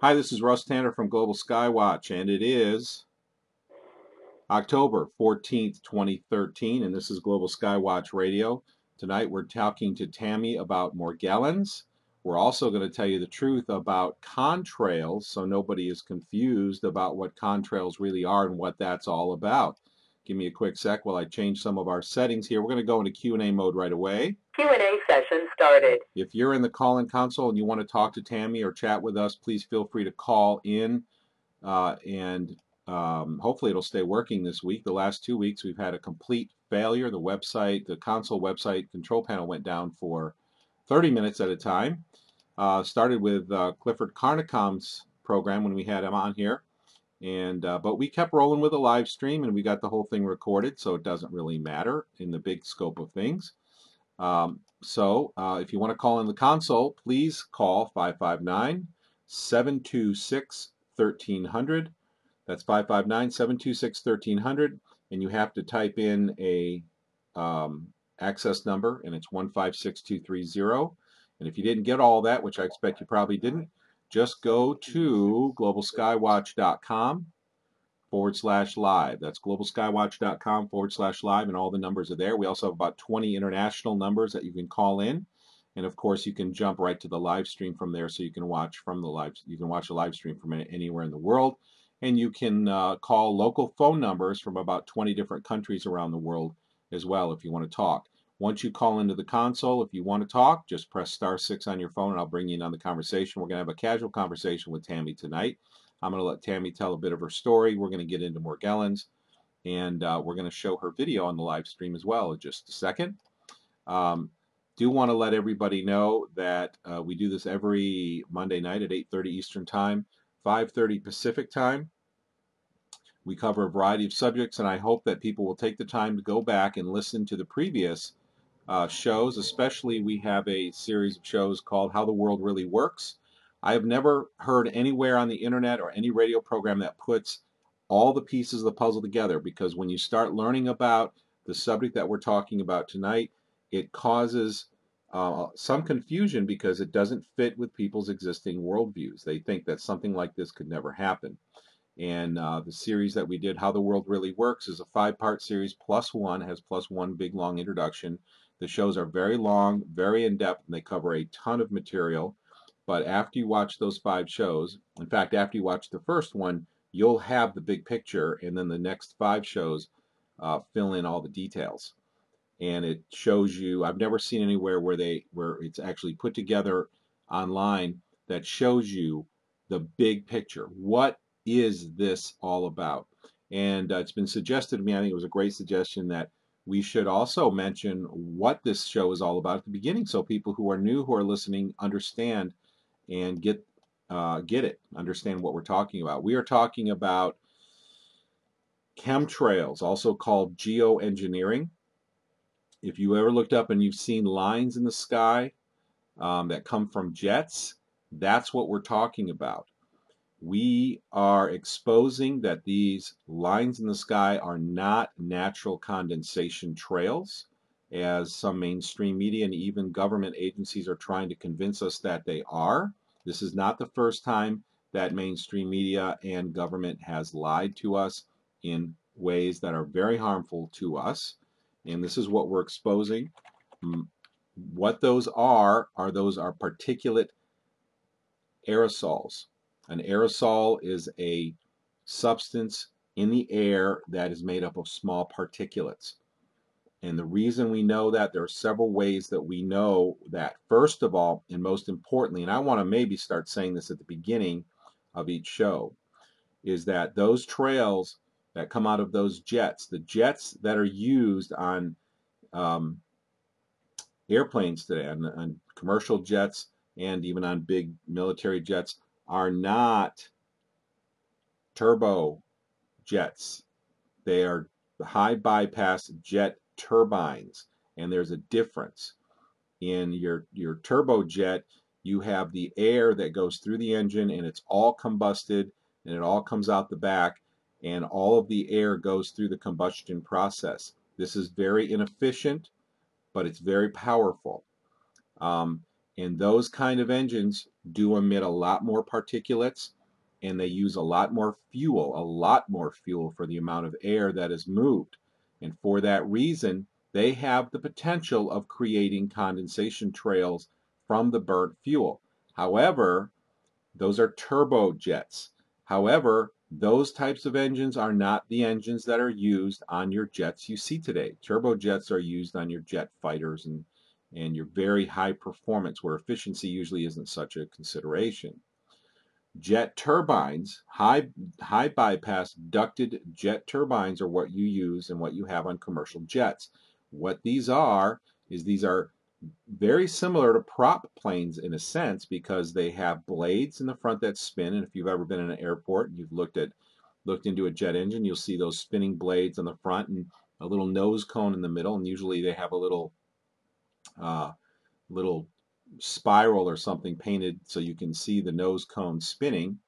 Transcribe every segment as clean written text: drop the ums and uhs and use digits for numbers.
Hi, this is Russ Tanner from Global Skywatch, and it is October 14th, 2013, and this is Global Skywatch Radio. Tonight we're talking to Tammy about Morgellons. We're also going to tell you the truth about contrails so nobody is confused about what contrails really are and what that's all about. Give me a quick sec while I change some of our settings here. We're going to go into Q&A mode right away. Q&A session started. If you're in the call-in console and you want to talk to Tammy or chat with us, please feel free to call in and hopefully it'll stay working this week. The last 2 weeks we've had a complete failure. The website, the console website control panel went down for 30 minutes at a time. Started with Clifford Carnicom's program when we had him on here. And but we kept rolling with a live stream and we got the whole thing recorded, so it doesn't really matter in the big scope of things. If you want to call in the console, please call 559-726-1300. That's 559-726-1300, and you have to type in a access number, and it's 156230. And if you didn't get all that, which I expect you probably didn't, just go to globalskywatch.com/live. That's globalskywatch.com/live, and all the numbers are there. We also have about 20 international numbers that you can call in, and of course you can jump right to the live stream from there, so you can watch from the live. You can watch a live stream from anywhere in the world, and you can call local phone numbers from about 20 different countries around the world as well if you want to talk. Once you call into the console, if you want to talk, just press *6 on your phone and I'll bring you in on the conversation. We're going to have a casual conversation with Tammy tonight. I'm going to let Tammy tell a bit of her story. We're going to get into Morgellons, and we're going to show her video on the live stream as well in just a second. Do want to let everybody know that we do this every Monday night at 8:30 Eastern Time, 5:30 Pacific Time. We cover a variety of subjects, and I hope that people will take the time to go back and listen to the previous shows. Especially, we have a series of shows called How the World Really Works. I have never heard anywhere on the internet or any radio program that puts all the pieces of the puzzle together, because when you start learning about the subject that we're talking about tonight, it causes some confusion because it doesn't fit with people's existing worldviews. They think that something like this could never happen. And the series that we did, How the World Really Works, is a 5-part series plus one, has plus one big long introduction. The shows are very long, very in-depth, and they cover a ton of material. But after you watch those 5 shows, in fact, after you watch the first one, you'll have the big picture, and then the next 5 shows fill in all the details. And it shows you, I've never seen anywhere where it's actually put together online that shows you the big picture. What is this all about? And it's been suggested to me, I think it was a great suggestion, that we should also mention what this show is all about at the beginning, so people who are new, who are listening, understand and get it, understand what we're talking about. We are talking about chemtrails, also called geoengineering. If you ever looked up and you've seen lines in the sky that come from jets, that's what we're talking about. We are exposing that these lines in the sky are not natural condensation trails, as some mainstream media and even government agencies are trying to convince us that they are. This is not the first time that mainstream media and government has lied to us in ways that are very harmful to us. And this is what we're exposing. What those are particulate aerosols. An aerosol is a substance in the air that is made up of small particulates. And the reason we know that, there are several ways that we know that. First of all, and most importantly, and I want to maybe start saying this at the beginning of each show, is that those trails that come out of those jets, the jets that are used on airplanes today, on commercial jets and even on big military jets, are not turbojets. They are high bypass jet turbines, and there's a difference. In your turbojet, you have the air that goes through the engine, and it's all combusted, and it all comes out the back, and all of the air goes through the combustion process. This is very inefficient, but it's very powerful. And those kind of engines do emit a lot more particulates, and they use a lot more fuel for the amount of air that is moved. And for that reason, they have the potential of creating condensation trails from the burnt fuel. However, those are turbojets. However, those types of engines are not the engines that are used on your jets you see today. Turbojets are used on your jet fighters and your very high performance, where efficiency usually isn't such a consideration. Jet turbines, high bypass ducted jet turbines, are what you use and what you have on commercial jets. What these are is these are very similar to prop planes in a sense, because they have blades in the front that spin. And if you've ever been in an airport and you've looked into a jet engine, you'll see those spinning blades on the front and a little nose cone in the middle. And usually they have a little spiral or something painted so you can see the nose cone spinning.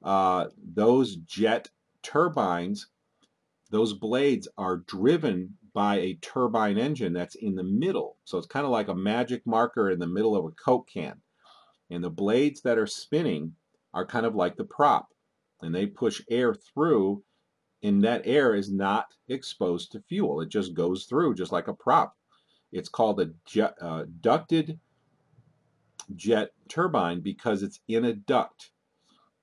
Those jet turbines, those blades are driven by a turbine engine that's in the middle. So it's kind of like a magic marker in the middle of a Coke can. And the blades that are spinning are kind of like the prop. And they push air through, and that air is not exposed to fuel. It just goes through just like a prop. It's called a ducted jet turbine because it's in a duct.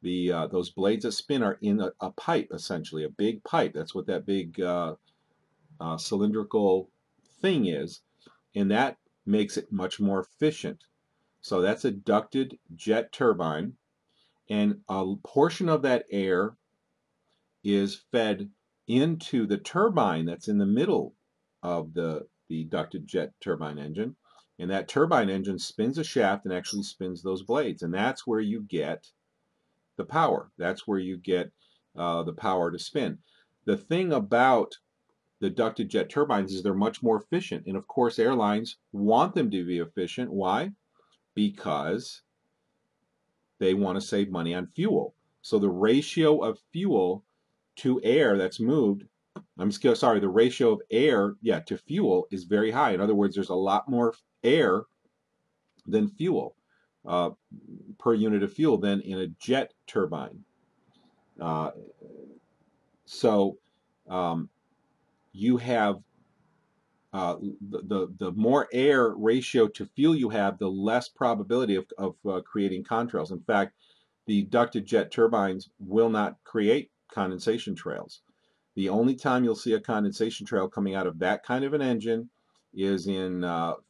Those blades that spin are in a pipe, essentially, a big pipe. That's what that big cylindrical thing is, and that makes it much more efficient. So that's a ducted jet turbine, and a portion of that air is fed into the turbine that's in the middle of the ducted jet turbine engine, and that turbine engine spins a shaft and actually spins those blades, and that's where you get the power. That's where you get the power to spin. The thing about the ducted jet turbines is they're much more efficient. And of course, airlines want them to be efficient. Why? Because they want to save money on fuel. So the ratio of fuel to air that's moved, the ratio of air, to fuel is very high. In other words, there's a lot more air than fuel per unit of fuel than in a jet turbine. So you have the more air ratio to fuel you have, the less probability of creating contrails. In fact, the ducted jet turbines will not create condensation trails. The only time you'll see a condensation trail coming out of that kind of an engine is in,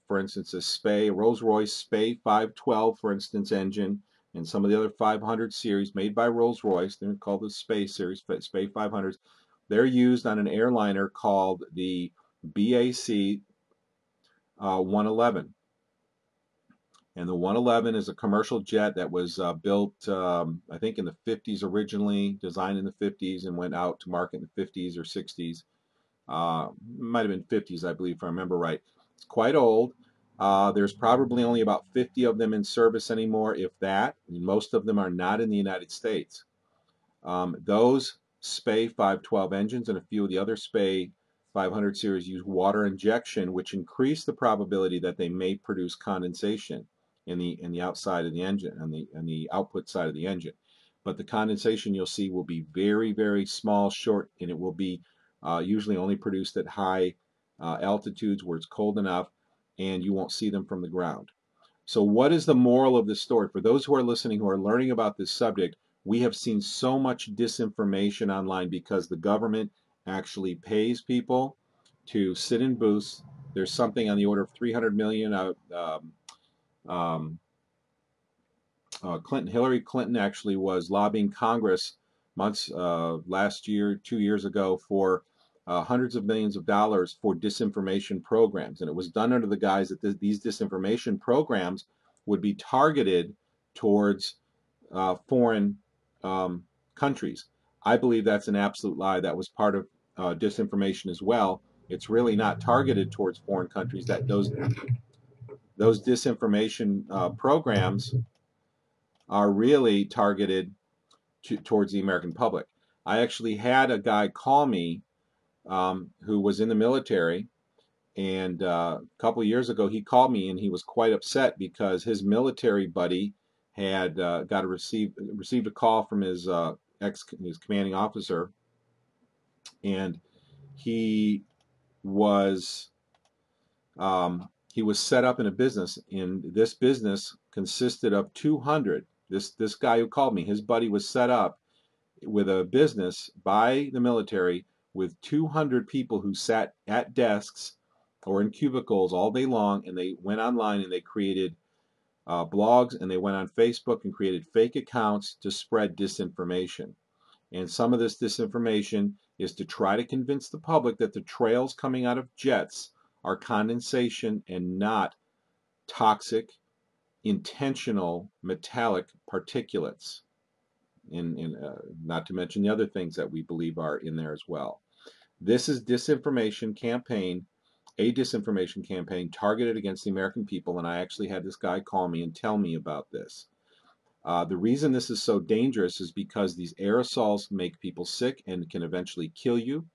for instance, a Rolls-Royce Spey 512, for instance, engine, and some of the other 500 series made by Rolls-Royce. They're called the Spey series, Spey 500s. They're used on an airliner called the BAC 111. And the 111 is a commercial jet that was built, I think, in the 50s originally, designed in the 50s, and went out to market in the 50s or 60s. Might have been 50s, I believe, if I remember right. It's quite old. There's probably only about 50 of them in service anymore, if that. Most of them are not in the United States. Those Spey 512 engines and a few of the other Spey 500 series use water injection, which increase the probability that they may produce condensation in the outside of the engine, and the output side of the engine. But the condensation you'll see will be very, very small, short, and it will be usually only produced at high altitudes where it's cold enough, and you won't see them from the ground. So what is the moral of this story? For those who are listening, who are learning about this subject, we have seen so much disinformation online because the government actually pays people to sit in booths. There's something on the order of 300 million. Hillary Clinton actually was lobbying Congress last year, 2 years ago, for hundreds of millions of dollars for disinformation programs. And it was done under the guise that these disinformation programs would be targeted towards foreign countries. I believe that's an absolute lie. That was part of disinformation as well. It's really not targeted towards foreign countries. That those disinformation programs are really targeted towards the American public. I actually had a guy call me who was in the military, And a couple of years ago, he called me and he was quite upset because his military buddy had received a call from his his commanding officer, and he was he was set up in a business, and this business consisted of 200. This guy who called me, his buddy was set up with a business by the military with 200 people who sat at desks or in cubicles all day long, and they went online and they created blogs, and they went on Facebook and created fake accounts to spread disinformation. And some of this disinformation is to try to convince the public that the trails coming out of jets are condensation and not toxic, intentional metallic particulates. Not to mention the other things that we believe are in there as well. This is a disinformation campaign targeted against the American people, and I actually had this guy call me and tell me about this. The reason this is so dangerous is because these aerosols make people sick and can eventually kill you.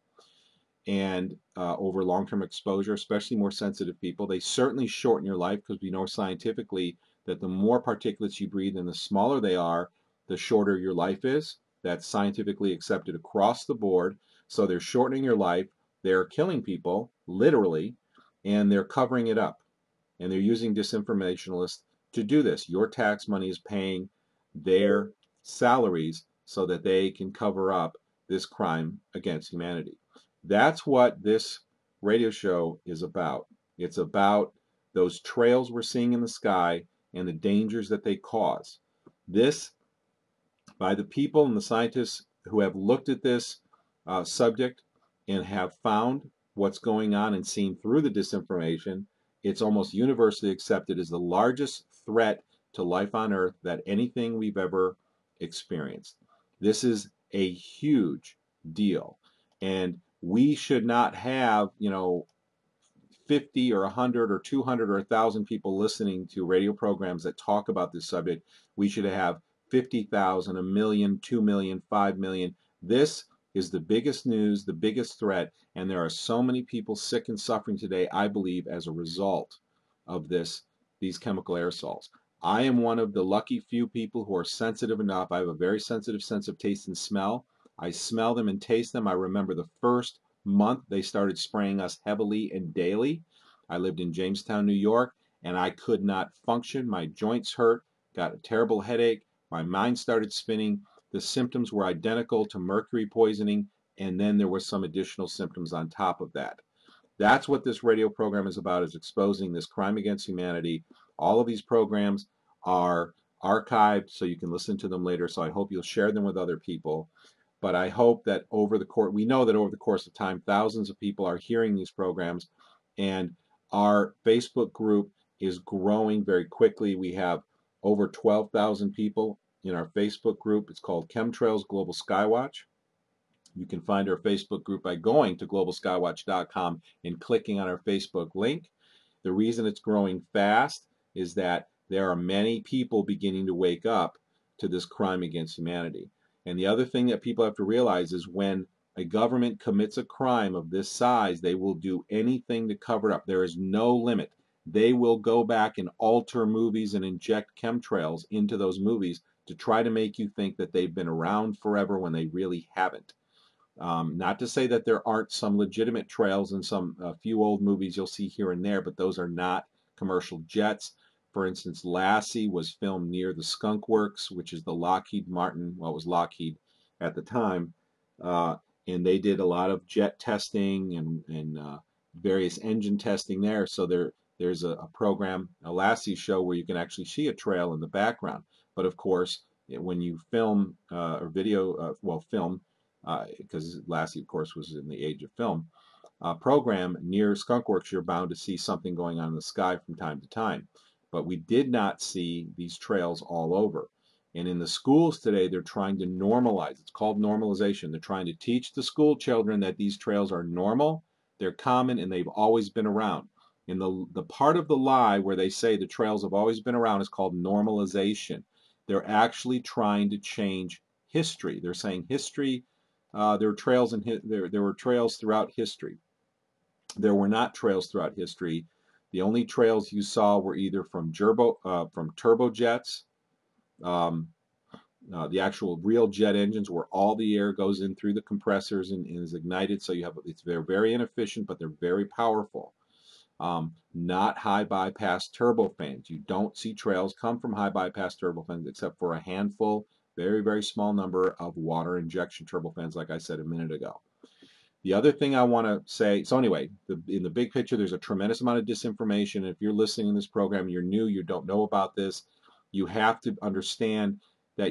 And over long-term exposure, especially more sensitive people, they certainly shorten your life, because we know scientifically that the more particulates you breathe and the smaller they are, the shorter your life is. That's scientifically accepted across the board. So they're shortening your life, they're killing people, literally, and they're covering it up. And they're using disinformationalists to do this. Your tax money is paying their salaries so that they can cover up this crime against humanity. That's what this radio show is about. It's about those trails we're seeing in the sky and the dangers that they cause. This, by the people and the scientists who have looked at this subject and have found what's going on and seen through the disinformation, it's almost universally accepted as the largest threat to life on Earth that anything we've ever experienced. This is a huge deal. And we should not have, 50 or 100 or 200 or 1,000 people listening to radio programs that talk about this subject. We should have 50,000, a million, 2 million, 5 million. This is the biggest news, the biggest threat, and there are so many people sick and suffering today, I believe, as a result of these chemical aerosols. I am one of the lucky few people who are sensitive enough. I have a very sensitive sense of taste and smell. I smell them and taste them. I remember the first month they started spraying us heavily and daily. I lived in Jamestown, New York, and I could not function. My joints hurt, got a terrible headache, my mind started spinning. The symptoms were identical to mercury poisoning, and then there were some additional symptoms on top of that. That's what this radio program is about, is exposing this crime against humanity. All of these programs are archived so you can listen to them later, so I hope you'll share them with other people. But I hope that we know that over the course of time, thousands of people are hearing these programs, and our Facebook group is growing very quickly. We have over 12,000 people in our Facebook group. It's called Chemtrails Global Skywatch. You can find our Facebook group by going to globalskywatch.com and clicking on our Facebook link. The reason it's growing fast is that there are many people beginning to wake up to this crime against humanity. And the other thing that people have to realize is when a government commits a crime of this size, they will do anything to cover it up. There is no limit. They will go back and alter movies and inject chemtrails into those movies to try to make you think that they've been around forever when they really haven't. Not to say that there aren't some legitimate trails in a few old movies you'll see here and there, but those are not commercial jets. For instance, Lassie was filmed near the Skunk Works, which is the Lockheed Martin, well, it was Lockheed at the time, and they did a lot of jet testing and various engine testing there. So there's a program, a Lassie show, where you can actually see a trail in the background. But of course, when you film or video, film, because Lassie, of course, was in the age of film, program near Skunkworks, you're bound to see something going on in the sky from time to time. But we did not see these trails all over. And in the schools today, they're trying to normalize. It's called normalization. They're trying to teach the school children that these trails are normal, they're common, and they've always been around. And the part of the lie where they say the trails have always been around is called normalization. They're actually trying to change history. They're saying history, there were trails throughout history. There were not trails throughout history. The only trails you saw were either from turbojets, um, the actual real jet engines where all the air goes in through the compressors and is ignited. So they're very inefficient, but they're very powerful. Not high bypass turbofans. You don't see trails come from high bypass turbofans except for a handful, very, very small number of water injection turbofans, like I said a minute ago. The other thing I want to say, so anyway, in the big picture, there's a tremendous amount of disinformation. If you're listening in this program, you're new, you don't know about this, you have to understand that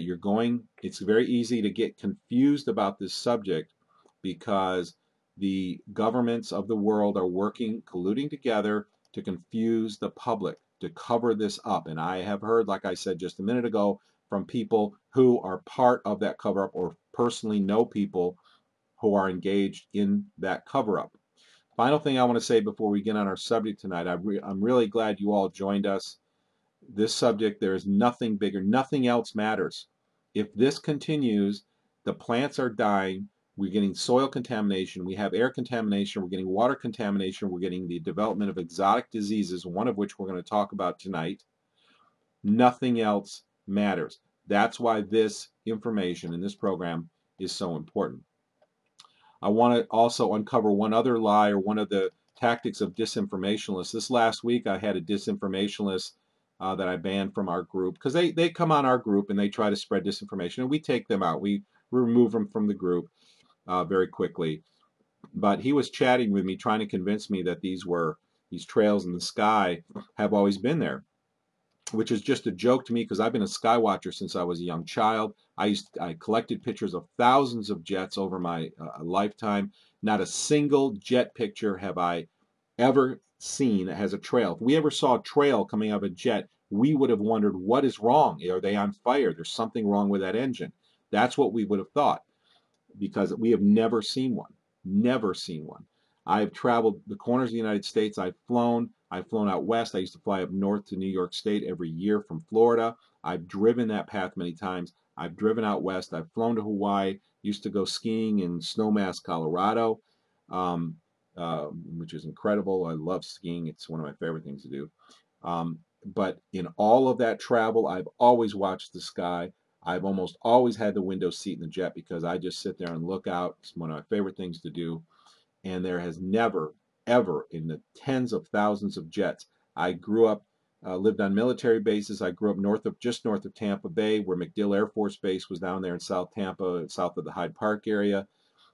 it's very easy to get confused about this subject because the governments of the world are working, colluding together to confuse the public, to cover this up. And I have heard, like I said just a minute ago, from people who are part of that cover up or personally know people who are engaged in that cover-up. Final thing I want to say before we get on our subject tonight, I'm really glad you all joined us. This subject, there is nothing bigger, nothing else matters. If this continues, the plants are dying, we're getting soil contamination, we have air contamination, we're getting water contamination, we're getting the development of exotic diseases, one of which we're going to talk about tonight. Nothing else matters. That's why this information in this program is so important. I want to also uncover one other lie or one of the tactics of disinformationalists. This last week, I had a disinformationalist that I banned from our group because they come on our group and they try to spread disinformation, and we take them out. We remove them from the group very quickly. But he was chatting with me, trying to convince me that these trails in the sky have always been there, which is just a joke to me because I've been a sky watcher since I was a young child. I collected pictures of thousands of jets over my lifetime. Not a single jet picture have I ever seen that has a trail. If we ever saw a trail coming out of a jet, we would have wondered, what is wrong? Are they on fire? There's something wrong with that engine. That's what we would have thought because we have never seen one. Never seen one. I've traveled the corners of the United States. I've flown out west. I used to fly up north to New York State every year from Florida. I've driven that path many times. I've driven out west. I've flown to Hawaii. Used to go skiing in Snowmass, Colorado, which is incredible. I love skiing. It's one of my favorite things to do. But in all of that travel, I've always watched the sky. I've almost always had the window seat in the jet because I just sit there and look out. It's one of my favorite things to do. And there has never, ever, in the tens of thousands of jets. I grew up, lived on military bases. I grew up just north of Tampa Bay, where MacDill Air Force Base was down there in South Tampa, south of the Hyde Park area.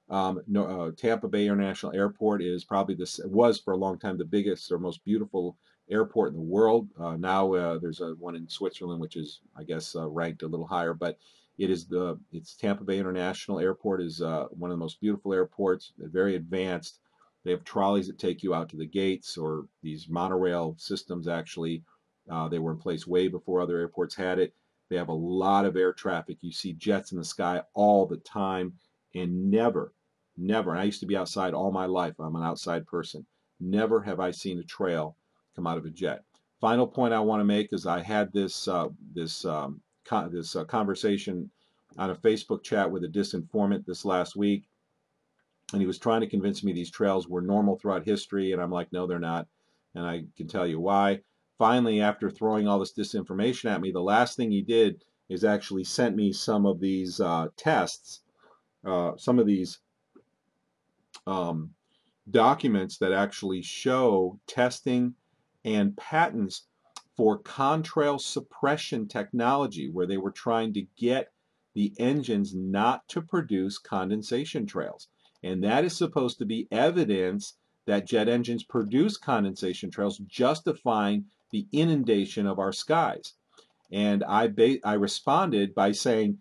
Tampa Bay International Airport was for a long time the biggest or most beautiful airport in the world. Now there's one in Switzerland, which is, I guess, ranked a little higher, but it's Tampa Bay International Airport is one of the most beautiful airports, very advanced. They have trolleys that take you out to the gates, or these monorail systems actually. They were in place way before other airports had it. They have a lot of air traffic. You see jets in the sky all the time, and never, and I used to be outside all my life. I'm an outside person. Never have I seen a trail come out of a jet. Final point I want to make is I had this conversation on a Facebook chat with a disinformant this last week, and he was trying to convince me these trails were normal throughout history, and I'm like, no, they're not, and I can tell you why. Finally, after throwing all this disinformation at me, the last thing he did is actually sent me some of these tests, some of these documents that actually show testing and patents for contrail suppression technology, where they were trying to get the engines not to produce condensation trails. And that is supposed to be evidence that jet engines produce condensation trails, justifying the inundation of our skies. And I responded by saying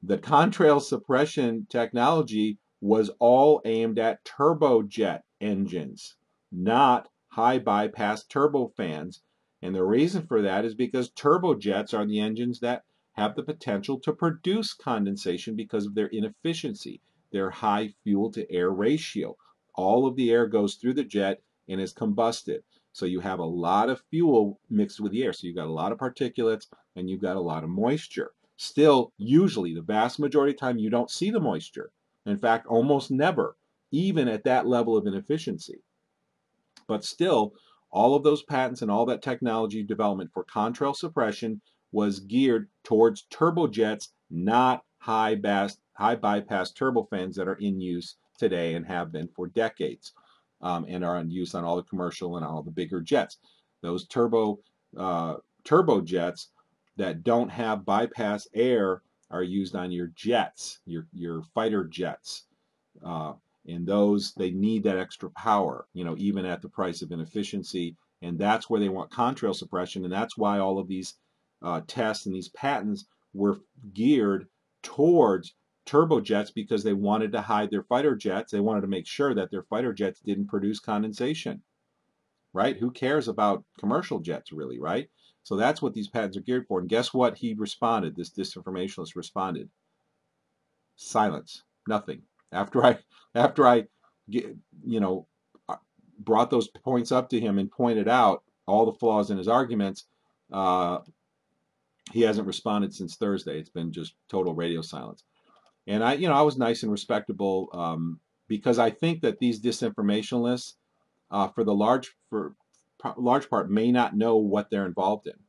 the contrail suppression technology was all aimed at turbojet engines, not high bypass turbofans. And the reason for that is because turbojets are the engines that have the potential to produce condensation because of their inefficiency, their high fuel to air ratio. All of the air goes through the jet and is combusted. So you have a lot of fuel mixed with the air. So you've got a lot of particulates and you've got a lot of moisture. Still, usually, the vast majority of the time, you don't see the moisture. In fact, almost never, even at that level of inefficiency. But still, all of those patents and all that technology development for contrail suppression was geared towards turbojets, not high bypass turbofans that are in use today and have been for decades, and are in use on all the commercial and all the bigger jets. Those turbojets that don't have bypass air are used on your jets, your fighter jets. And those, they need that extra power, even at the price of inefficiency. And that's where they want contrail suppression. And that's why all of these tests and these patents were geared towards turbojets, because they wanted to hide their fighter jets. They wanted to make sure that their fighter jets didn't produce condensation, right? Who cares about commercial jets, really, right? So that's what these patents are geared for. And guess what he responded, this disinformationalist responded? Silence. Nothing. After I brought those points up to him and pointed out all the flaws in his arguments, he hasn't responded since Thursday. It's been just total radio silence. And I was nice and respectable, because I think that these disinformationalists, for large part, may not know what they're involved in.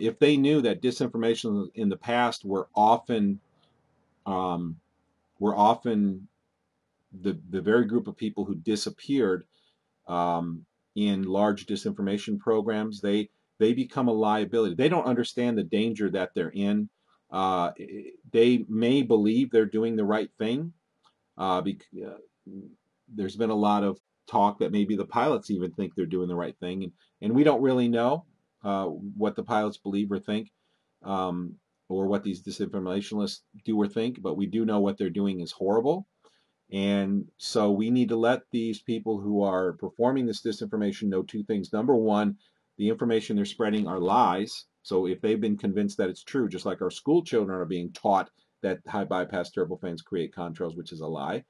If they knew that disinformation in the past were often the very group of people who disappeared in large disinformation programs, they become a liability. They don't understand the danger that they're in. They may believe they're doing the right thing. There's been a lot of talk that maybe the pilots even think they're doing the right thing, and we don't really know what the pilots believe or think, or what these disinformationalists do or think, but we do know what they're doing is horrible. And so we need to let these people who are performing this disinformation know two things. Number one, the information they're spreading are lies. So if they've been convinced that it's true, just like our school children are being taught that high bypass turbofans create contrails, which is a lie,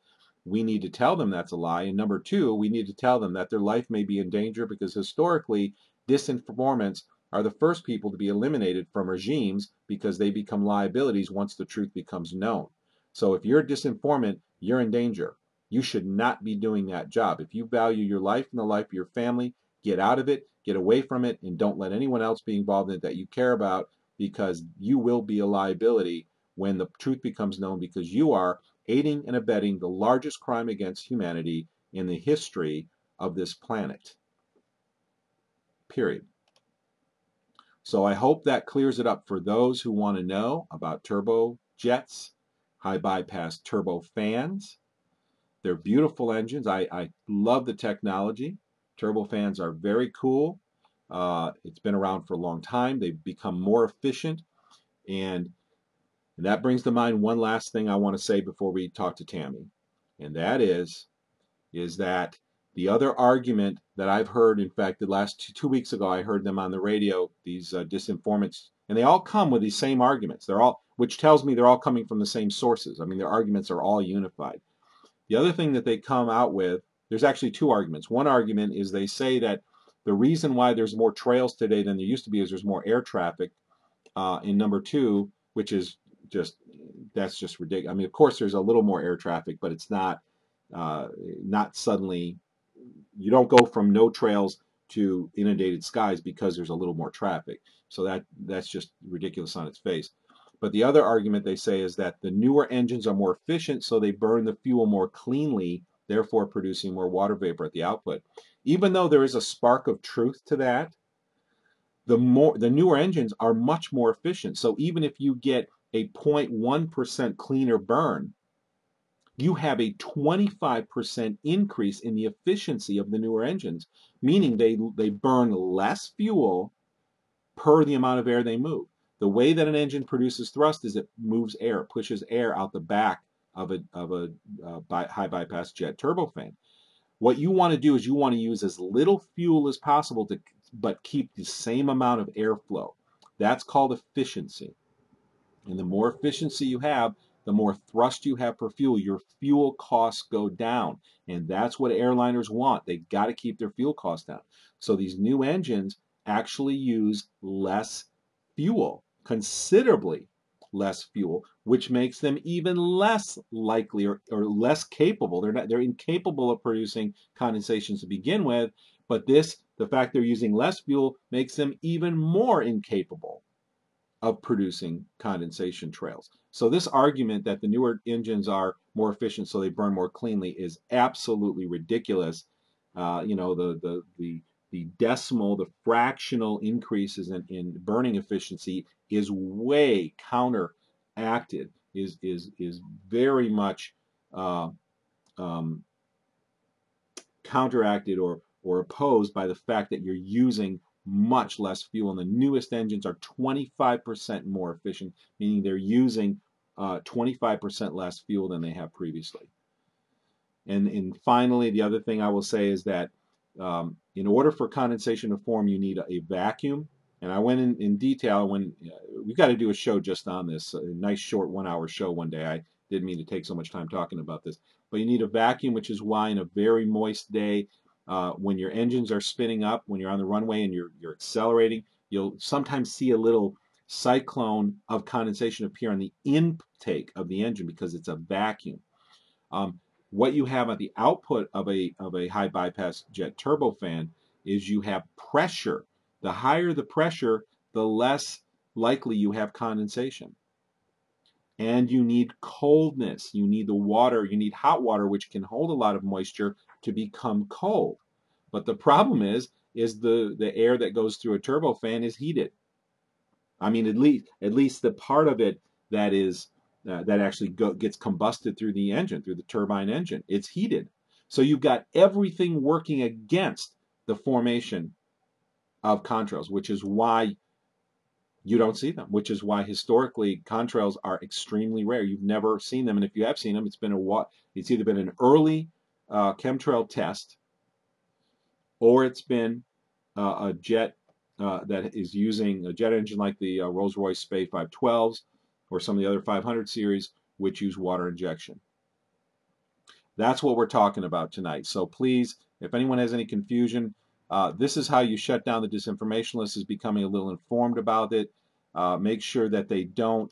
we need to tell them that's a lie. And number two, we need to tell them that their life may be in danger, because historically, disinformants are the first people to be eliminated from regimes, because they become liabilities once the truth becomes known. So if you're a disinformant, you're in danger. You should not be doing that job. If you value your life and the life of your family, get out of it, get away from it, and don't let anyone else be involved in it that you care about, because you will be a liability when the truth becomes known, because you are aiding and abetting the largest crime against humanity in the history of this planet. Period. So I hope that clears it up for those who want to know about turbojets, high bypass turbofans. They're beautiful engines. I love the technology. Turbofans are very cool. It's been around for a long time. They've become more efficient. And that brings to mind one last thing I want to say before we talk to Tammy. And that is that the other argument that I've heard, in fact, the last 2 weeks ago, I heard them on the radio, these disinformants, and they all come with these same arguments. Which tells me they're all coming from the same sources. I mean, their arguments are all unified. The other thing that they come out with, there's actually two arguments. One argument is they say that the reason why there's more trails today than there used to be is there's more air traffic. And number two, which is that's just ridiculous. I mean, of course, there's a little more air traffic, but it's not suddenly. You don't go from no trails to inundated skies because there's a little more traffic. So that's just ridiculous on its face. But the other argument they say is that the newer engines are more efficient, so they burn the fuel more cleanly, therefore producing more water vapor at the output. Even though there is a spark of truth to that, the newer engines are much more efficient. So even if you get a 0.1% cleaner burn, you have a 25% increase in the efficiency of the newer engines, meaning they burn less fuel per the amount of air they move. The way that an engine produces thrust is it moves air, pushes air out the back of a high bypass jet turbofan. What you want to do is you want to use as little fuel as possible but keep the same amount of airflow. That's called efficiency. And the more efficiency you have, the more thrust you have per fuel. Your fuel costs go down. And that's what airliners want. They got to keep their fuel costs down. So these new engines actually use less fuel, considerably less fuel, which makes them even less likely or less capable. They're incapable of producing condensations to begin with, But the fact they're using less fuel makes them even more incapable of producing condensation trails. So this argument that the newer engines are more efficient so they burn more cleanly is absolutely ridiculous. The decimal, the fractional increases in burning efficiency is way counteracted, is very much uh, um, counteracted or opposed by the fact that you're using much less fuel. And the newest engines are 25% more efficient, meaning they're using 25% less fuel than they have previously. And finally, the other thing I will say is that in order for condensation to form, you need a vacuum. And I went in detail when we've got to do a show just on this, a nice short 1 hour show one day. I didn't mean to take so much time talking about this. But you need a vacuum, which is why in a very moist day, when your engines are spinning up, when you're on the runway and you're accelerating, you'll sometimes see a little cyclone of condensation appear on the intake of the engine because it's a vacuum. What you have at the output of a high bypass jet turbofan is you have pressure. The higher the pressure, the less likely you have condensation. And you need coldness. You need the water. You need hot water, which can hold a lot of moisture, to become cold. But the problem is the air that goes through a turbofan is heated. I mean, at least the part of it that is that actually gets combusted through the engine, through the turbine engine. It's heated. So you've got everything working against the formation of contrails, which is why you don't see them, which is why historically contrails are extremely rare. You've never seen them, and if you have seen them, it's either been an early chemtrail test, or it's been a jet that is using a jet engine like the Rolls-Royce Spey 512s or some of the other 500 series, which use water injection. That's what we're talking about tonight. So please, if anyone has any confusion, this is how you shut down the disinformationalists, is becoming a little informed about it. Make sure that they don't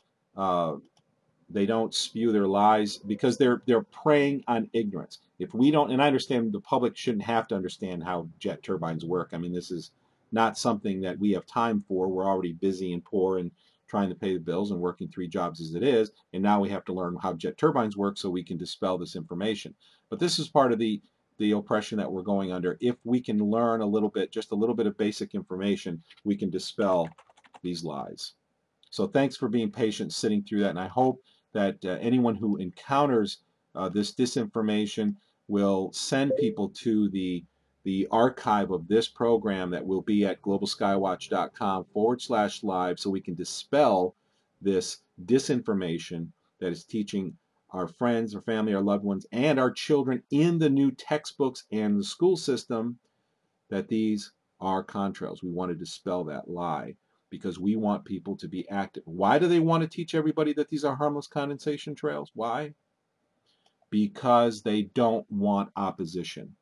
spew their lies, because they're preying on ignorance. If we don't, and I understand the public shouldn't have to understand how jet turbines work. I mean, this is not something that we have time for. We're already busy and poor and trying to pay the bills and working 3 jobs as it is, and now we have to learn how jet turbines work so we can dispel this information. But this is part of the oppression that we're going under. If we can learn a little bit, just a little bit of basic information, we can dispel these lies. So thanks for being patient sitting through that, and I hope that anyone who encounters this disinformation will send people to the archive of this program that will be at globalskywatch.com/live, so we can dispel this disinformation that is teaching our friends, our family, our loved ones, and our children in the new textbooks and the school system that these are contrails. We want to dispel that lie, because we want people to be active. Why do they want to teach everybody that these are harmless condensation trails? Why? Because they don't want opposition.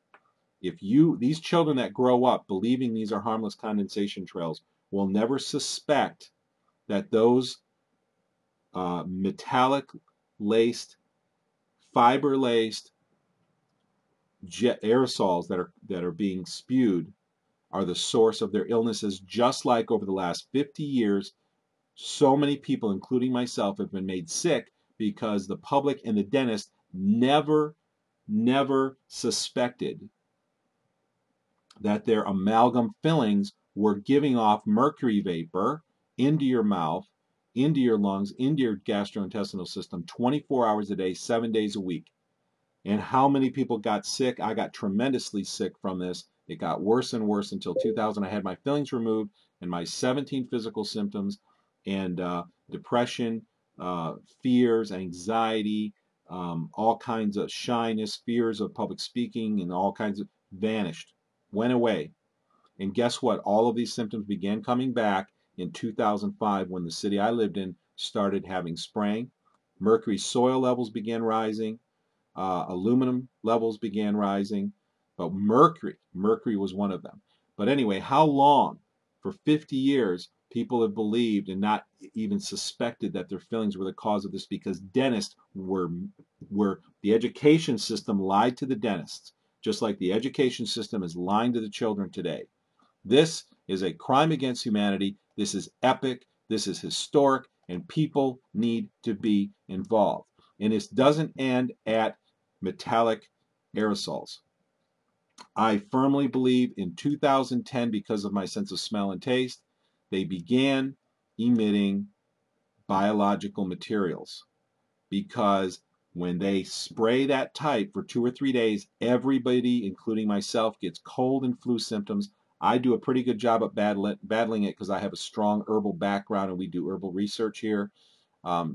These children that grow up believing these are harmless condensation trails will never suspect that those metallic-laced, fiber-laced aerosols that are being spewed are the source of their illnesses, just like over the last 50 years, so many people, including myself, have been made sick because the public and the dentist never suspected that their amalgam fillings were giving off mercury vapor into your mouth, into your lungs, into your gastrointestinal system 24 hours a day, 7 days a week. And how many people got sick? I got tremendously sick from this. It got worse and worse until 2000. I had my fillings removed and my 17 physical symptoms and depression, fears, anxiety, all kinds of shyness, fears of public speaking, and all kinds of vanished, went away. And guess what? All of these symptoms began coming back in 2005 when the city I lived in started having spraying. Mercury soil levels began rising. Aluminum levels began rising, but mercury was one of them. But anyway, how long? For 50 years, people have believed and not even suspected that their fillings were the cause of this, because dentists the education system lied to the dentists just like the education system is lying to the children today. This is a crime against humanity. This is epic. This is historic, and people need to be involved. And this doesn't end at metallic aerosols. I firmly believe in 2010, because of my sense of smell and taste, they began emitting biological materials, because when they spray that type for 2 or 3 days, everybody, including myself, gets cold and flu symptoms. I do a pretty good job at battling it because I have a strong herbal background and we do herbal research here.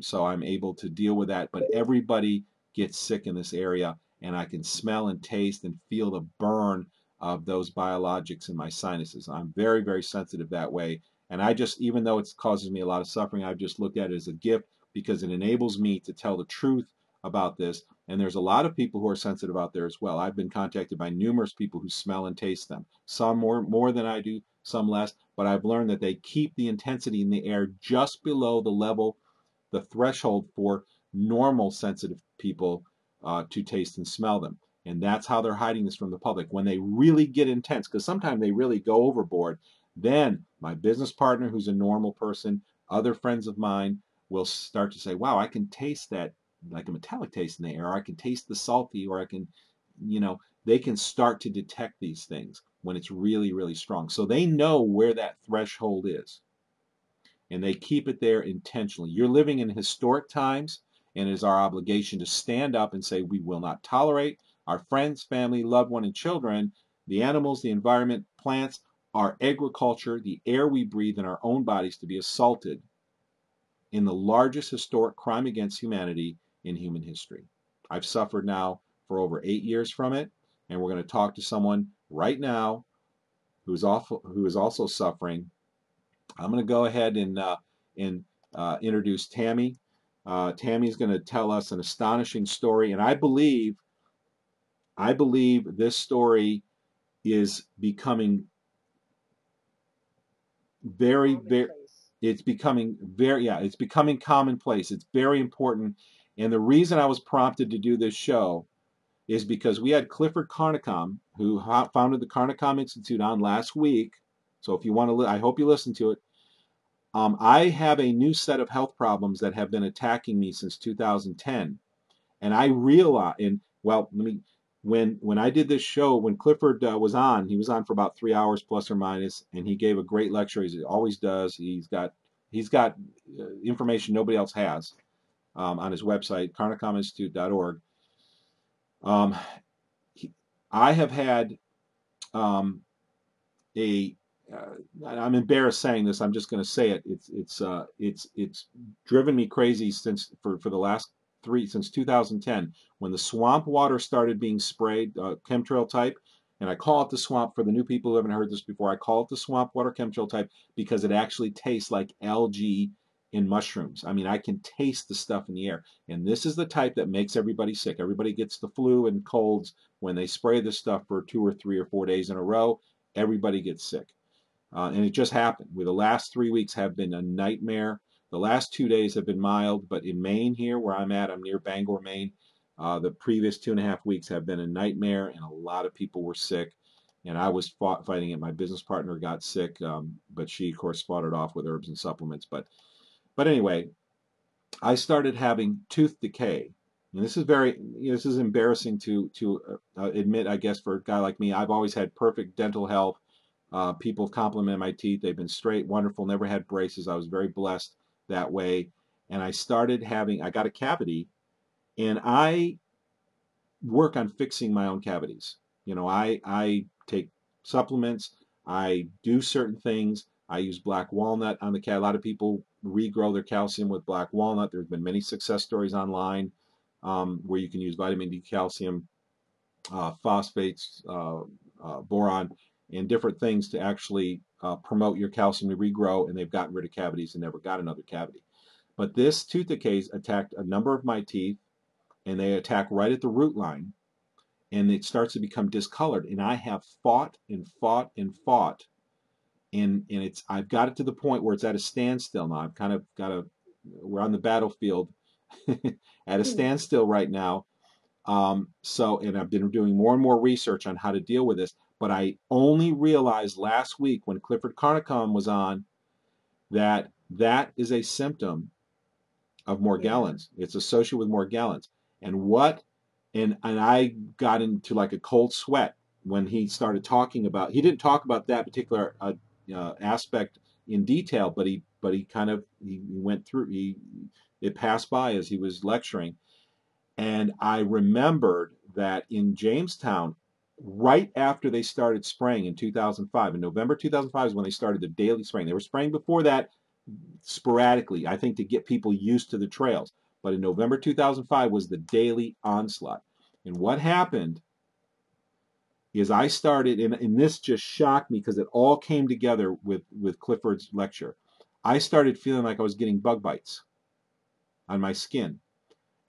So I'm able to deal with that. But everybody gets sick in this area, and I can smell and taste and feel the burn of those biologics in my sinuses. I'm very, very sensitive that way. And I just, even though it causes me a lot of suffering, I've just looked at it as a gift because it enables me to tell the truth about this. And there's a lot of people who are sensitive out there as well. I've been contacted by numerous people who smell and taste them. Some more than I do, some less. But I've learned that they keep the intensity in the air just below the level, the threshold for normal sensitive people to taste and smell them. And that's how they're hiding this from the public. When they really get intense, because sometimes they really go overboard, then my business partner, who's a normal person, other friends of mine will start to say, wow, I can taste that, like a metallic taste in the air, or I can taste the salty, or I can, they can start to detect these things when it's really, really strong. So they know where that threshold is, and they keep it there intentionally. You're living in historic times, and it is our obligation to stand up and say we will not tolerate our friends, family, loved one, and children, the animals, the environment, plants, our agriculture, the air we breathe in our own bodies to be assaulted in the largest historic crime against humanity in human history. I've suffered now for over 8 years from it, and we're going to talk to someone right now who is also suffering. I'm going to go ahead and introduce Tammy. Tammy's going to tell us an astonishing story, and I believe this story is becoming it's becoming commonplace. It's very important. And the reason I was prompted to do this show is because we had Clifford Carnicom, who founded the Carnicom Institute, on last week. So if you want to, I hope you listen to it. I have a new set of health problems that have been attacking me since 2010, and I realized, and well, when I did this show, when Clifford was on, he was on for about 3 hours plus or minus, and he gave a great lecture, as he always does. He's got information nobody else has on his website, carnicominstitute.org. I have had I'm embarrassed saying this. I'm just going to say it. It's driven me crazy for the last since 2010, when the swamp water started being sprayed, chemtrail type. And I call it the swamp, for the new people who haven't heard this before. I call it the swamp water chemtrail type because it actually tastes like algae in mushrooms. I mean, I can taste the stuff in the air. And this is the type that makes everybody sick. Everybody gets the flu and colds when they spray this stuff for 2 or 3 or 4 days in a row. Everybody gets sick. And it just happened. The last 3 weeks have been a nightmare. The last 2 days have been mild, but in Maine here, where I'm at, I'm near Bangor, Maine. The previous 2.5 weeks have been a nightmare, and a lot of people were sick. And I was fighting it. My business partner got sick, but she, of course, fought it off with herbs and supplements. But anyway, I started having tooth decay. And this is embarrassing to admit, I guess, for a guy like me. I've always had perfect dental health. People have complimented my teeth. They've been straight, wonderful, never had braces. I was very blessed that way. And I got a cavity, and I work on fixing my own cavities. I take supplements. I do certain things. I use black walnut on the cat. A lot of people regrow their calcium with black walnut. There's been many success stories online where you can use vitamin D, calcium, phosphates, boron, and different things to actually promote your calcium to regrow, and they've gotten rid of cavities and never got another cavity. But this tooth decay attacked a number of my teeth, and they attack right at the root line, and it starts to become discolored. And I have fought and fought and fought, and I've got it to the point where it's at a standstill now. I've kind of we're on the battlefield at a standstill right now. And I've been doing more and more research on how to deal with this, but I only realized last week when Clifford Carnicom was on that that is a symptom of Yeah. Morgellons. It's associated with Morgellons. And what and I got into like a cold sweat when he started talking about. He didn't talk about that particular aspect in detail, but he kind of he went through. He it passed by as he was lecturing, and I remembered that in Jamestown, right after they started spraying in 2005, in November 2005 is when they started the daily spraying. They were spraying before that sporadically, I think, to get people used to the trails. But in November 2005 was the daily onslaught. And what happened is I started, and this just shocked me because it all came together with Clifford's lecture. I started feeling like I was getting bug bites on my skin.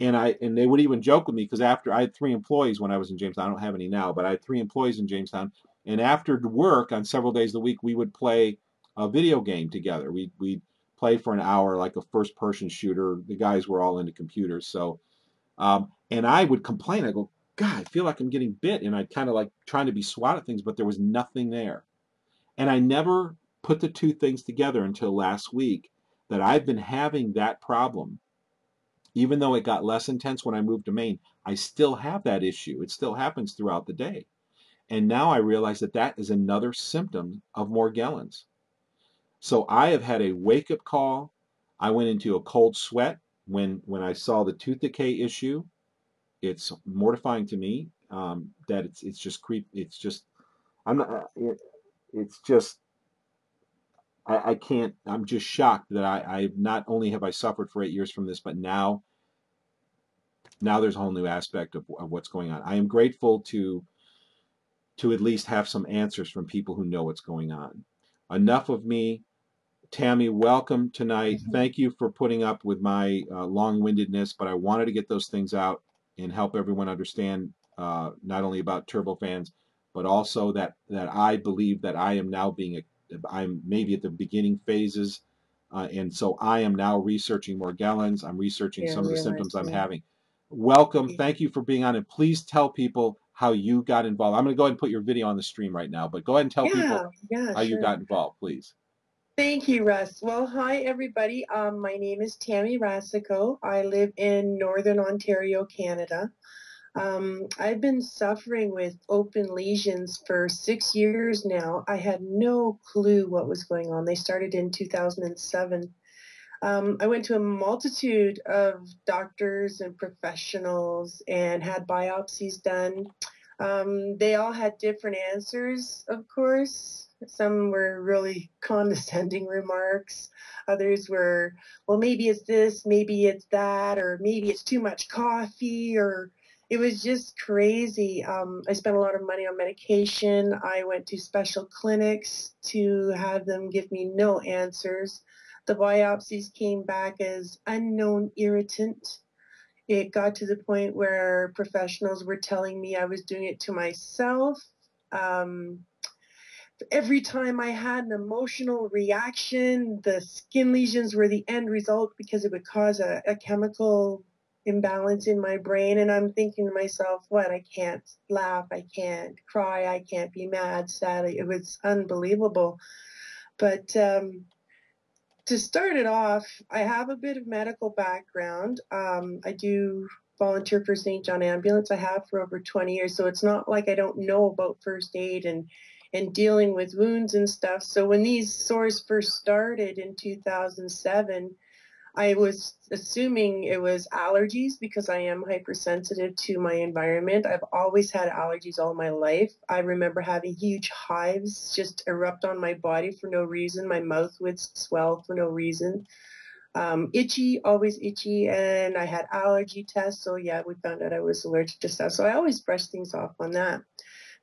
And they would even joke with me because after I had 3 employees when I was in Jamestown. I don't have any now, but I had 3 employees in Jamestown. And after work on several days of the week, we would play a video game together. We'd play for an hour like a first person shooter. The guys were all into computers. And I would complain. I go, God, I feel like I'm getting bit. And I'd kind of like trying to be swat at things, but there was nothing there. And I never put the two things together until last week that I've been having that problem. Even though it got less intense when I moved to Maine, I still have that issue. It still happens throughout the day. And now I realize that that is another symptom of Morgellons. So I have had a wake up call. I went into a cold sweat when I saw the tooth decay issue. It's mortifying to me that it's just creep. It's just I'm not. It's just I can't. I'm just shocked that I not only have I suffered for 8 years from this, but now there's a whole new aspect of what's going on. I am grateful to at least have some answers from people who know what's going on. Enough of me. Tammy, welcome tonight. Thank you for putting up with my long-windedness, but I wanted to get those things out and help everyone understand not only about turbofans, but also that I believe that I am now I'm maybe at the beginning phases, and so I am now researching Morgellons. I'm researching Yeah, I some of the realize symptoms I'm that. having. Welcome. Yeah. Thank you for being on, and please tell people how you got involved. I'm going to go ahead and put your video on the stream right now, but go ahead and tell people Yeah, how you sure. got involved, please. Thank you, Russ. Well, hi, everybody. My name is Tammy Racicot. I live in Northern Ontario, Canada. I've been suffering with open lesions for 6 years now. I had no clue what was going on. They started in 2007. I went to a multitude of doctors and professionals and had biopsies done. They all had different answers, of course. Some were really condescending remarks. Others were, well, maybe it's this, maybe it's that, or maybe it's too much coffee, or it was just crazy. I spent a lot of money on medication. I went to special clinics to have them give me no answers. The biopsies came back as unknown irritant. It got to the point where professionals were telling me I was doing it to myself. Um, every time I had an emotional reaction, the skin lesions were the end result because it would cause a chemical imbalance in my brain. And I'm thinking to myself, what? I can't laugh. I can't cry. I can't be mad, sad. It was unbelievable. But to start it off, I have a bit of medical background. I do volunteer for St. John Ambulance. I have for over 20 years, so it's not like I don't know about first aid and dealing with wounds and stuff. So when these sores first started in 2007, I was assuming it was allergies because I am hypersensitive to my environment. I've always had allergies all my life. I remember having huge hives just erupt on my body for no reason. My mouth would swell for no reason. Itchy, always itchy, and I had allergy tests. So yeah, we found out I was allergic to stuff. So I always brush things off on that.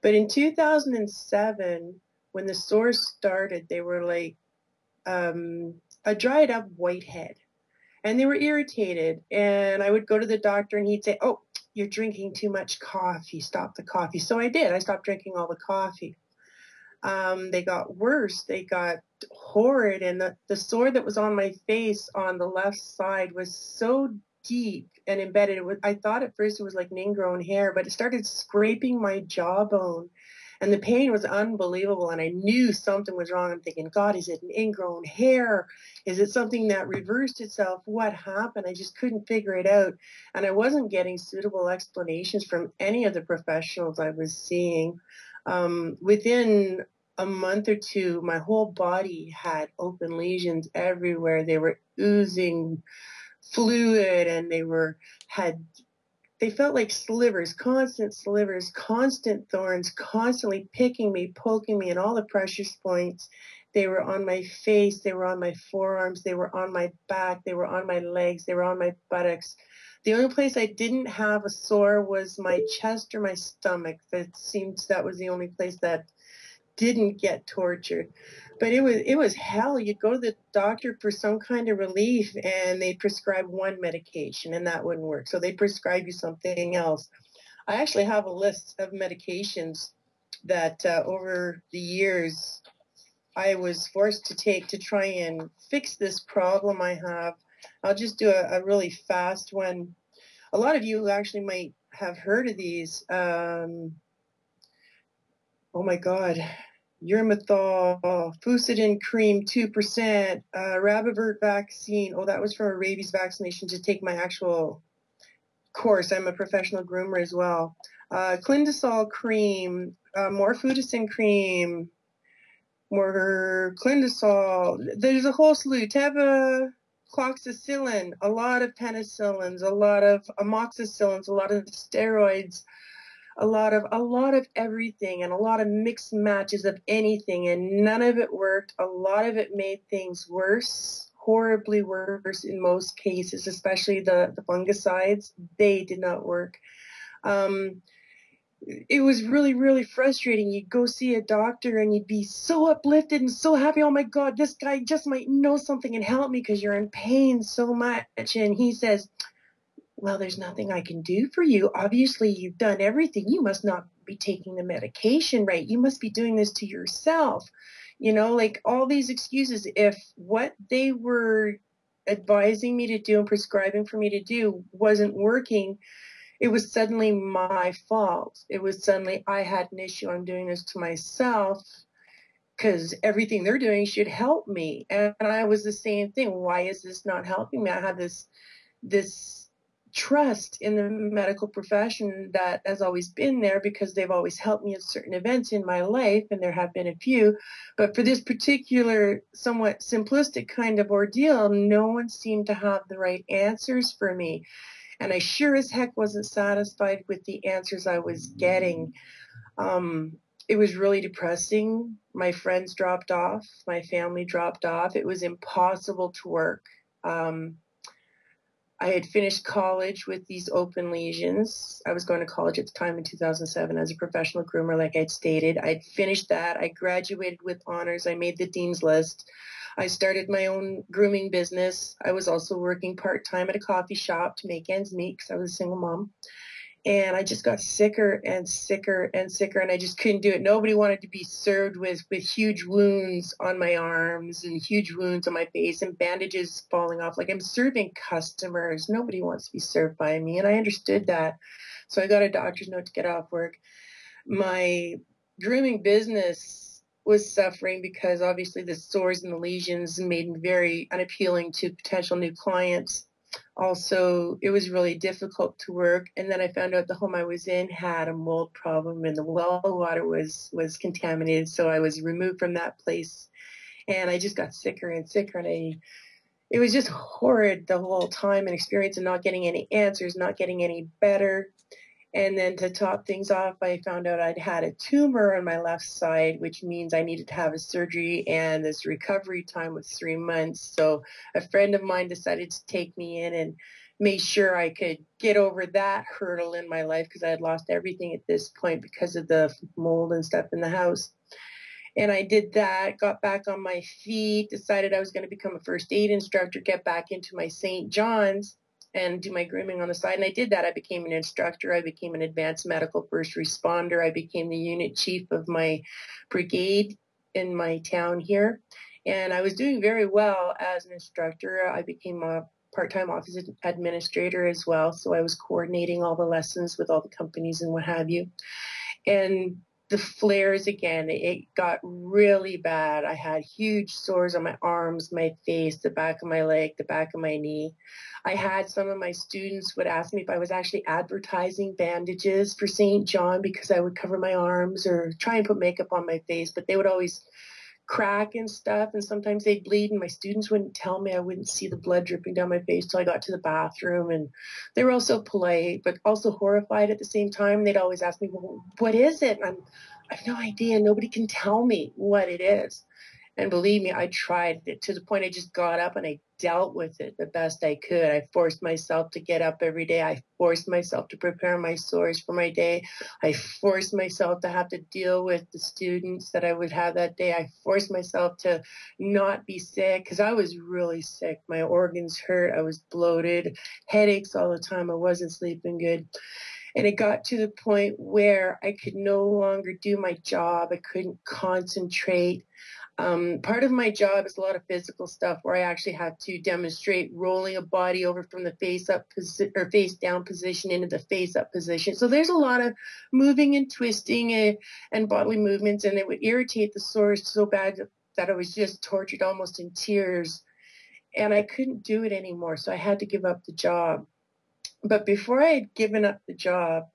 But in 2007, when the sores started, they were like a dried up whitehead. And they were irritated. And I would go to the doctor and he'd say, oh, you're drinking too much coffee. Stop the coffee. So I did. I stopped drinking all the coffee. They got worse. They got horrid. And the sore that was on my face on the left side was so deep and embedded. I thought at first it was like an ingrown hair, but it started scraping my jawbone. And the pain was unbelievable, and I knew something was wrong. I'm thinking, God, is it an ingrown hair? Is it something that reversed itself? What happened? I just couldn't figure it out. And I wasn't getting suitable explanations from any of the professionals I was seeing. Within a month or two, my whole body had open lesions everywhere. They were oozing fluid, and they felt like slivers, constant thorns, constantly picking me, poking me in all the pressure points. They were on my face, they were on my forearms, they were on my back, they were on my legs, they were on my buttocks. The only place I didn't have a sore was my chest or my stomach. That was the only place that didn't get tortured. But it was hell. You'd go to the doctor for some kind of relief, and they'd prescribe one medication, and that wouldn't work. So they'd prescribe you something else. I actually have a list of medications that over the years I was forced to take to try and fix this problem I have. I'll just do a really fast one. A lot of you actually might have heard of these. Oh my God. Urmethol, Fusidin cream, 2%, Rabivert vaccine. Oh, that was for a rabies vaccination to take my actual course. I'm a professional groomer as well. Clindamycin cream, Morfudicin cream, more Clindamycin. There's a whole slew. Cloxacillin, a lot of penicillins, a lot of amoxicillins, a lot of steroids. A lot of everything, and a lot of mixed matches of anything, and none of it worked. A lot of it made things worse, horribly worse in most cases, especially the fungicides. They did not work. It was really, really frustrating. You'd go see a doctor and you'd be so uplifted and so happy. Oh my God, this guy just might know something and help me because you're in pain so much. And he says, well, there's nothing I can do for you. Obviously, you've done everything. You must not be taking the medication right. You must be doing this to yourself. You know, like all these excuses. If what they were advising me to do and prescribing for me to do wasn't working, it was suddenly my fault. It was suddenly I had an issue. I'm doing this to myself because everything they're doing should help me. And I was the same thing. Why is this not helping me? I had this trust in the medical profession that has always been there because they've always helped me at certain events in my life, and there have been a few. But for this particular somewhat simplistic kind of ordeal, no one seemed to have the right answers for me. And I sure as heck wasn't satisfied with the answers I was getting. It was really depressing. My friends dropped off. My family dropped off. It was impossible to work. I had finished college with these open lesions. I was going to college at the time in 2007 as a professional groomer, like I'd stated. I'd finished that. I graduated with honors. I made the dean's list. I started my own grooming business. I was also working part-time at a coffee shop to make ends meet because I was a single mom. And I just got sicker and sicker and sicker, and I just couldn't do it. Nobody wanted to be served with huge wounds on my arms and huge wounds on my face and bandages falling off. Like, I'm serving customers. Nobody wants to be served by me, and I understood that. So I got a doctor's note to get off work. My grooming business was suffering because obviously the sores and the lesions made me very unappealing to potential new clients. Also, it was really difficult to work. And then I found out the home I was in had a mold problem, and the well water was contaminated. So I was removed from that place, and I just got sicker and sicker. And it was just horrid the whole time and experience, and not getting any answers, not getting any better. And then to top things off, I found out I'd had a tumor on my left side, which means I needed to have a surgery, and this recovery time was 3 months. So a friend of mine decided to take me in and made sure I could get over that hurdle in my life because I had lost everything at this point because of the mold and stuff in the house. And I did that, got back on my feet, decided I was going to become a first aid instructor, get back into my St. John's, and do my grooming on the side. And I did that. I became an instructor. I became an advanced medical first responder. I became the unit chief of my brigade in my town here. And I was doing very well as an instructor. I became a part-time office administrator as well. So I was coordinating all the lessons with all the companies and what have you. And the flares again, it got really bad. I had huge sores on my arms, my face, the back of my leg, the back of my knee. I had some of my students would ask me if I was actually advertising bandages for St. John because I would cover my arms or try and put makeup on my face, but they would always crack and stuff, and sometimes they'd bleed, and my students wouldn't tell me. I wouldn't see the blood dripping down my face till I got to the bathroom. And they were also polite but also horrified at the same time. They'd always ask me, well, what is it? And I have no idea. Nobody can tell me what it is. And believe me, I tried it to the point I just got up and I dealt with it the best I could. I forced myself to get up every day. I forced myself to prepare my sores for my day. I forced myself to have to deal with the students that I would have that day. I forced myself to not be sick because I was really sick. My organs hurt. I was bloated, headaches all the time. I wasn't sleeping good. And it got to the point where I could no longer do my job. I couldn't concentrate. Part of my job is a lot of physical stuff where I actually have to demonstrate rolling a body over from the face up or face down position into the face up position. So there's a lot of moving and twisting and bodily movements, and it would irritate the sores so bad that I was just tortured almost in tears, and I couldn't do it anymore. So I had to give up the job. But before I had given up the job,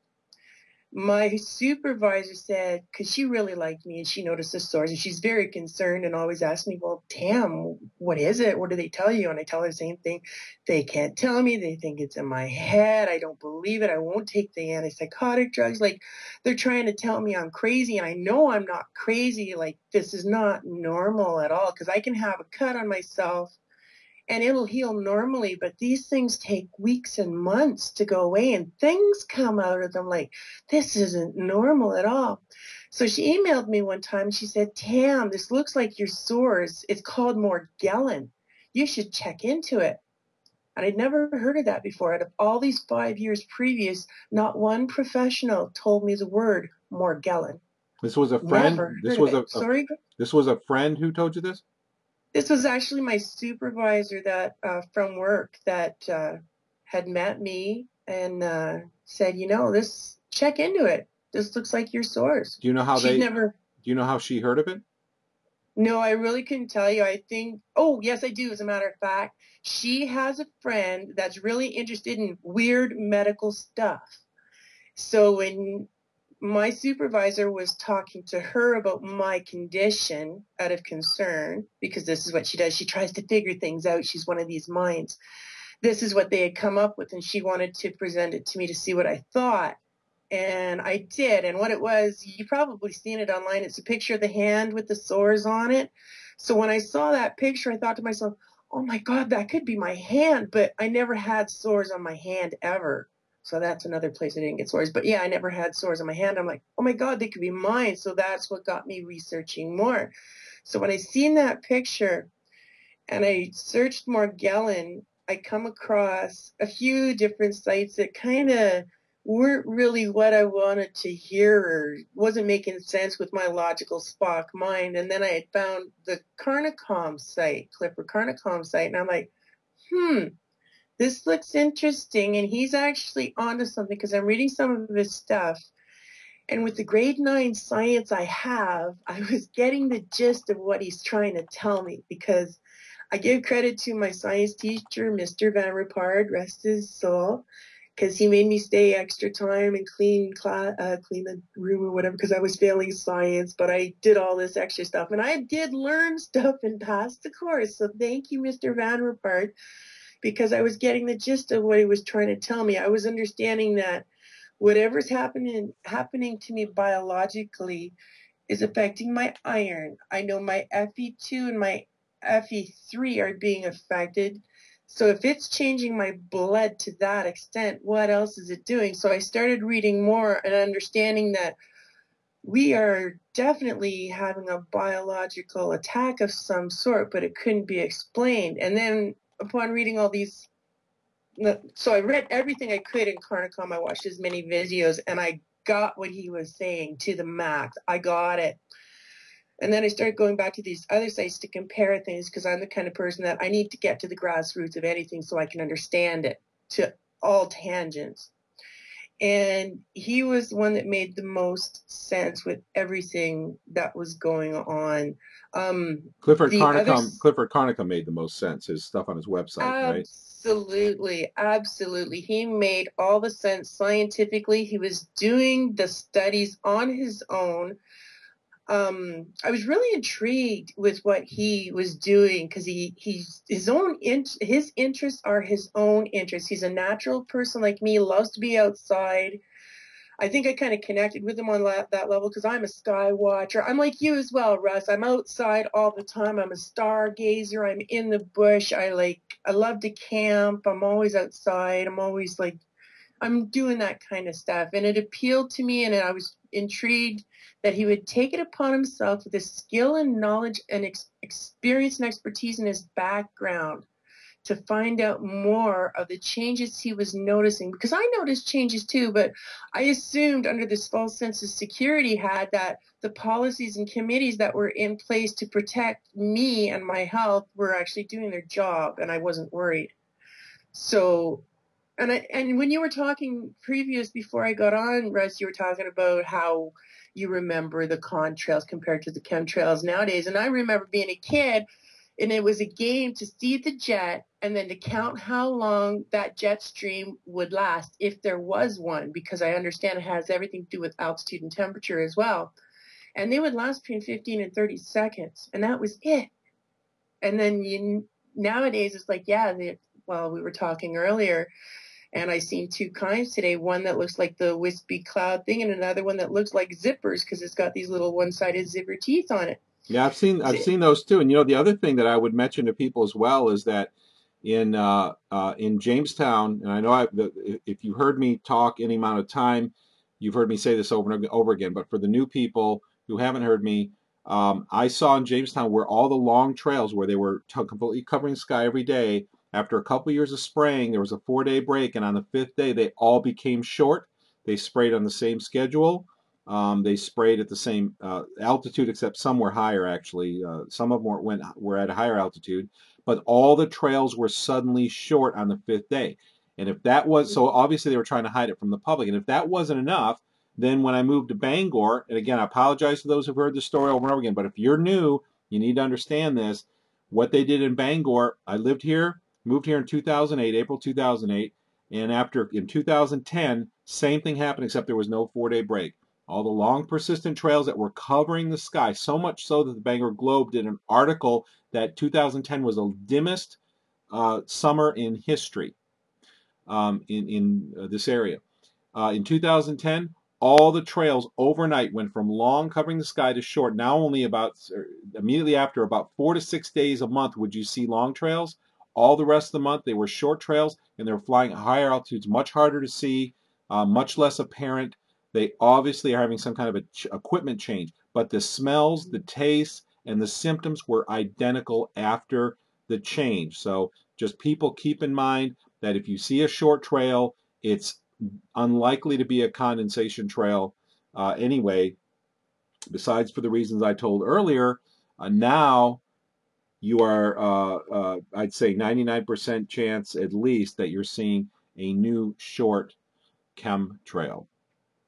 my supervisor said, because she really liked me and she noticed the sores, and she's very concerned and always asks me, well, Tam, what is it? What do they tell you? And I tell her the same thing. They can't tell me. They think it's in my head. I don't believe it. I won't take the antipsychotic drugs. Like, they're trying to tell me I'm crazy, and I know I'm not crazy. Like, this is not normal at all, because I can have a cut on myself and it'll heal normally, but these things take weeks and months to go away, and things come out of them like, this isn't normal at all. So she emailed me one time. She said, Tam, this looks like your sores. It's called Morgellon. You should check into it. And I'd never heard of that before. Out of all these 5 years previous, not one professional told me the word Morgellon. This was a friend. Never heard of it. Sorry? This was a friend who told you this? This was actually my supervisor that from work that had met me and said, this, check into it. This looks like your sores. Do you know how Do you know how she heard of it? No, I really couldn't tell you. I think, oh, yes, I do. As a matter of fact, she has a friend that's really interested in weird medical stuff. So when my supervisor was talking to her about my condition out of concern, because this is what she does. She tries to figure things out. She's one of these minds. This is what they had come up with, and she wanted to present it to me to see what I thought. And I did. And what it was, you've probably seen it online. It's a picture of the hand with the sores on it. So when I saw that picture, I thought to myself, oh my God, that could be my hand. But I never had sores on my hand ever. So that's another place I didn't get sores. But yeah, I never had sores on my hand. I'm like, oh my God, they could be mine. So that's what got me researching more. So when I seen that picture and I searched Morgellon, I come across a few different sites that kind of weren't really what I wanted to hear or wasn't making sense with my logical Spock mind. And then I had found the Carnicom site, Clifford Carnicom site, and I'm like, this looks interesting, and he's actually onto something because I'm reading some of his stuff. And with the grade 9 science I have, I was getting the gist of what he's trying to tell me, because I give credit to my science teacher, Mr. Van Ripard, rest his soul, because he made me stay extra time and clean the room or whatever, because I was failing science, but I did all this extra stuff. And I did learn stuff and pass the course. So thank you, Mr. Van Ripard, because I was getting the gist of what he was trying to tell me. I was understanding that whatever's happening to me biologically is affecting my iron. I know my Fe2 and my Fe3 are being affected. So if it's changing my blood to that extent, what else is it doing? So I started reading more and understanding that we are definitely having a biological attack of some sort, but it couldn't be explained. And then upon reading all these, so I read everything I could in Carnicom. I watched as many videos, and I got what he was saying to the max. I got it. And then I started going back to these other sites to compare things, because I'm the kind of person that I need to get to the grassroots of anything so I can understand it to all tangents. And he was the one that made the most sense with everything that was going on. Clifford Carnicom made the most sense. His stuff on his website, right? Absolutely. He made all the sense scientifically. He was doing the studies on his own. I was really intrigued with what he was doing, because his interests are his own interests. He's a natural person like me, loves to be outside. I think I kind of connected with him on that level, because I'm a sky watcher. I'm like you as well, Russ. I'm outside all the time. I'm a stargazer. I'm in the bush. I love to camp. I'm always outside. I'm doing that kind of stuff. And it appealed to me, and I was intrigued that he would take it upon himself with the skill and knowledge and experience and expertise in his background to find out more of the changes he was noticing. Because I noticed changes too, but I assumed under this false sense of security he had that the policies and committees that were in place to protect me and my health were actually doing their job, and I wasn't worried. So, and when you were talking before I got on, Russ, you were talking about how you remember the contrails compared to the chemtrails nowadays. And I remember being a kid, and it was a game to see the jet and then to count how long that jet stream would last, if there was one, because I understand it has everything to do with altitude and temperature as well. And they would last between 15 and 30 seconds, and that was it. And then nowadays it's like, we were talking earlier, and I seen two kinds today, one that looks like the wispy cloud thing and another one that looks like zippers, because it's got these little one-sided zipper teeth on it. Yeah, I've seen those too. And the other thing that I would mention to people as well is that in Jamestown, and I know if you heard me talk any amount of time, you've heard me say this over and over again. But for the new people who haven't heard me, I saw in Jamestown where all the long trails where they were completely covering the sky every day. After a couple years of spraying, there was a 4-day break, and on the 5th day, they all became short. They sprayed on the same schedule. They sprayed at the same altitude, except some were higher, actually. Some of them were at a higher altitude, but all the trails were suddenly short on the 5th day. And if that was, so obviously they were trying to hide it from the public. And if that wasn't enough, then when I moved to Bangor, and again, I apologize to those who've heard the story over and over again, but if you're new, you need to understand this. What they did in Bangor, I moved here in 2008, April 2008, and in 2010, same thing happened, except there was no 4-day break. All the long persistent trails that were covering the sky, so much so that the Bangor Globe did an article that 2010 was the dimmest summer in history in this area. In 2010, all the trails overnight went from long covering the sky to short. Now only immediately after about 4 to 6 days a month would you see long trails. All the rest of the month they were short trails, and they were flying at higher altitudes, much harder to see, much less apparent. They obviously are having some kind of equipment change, but the smells, the tastes, and the symptoms were identical after the change. So just people keep in mind that if you see a short trail, it's unlikely to be a condensation trail anyway, besides for the reasons I told earlier. Now you are, I'd say 99% chance at least that you're seeing a new short chemtrail.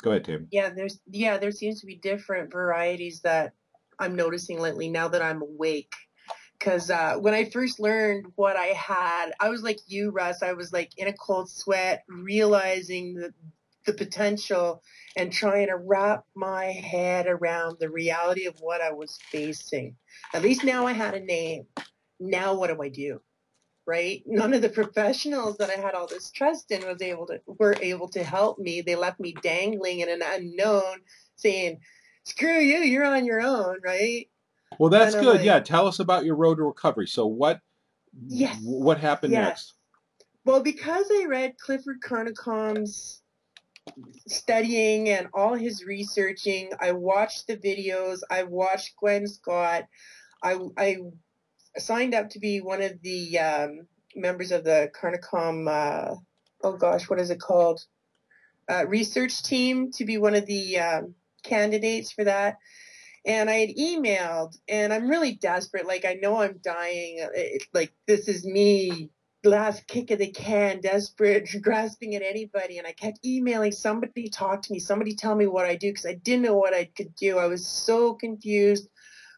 Go ahead, Tim. There seems to be different varieties that I'm noticing lately now that I'm awake. Because when I first learned what I had, I was like you, Russ. I was like in a cold sweat, realizing the potential and trying to wrap my head around the reality of what I was facing. At least now I had a name. Now what do I do? Right? None of the professionals that I had all this trust in were able to help me. They left me dangling in an unknown, saying, "Screw you, you're on your own," right? Well, that's good. Yeah, tell us about your road to recovery. So what happened next? Well, because I read Clifford Carnicom's studying and all his researching, I watched the videos, I watched Gwen Scott, I signed up to be one of the members of the Carnicom, what is it called? Research team, to be one of the candidates for that. And I had emailed, and I'm really desperate. Like, I know I'm dying. Like, this is me, last kick of the can, desperate, grasping at anybody. And I kept emailing, somebody talk to me, somebody tell me what I do, because I didn't know what I could do. I was so confused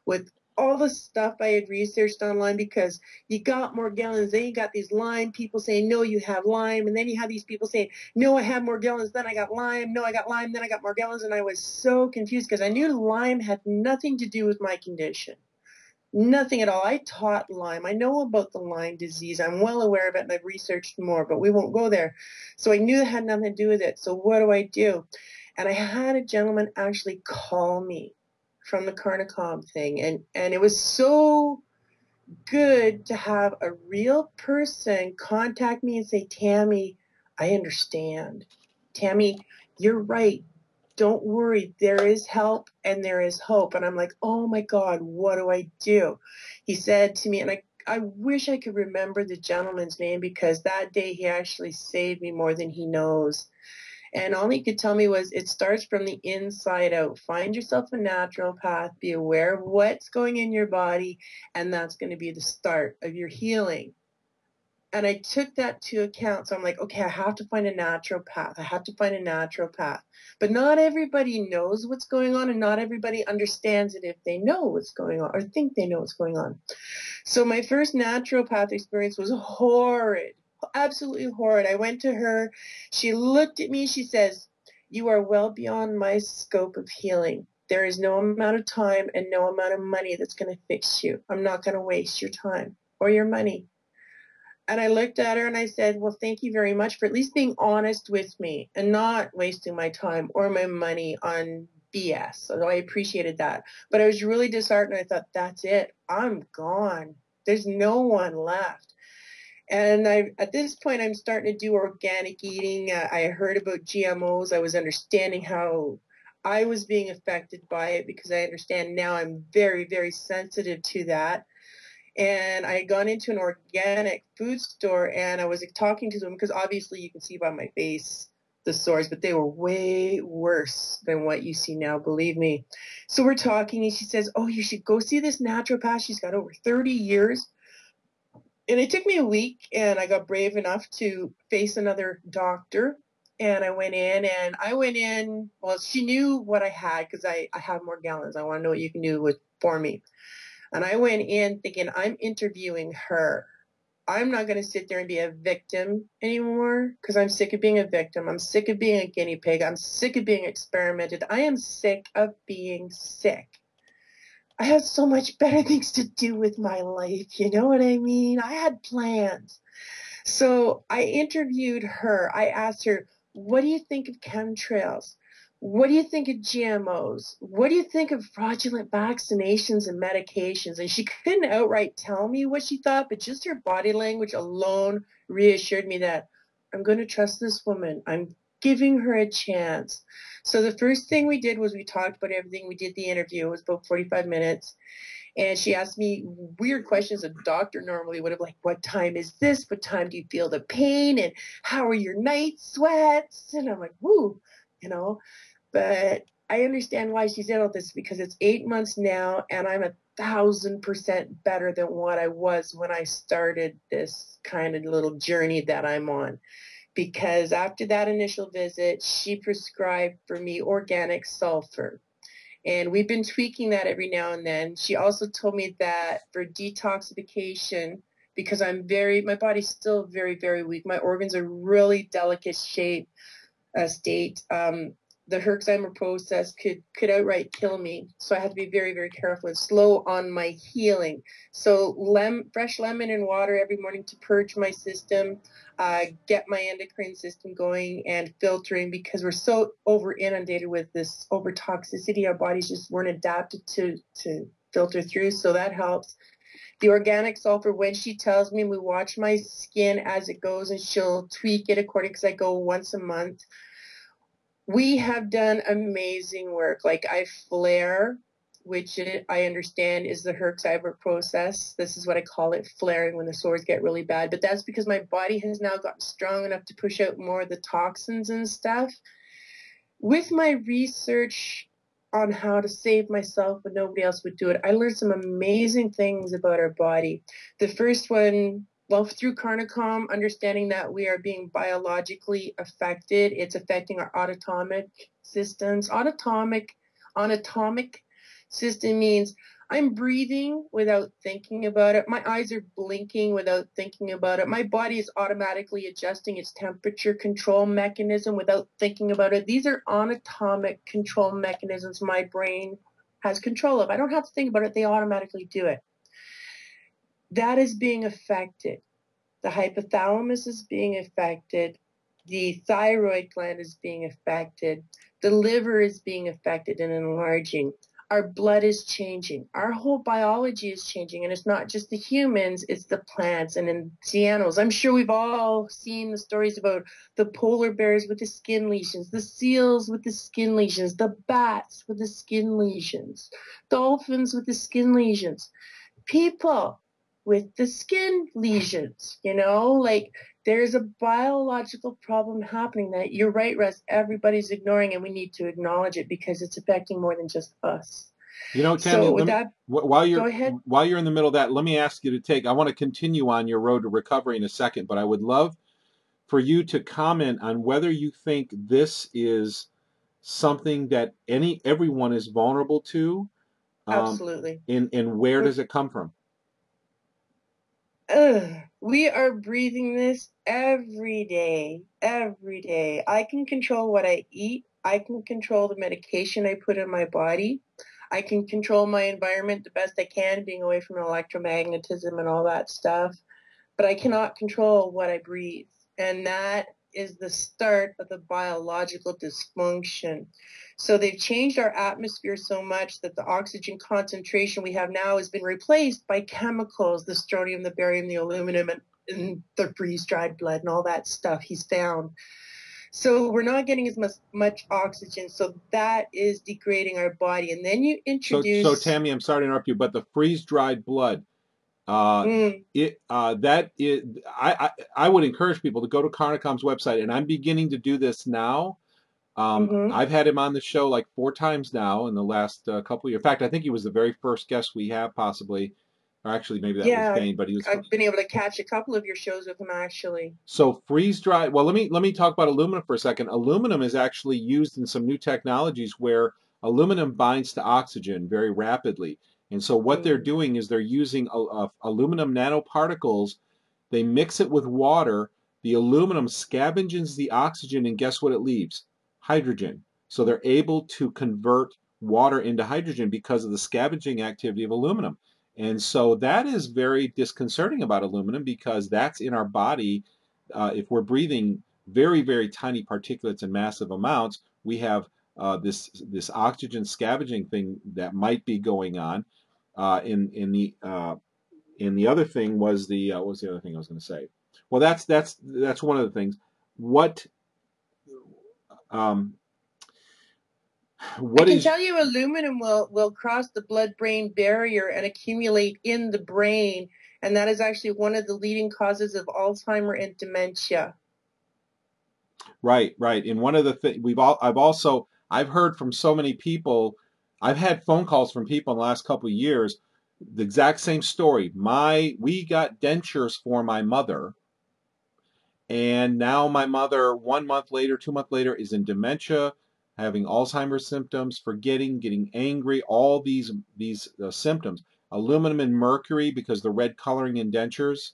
with all the stuff I had researched online, because you got Morgellons, then you got these Lyme people saying, no, you have Lyme, and then you have these people saying, no, I have Morgellons, then I got Lyme, no, I got Lyme, then I got Morgellons, and I was so confused because I knew Lyme had nothing to do with my condition. Nothing at all. I taught Lyme. I know about the Lyme disease. I'm well aware of it, and I've researched more, but we won't go there. So I knew it had nothing to do with it. So what do? And I had a gentleman actually call me from the Carnicom thing, and it was so good to have a real person contact me and say, Tammy, I understand. Tammy, you're right. Don't worry. There is help and there is hope. And I'm like, oh my God, what do I do? He said to me, and I wish I could remember the gentleman's name, because that day he actually saved me more than he knows. And all he could tell me was, it starts from the inside out. Find yourself a naturopath, be aware of what's going in your body, and that's going to be the start of your healing. And I took that to account. So I'm like, okay, I have to find a naturopath. I have to find a naturopath. But not everybody knows what's going on, and not everybody understands it if they know what's going on or think they know what's going on. So my first naturopath experience was horrid. Absolutely horrid. I went to her. She looked at me. She says, you are well beyond my scope of healing. There is no amount of time and no amount of money that's going to fix you. I'm not going to waste your time or your money. And I looked at her and I said, well, thank you very much for at least being honest with me and not wasting my time or my money on BS. So I appreciated that. But I was really disheartened. I thought, that's it. I'm gone. There's no one left. And at this point, I'm starting to do organic eating. I heard about GMOs. I was understanding how I was being affected by it, because I understand now I'm very, very sensitive to that. And I had gone into an organic food store, and I was talking to them, because obviously you can see by my face the sores, but they were way worse than what you see now, believe me. So we're talking, and she says, oh, you should go see this naturopath. She's got over 30 years. And it took me a week, and I got brave enough to face another doctor. And I went in, well, she knew what I had, because I have Morgellons. I want to know what you can do for me. And I went in thinking, I'm interviewing her. I'm not going to sit there and be a victim anymore, because I'm sick of being a victim. I'm sick of being a guinea pig. I'm sick of being experimented. I am sick of being sick. I have so much better things to do with my life. You know what I mean? I had plans. So I interviewed her. I asked her, what do you think of chemtrails? What do you think of GMOs? What do you think of fraudulent vaccinations and medications? And she couldn't outright tell me what she thought, but just her body language alone reassured me that I'm going to trust this woman. I'm giving her a chance. So the first thing we did was we talked about everything. We did the interview. It was about 45 minutes. And she asked me weird questions a doctor normally would have, like, what time is this? What time do you feel the pain? And how are your night sweats? And I'm like, woo, you know. But I understand why she did all this, because it's 8 months now, and I'm 1,000% better than what I was when I started this kind of little journey that I'm on. Because after that initial visit, she prescribed for me organic sulfur. And we've been tweaking that every now and then. She also told me that for detoxification, because my body's still very, very weak. My organs are really delicate state. The Herxheimer process could outright kill me. So I have to be very, very careful and slow on my healing. So fresh lemon and water every morning to purge my system, get my endocrine system going and filtering, because we're so inundated with this over toxicity. Our bodies just weren't adapted to filter through. So that helps. The organic sulfur, when she tells me, we watch my skin as it goes, and she'll tweak it according, because I go once a month. We have done amazing work. Like, I flare, which I understand is the Herxheimer process. This is what I call it, flaring, when the sores get really bad. But that's because my body has now gotten strong enough to push out more of the toxins and stuff. With my research, on how to save myself when nobody else would do it. I learned some amazing things about our body. The first one, well, through Carnicom, understanding that we are being biologically affected. It's affecting our autonomic systems. Autonomic system means I'm breathing without thinking about it. My eyes are blinking without thinking about it. My body is automatically adjusting its temperature control mechanism without thinking about it. These are autonomic control mechanisms my brain has control of. I don't have to think about it. They automatically do it. That is being affected. The hypothalamus is being affected. The thyroid gland is being affected. The liver is being affected and enlarging. Our blood is changing. Our whole biology is changing. And it's not just the humans, it's the plants and then the animals. I'm sure we've all seen the stories about the polar bears with the skin lesions, the seals with the skin lesions, the bats with the skin lesions, dolphins with the skin lesions. People with the skin lesions, like there's a biological problem happening that you're right, Russ, everybody's ignoring, and we need to acknowledge it because it's affecting more than just us. Tammy, So with that, while go ahead. you're in the middle of that, let me ask you I want to continue on your road to recovery in a second, but I would love for you to comment on whether you think this is something that everyone is vulnerable to, Absolutely. and where does it come from? We are breathing this every day, every day. I can control what I eat. I can control the medication I put in my body. I can control my environment the best I can, being away from electromagnetism and all that stuff. But I cannot control what I breathe. And that is the start of the biological dysfunction. So they've changed our atmosphere so much that the oxygen concentration we have now has been replaced by chemicals, the strontium, the barium, the aluminum, and the freeze-dried blood and all that stuff he's found. So we're not getting as much oxygen. So that is degrading our body. And then you introduce... So Tammy, I'm sorry to interrupt you, but the freeze-dried blood, I would encourage people to go to Carnicom's website, and I'm beginning to do this now. I've had him on the show like 4 times now in the last couple of years. In fact, I think he was the very first guest we have, possibly, or actually maybe that was Dane, but he was. I've been able to catch a couple of your shows with him actually. So freeze dry. Well, let me talk about aluminum for a second. Aluminum is actually used in some new technologies where aluminum binds to oxygen very rapidly. And so what they're doing is they're using aluminum nanoparticles. They mix it with water. The aluminum scavenges the oxygen, and guess what it leaves? Hydrogen. So they're able to convert water into hydrogen because of the scavenging activity of aluminum. And so that is very disconcerting about aluminum because that's in our body. If we're breathing very, very tiny particulates in massive amounts, we have this oxygen scavenging thing that might be going on. In the other thing was what was the other thing I was going to say? Well, that's one of the things. What I can tell you aluminum will cross the blood-brain barrier and accumulate in the brain, and that is actually one of the leading causes of Alzheimer and dementia. Right. And one of the things I've heard from so many people, I've had phone calls from people in the last couple of years, the exact same story. We got dentures for my mother, and now my mother 1 month later, 2 months later, is in dementia, having Alzheimer's symptoms, forgetting, getting angry, all these symptoms. Aluminum and mercury, because the red coloring in dentures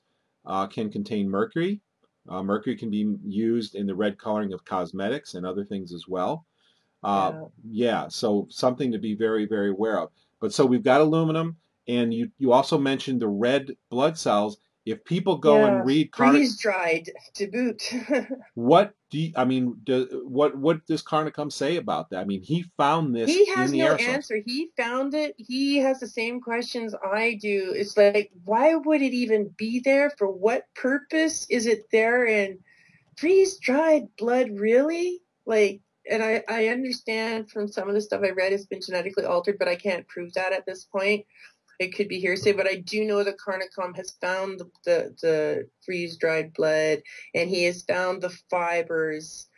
can contain mercury. Mercury can be used in the red coloring of cosmetics and other things as well. So something to be very, very aware of. But so we've got aluminum, and you also mentioned the red blood cells. If people go and read freeze-dried to boot. what does Carnicom say about that? I mean, he found this. He has no answer. He found it. He has the same questions I do. It's like, why would it even be there? For what purpose is it there? And freeze-dried blood, really? And I understand from some of the stuff I read it's been genetically altered, but I can't prove that at this point. It could be hearsay, but I do know that Carnicom has found the freeze-dried blood, and he has found the fibers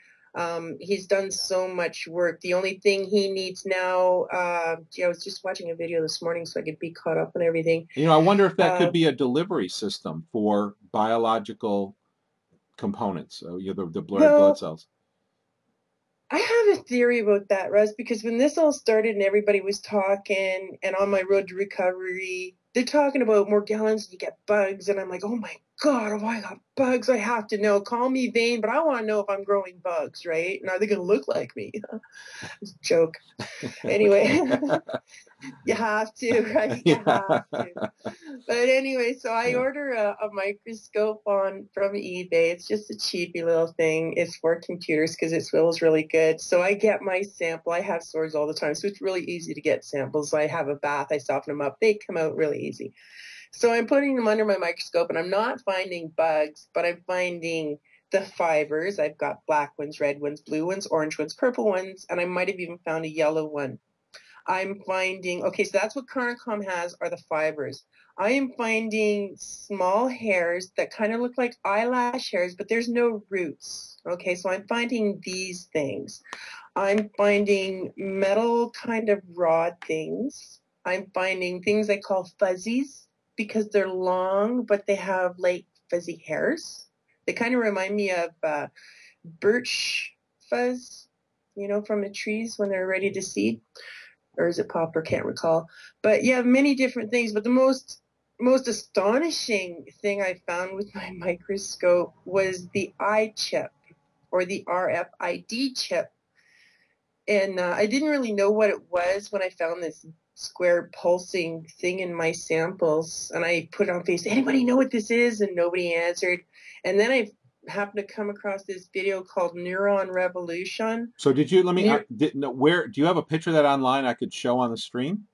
He's done so much work. The only thing he needs now, I was just watching a video this morning so I could be caught up on everything. You know, I wonder if that could be a delivery system for biological components, the blood cells. I have a theory about that, Russ, because when this all started and everybody was talking, and on my road to recovery, they're talking about Morgellons, you get bugs, and I'm like, oh my God, if I got bugs, I have to know. Call me vain, but I want to know if I'm growing bugs, right? And are they going to look like me? It's a joke. Anyway, you have to, right? You have to. But anyway, so I order a microscope from eBay. It's just a cheapy little thing. It's for computers because it feels really good. So I get my sample. I have sores all the time, so it's really easy to get samples. I have a bath. I soften them up. They come out really easy. So I'm putting them under my microscope, and I'm not finding bugs, but I'm finding the fibers. I've got black ones, red ones, blue ones, orange ones, purple ones, and I might have even found a yellow one. I'm finding, okay, so that's what Carnicom has, are the fibers. I am finding small hairs that kind of look like eyelash hairs, but there's no roots. Okay, so I'm finding these things. I'm finding metal kind of rod things. I'm finding things I call fuzzies because they're long, but they have like fuzzy hairs. They kind of remind me of birch fuzz, you know, from the trees when they're ready to seed. Or is it poplar? Can't recall. But yeah, many different things. But the most astonishing thing I found with my microscope was the eye chip, or the RFID chip. And I didn't really know what it was when I found this square pulsing thing in my samples. And I put it on Facebook, anybody know what this is? And nobody answered. And then I happened to come across this video called Neuron Revolution. So did you, where, do you have a picture of that online I could show on the stream?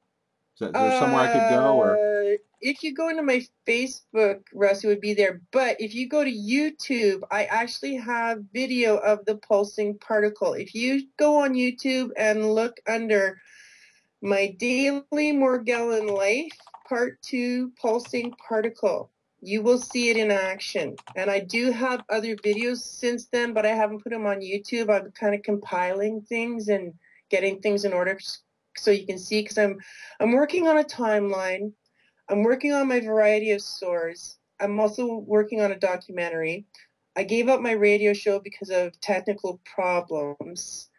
Is there somewhere I could go? Or if you go into my Facebook, Russ, it would be there. But if you go to YouTube, I actually have video of the pulsing particle. If you go on YouTube and look under my daily Morgellon life, part 2 pulsing particle, you will see it in action. And I do have other videos since then, but I haven't put them on YouTube. I'm kind of compiling things and getting things in order so you can see, because I'm working on a timeline. I'm working on my variety of sores. I'm also working on a documentary. I gave up my radio show because of technical problems.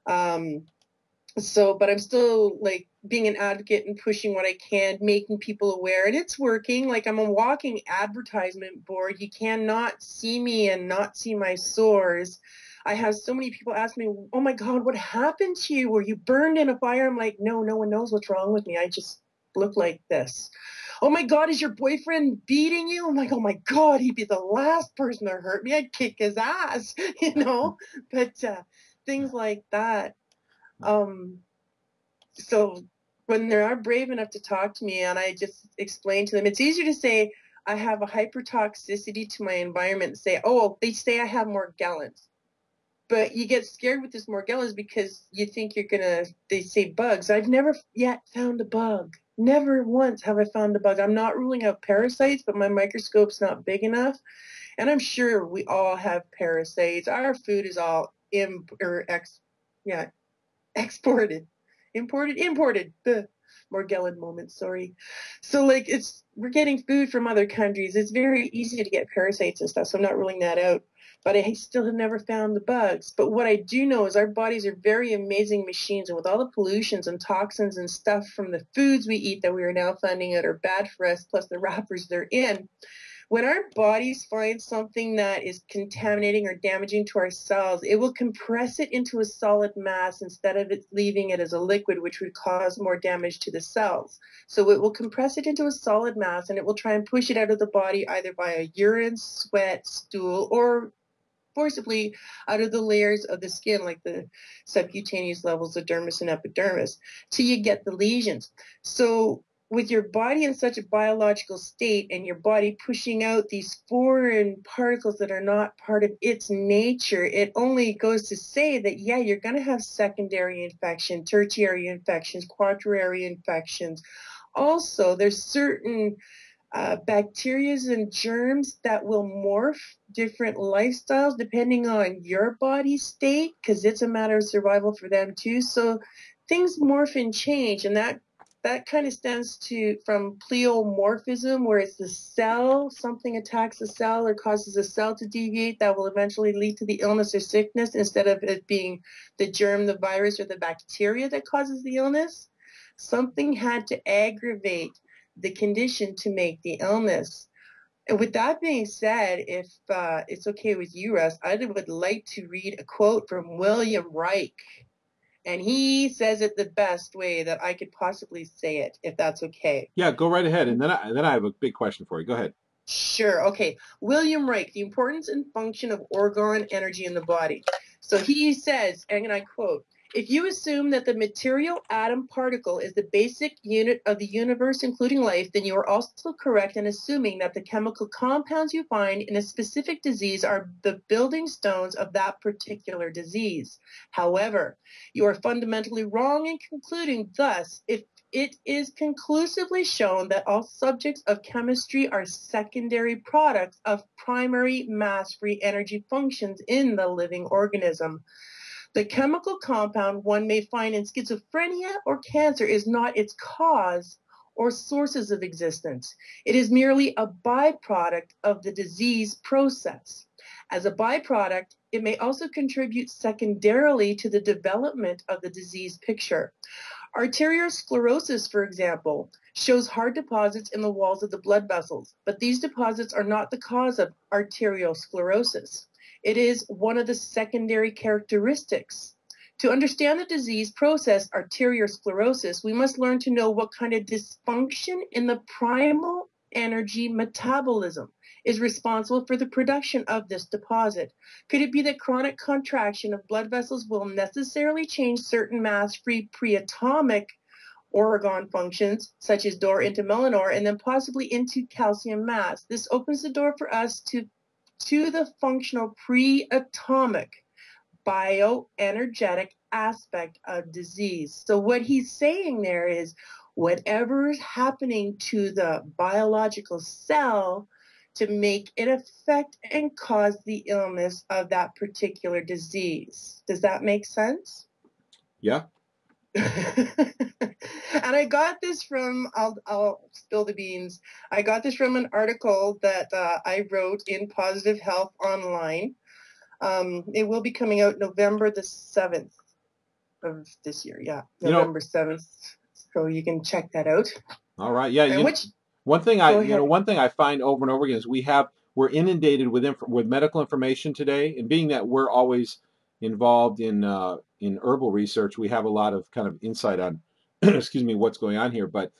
But I'm still like being an advocate and pushing what I can, making people aware, and it's working. Like, I'm a walking advertisement board. You cannot see me and not see my sores. I have so many people ask me, oh my God, what happened to you? Were you burned in a fire? I'm like, no one knows what's wrong with me. I just look like this. Oh my God, is your boyfriend beating you? I'm like, oh my God, he'd be the last person to hurt me. I'd kick his ass, you know? But things like that. So when they are brave enough to talk to me, and I just explain to them, it's easier to say I have a hypertoxicity to my environment and say, oh, they say I have Morgellons. But you get scared with this Morgellons because you think they say bugs. I've never yet found a bug. Never once have I found a bug. I'm not ruling out parasites, but my microscope's not big enough. And I'm sure we all have parasites. Our food is all exported. Imported. The Morgellon moment, sorry. So like we're getting food from other countries. It's very easy to get parasites and stuff, so I'm not ruling that out. But I still have never found the bugs. But what I do know is our bodies are very amazing machines, and with all the pollutions and toxins and stuff from the foods we eat that we are now finding out are bad for us, plus the wrappers they're in, when our bodies find something that is contaminating or damaging to our cells, it will compress it into a solid mass instead of it leaving it as a liquid, which would cause more damage to the cells. So it will compress it into a solid mass, and it will try and push it out of the body either via urine, sweat, stool, or forcibly out of the layers of the skin, like the subcutaneous levels, the dermis and epidermis, till you get the lesions. So with your body in such a biological state and your body pushing out these foreign particles that are not part of its nature, it only goes to say that, yeah, you're going to have secondary infection, tertiary infections, quaternary infections. Also, there's certain bacteria and germs that will morph different lifestyles depending on your body state, because it's a matter of survival for them too. So things morph and change, and that kind of stems from pleomorphism, where it's the cell, something attacks the cell or causes the cell to deviate that will eventually lead to the illness or sickness, instead of it being the germ, the virus, or the bacteria that causes the illness. Something had to aggravate the condition to make the illness. And with that being said, if it's okay with you, Russ, I would like to read a quote from William Reich. And he says it the best way that I could possibly say it, if that's okay. Yeah, go right ahead. And then I have a big question for you. Go ahead. Sure. Okay. William Reich, The Importance and Function of Orgone Energy in the Body. So he says, and I quote, "If you assume that the material atom particle is the basic unit of the universe, including life, then you are also correct in assuming that the chemical compounds you find in a specific disease are the building stones of that particular disease. However, you are fundamentally wrong in concluding thus, if it is conclusively shown that all subjects of chemistry are secondary products of primary mass-free energy functions in the living organism. The chemical compound one may find in schizophrenia or cancer is not its cause or sources of existence. It is merely a byproduct of the disease process. As a byproduct, it may also contribute secondarily to the development of the disease picture. Arteriosclerosis, for example, shows hard deposits in the walls of the blood vessels, but these deposits are not the cause of arteriosclerosis. It is one of the secondary characteristics. To understand the disease process, arteriosclerosis, we must learn to know what kind of dysfunction in the primal energy metabolism is responsible for the production of this deposit. Could it be that chronic contraction of blood vessels will necessarily change certain mass-free preatomic orgone functions, such as door into melanor, and then possibly into calcium mass? This opens the door for us to the functional preatomic bioenergetic aspect of disease. So what he's saying there is whatever is happening to the biological cell to make it affect and cause the illness of that particular disease. Does that make sense? Yeah. And I got this from, I'll spill the beans. I got this from an article that I wrote in Positive Health Online. It will be coming out November the 7th of this year. Yeah, November 7th. So you can check that out. All right. Yeah. One thing I find over and over again is we're inundated with medical information today, and being that we're always involved in herbal research, we have a lot of kind of insight on excuse me, what's going on here. But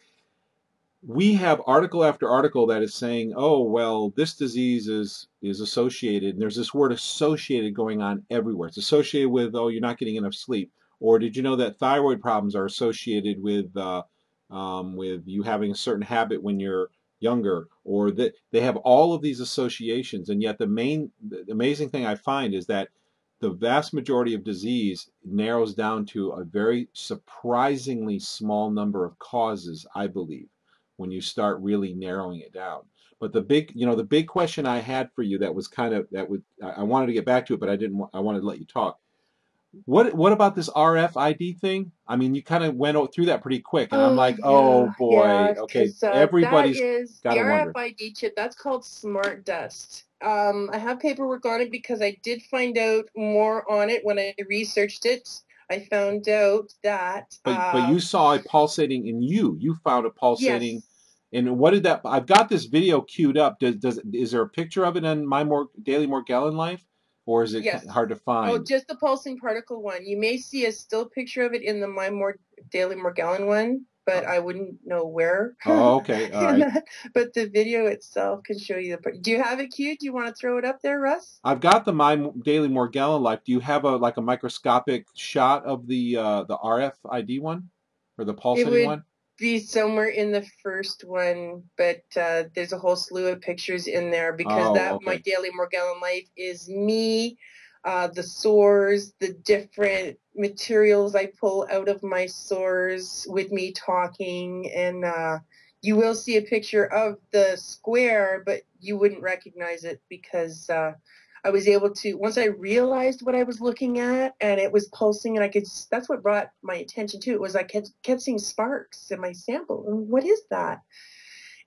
we have article after article that is saying, oh, well, this disease is associated, and there's this word associated going on everywhere. It's associated with, oh, you're not getting enough sleep. Or did you know that thyroid problems are associated with you having a certain habit when you're younger? Or that they have all of these associations, and yet the amazing thing I find is that the vast majority of disease narrows down to a very surprisingly small number of causes, I believe, when you start really narrowing it down. But the big question I had for you that was I wanted to get back to it, but I wanted to let you talk. What about this RFID thing? I mean, you kind of went through that pretty quick, and I'm like, oh boy, yeah, okay, everybody's got to wonder. The RFID chip. That's called smart dust. I have paperwork on it because I did find out more on it when I researched it. I found out that. But you saw a pulsating in you. You found a pulsating. Yes. And what did that? I've got this video queued up. Is there a picture of it in my daily Morgellon life, or is it hard to find? Oh, just the pulsing particle one. You may see a still picture of it in the daily Morgellon one, but I wouldn't know where. Oh, okay, all right. But the video itself can show you the. Do you have it queued? Do you want to throw it up there, Russ? I've got the my daily Morgellon life. Do you have a microscopic shot of the RFID one, or the pulsating one? Be somewhere in the first one, but there's a whole slew of pictures in there because my daily Morgellon life is me, the sores, the different materials I pull out of my sores with me talking, and you will see a picture of the square, but you wouldn't recognize it because I was able to, once I realized what I was looking at and it was pulsing and that's what brought my attention to it, was I kept seeing sparks in my sample. And what is that?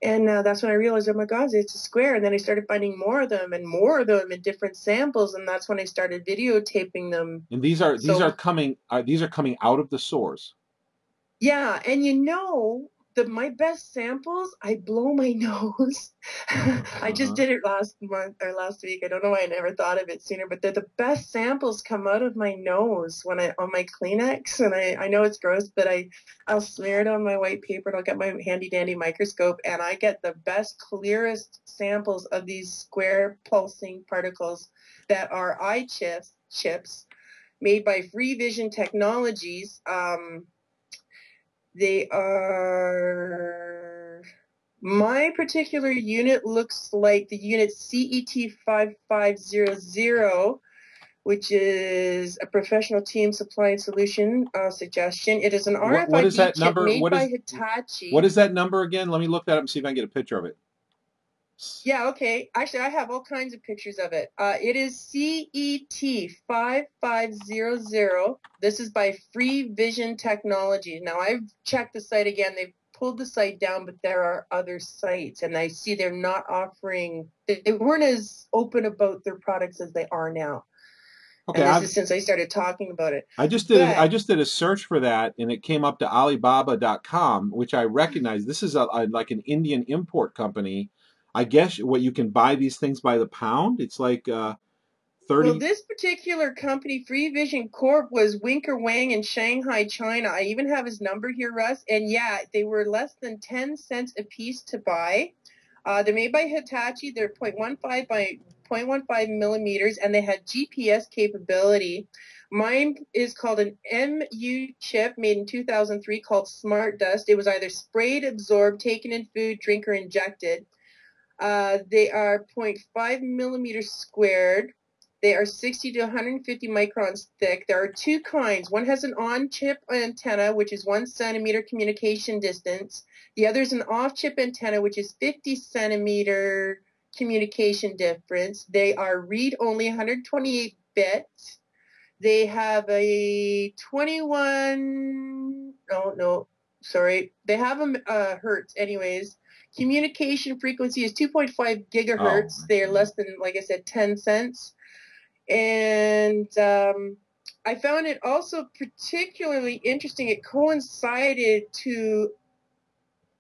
And that's when I realized, oh my God, it's a square. And then I started finding more of them in different samples. And that's when I started videotaping them. And these are coming out of the source. Yeah, and my best samples, I blow my nose. I just did it last week. I don't know why I never thought of it sooner, but the best samples come out of my nose on my Kleenex, and I know it's gross, but I'll smear it on my white paper, and I'll get my handy dandy microscope, and I get the best, clearest samples of these square pulsing particles that are eye chips made by Free Vision Technologies. They are, my particular unit looks like the unit CET5500, which is a professional team supplying solution suggestion. It is an RFID what is that chip number? made by Hitachi. What is that number again? Let me look that up and see if I can get a picture of it. Yeah, okay. Actually, I have all kinds of pictures of it. It is CET5500. This is by Free Vision Technology. Now, I've checked the site again. They've pulled the site down, but there are other sites, and I see they're not offering, they weren't as open about their products as they are now. Okay, and this is since I started talking about it. I just did a search for that, and it came up to Alibaba.com, which I recognize. This is like an Indian import company. I guess what you can buy these things by the pound. It's like 30. Well, this particular company, Free Vision Corp, was Winker Wang in Shanghai, China. I even have his number here, Russ. And yeah, they were less than 10 cents a piece to buy. They're made by Hitachi. They're 0.15 by 0.15 millimeters, and they had GPS capability. Mine is called an MU chip made in 2003 called Smart Dust. It was either sprayed, absorbed, taken in food, drink, or injected. They are 0.5 millimeters squared. They are 60 to 150 microns thick. There are two kinds. One has an on-chip antenna, which is 1 centimeter communication distance. The other is an off-chip antenna, which is 50 centimeter communication difference. They are read-only 128 bits. They have a 21, they have a hertz anyways. Communication frequency is 2.5 gigahertz. Oh, they are less than, like I said, 10 cents. And I found it also particularly interesting. It coincided to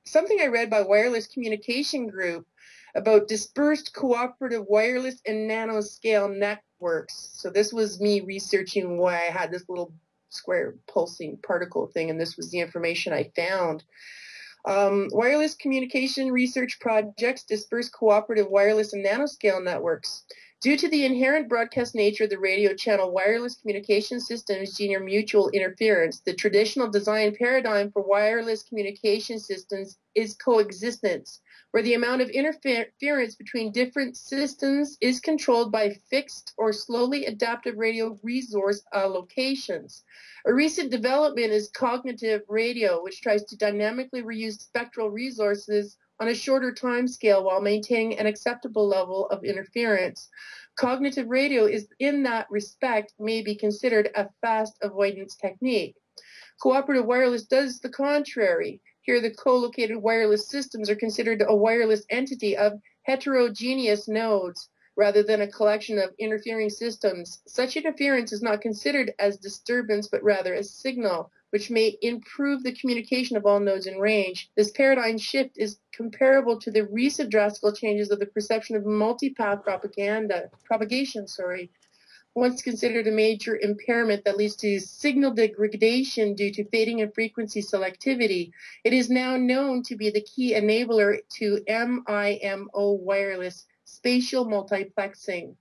something I read by Wireless Communication Group about dispersed cooperative wireless and nanoscale networks. So this was me researching why I had this little square pulsing particle thing, and this was the information I found. Wireless communication research projects disperse cooperative wireless and nanoscale networks. Due to the inherent broadcast nature of the radio channel, wireless communication systems engineer mutual interference. The traditional design paradigm for wireless communication systems is coexistence, where the amount of interference between different systems is controlled by fixed or slowly adaptive radio resource allocations. A recent development is cognitive radio, which tries to dynamically reuse spectral resources on a shorter time scale while maintaining an acceptable level of interference. Cognitive radio is, in that respect, may be considered a fast avoidance technique. Cooperative wireless does the contrary. Here, the co-located wireless systems are considered a wireless entity of heterogeneous nodes rather than a collection of interfering systems. Such interference is not considered as disturbance, but rather as signal, which may improve the communication of all nodes in range. This paradigm shift is comparable to the recent drastic changes of the perception of multipath propagation, once considered a major impairment that leads to signal degradation due to fading in frequency selectivity. It is now known to be the key enabler to MIMO wireless spatial multiplexing.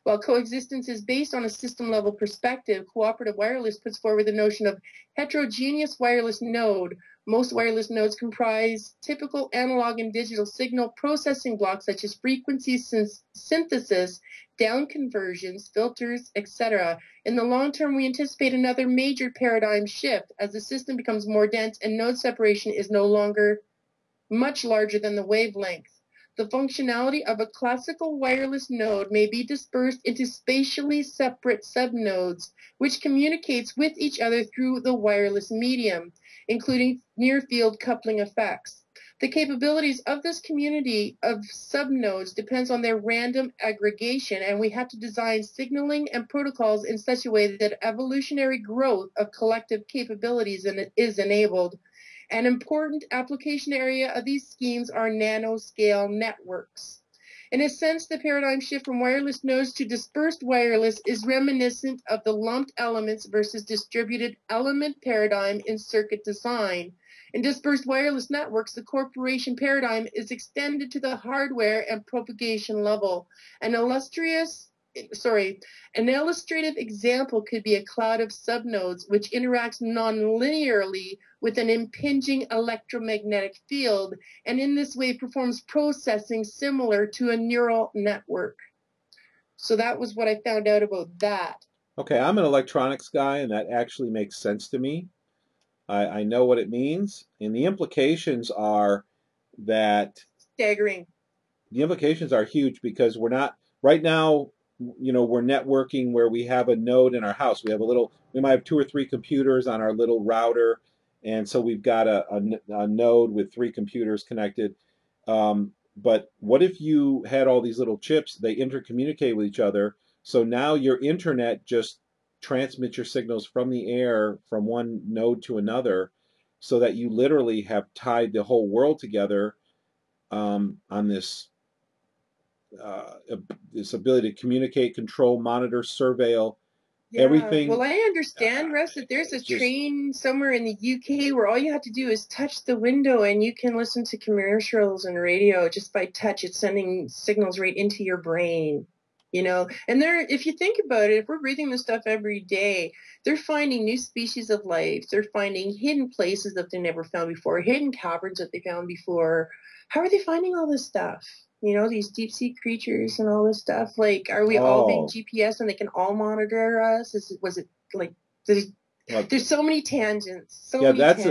While coexistence is based on a system-level perspective, cooperative wireless puts forward the notion of heterogeneous wireless node. Most wireless nodes comprise typical analog and digital signal processing blocks such as frequency synthesis, down conversions, filters, etc. In the long term, we anticipate another major paradigm shift as the system becomes more dense and node separation is no longer much larger than the wavelength. The functionality of a classical wireless node may be dispersed into spatially separate subnodes, which communicates with each other through the wireless medium, including near-field coupling effects. The capabilities of this community of subnodes depends on their random aggregation, and we have to design signaling and protocols in such a way that evolutionary growth of collective capabilities is enabled. An important application area of these schemes are nanoscale networks. In a sense, the paradigm shift from wireless nodes to dispersed wireless is reminiscent of the lumped elements versus distributed element paradigm in circuit design. In dispersed wireless networks, the corporation paradigm is extended to the hardware and propagation level. An illustrative example could be a cloud of subnodes which interacts non-linearly with an impinging electromagnetic field, and in this way performs processing similar to a neural network. So that was what I found out about that. Okay, I'm an electronics guy, and that actually makes sense to me. I know what it means, and the implications are that staggering. The implications are huge because we're not right now. We're networking where we have a node in our house. We might have 2 or 3 computers on our little router, and so we've got a node with 3 computers connected. But what if you had all these little chips? They intercommunicate with each other. So now your internet just transmits your signals from the air from one node to another, so that you literally have tied the whole world together on this ability to communicate, control, monitor, surveil everything. Well, I understand, Russ, that there's a train somewhere in the UK where all you have to do is touch the window and you can listen to commercials and radio just by touch. It's sending signals right into your brain. And if you think about it, if we're breathing this stuff every day, they're finding new species of life. They're finding hidden places that they never found before, hidden caverns that they found before. How are they finding all this stuff? These deep sea creatures and all this stuff. Like, are we all being GPS and they can all monitor us? There's so many tangents. That's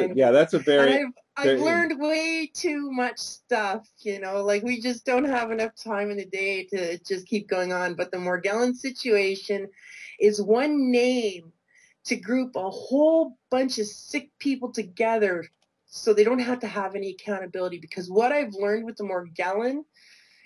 a very. And I've learned way too much stuff. We just don't have enough time in the day to just keep going on. But the Morgellon situation is one name to group a whole bunch of sick people together, so they don't have to have any accountability. Because what I've learned with the Morgellon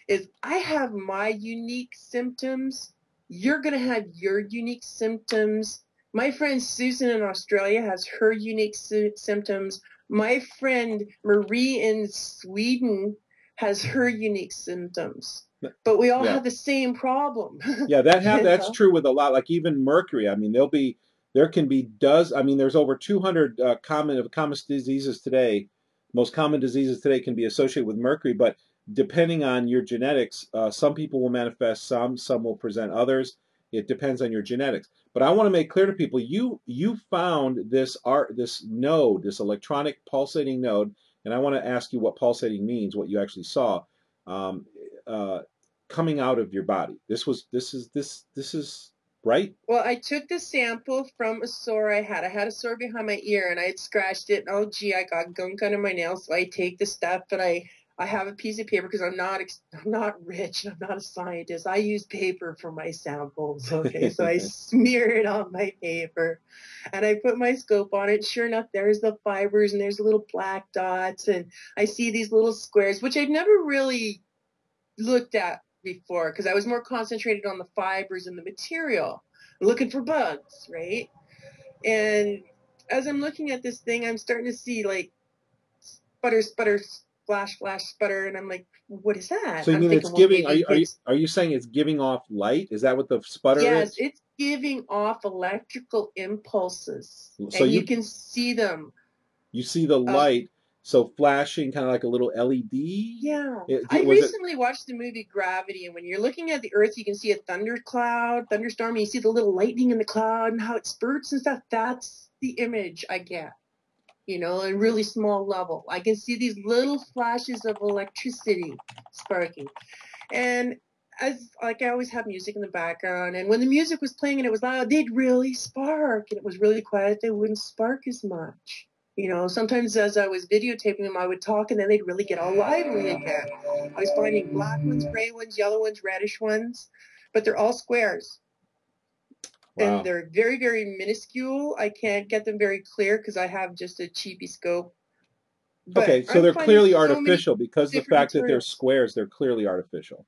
is I have my unique symptoms. You're going to have your unique symptoms. My friend Susan in Australia has her unique symptoms. My friend Marie in Sweden has her unique symptoms. But we all have the same problem. That's true with a lot. Like even mercury. I mean, there can be there's over 200 common diseases today. Most common diseases today can be associated with mercury, but depending on your genetics, some people will manifest some will present others. It depends on your genetics. But I want to make clear to people, you found this node, this electronic pulsating node, and I want to ask you what pulsating means, what you actually saw coming out of your body. This is right? Well, I took the sample from a sore I had. I had a sore behind my ear, and I had scratched it. And, oh, gee, I got gunk under my nails. So I take the stuff, and I have a piece of paper because I'm not rich. I'm not a scientist. I use paper for my samples. Okay, so I smear it on my paper, and I put my scope on it. Sure enough, there's the fibers, and there's little black dots, and I see these little squares, which I've never really looked at before because I was more concentrated on the fibers and the material, looking for bugs, right? And as I'm looking at this thing, I'm starting to see like sputter, flash, sputter, and I'm like, what is that? So you mean it's giving? Are you saying it's giving off light? Is that what the sputter is? Yes, it's giving off electrical impulses, so and you can see them. You see the light. So flashing, kind of like a little LED? Yeah. I recently watched the movie Gravity, and when you're looking at the Earth, you can see a thunderstorm, and you see the little lightning in the cloud and how it spurts and stuff. That's the image I get, a really small level. I can see these little flashes of electricity sparking. And I always have music in the background, and when the music was playing and it was loud, they'd really spark, and it was really quiet, they wouldn't spark as much. You know, sometimes as I was videotaping them, I would talk and then they'd really get all lively again. I was finding black ones, gray ones, yellow ones, reddish ones, but they're all squares. Wow. And they're very, very minuscule. I can't get them very clear because I have just a cheapy scope. But Okay, so I'm they're finding clearly so many artificial because the different fact that they're materials. squares, they're clearly artificial.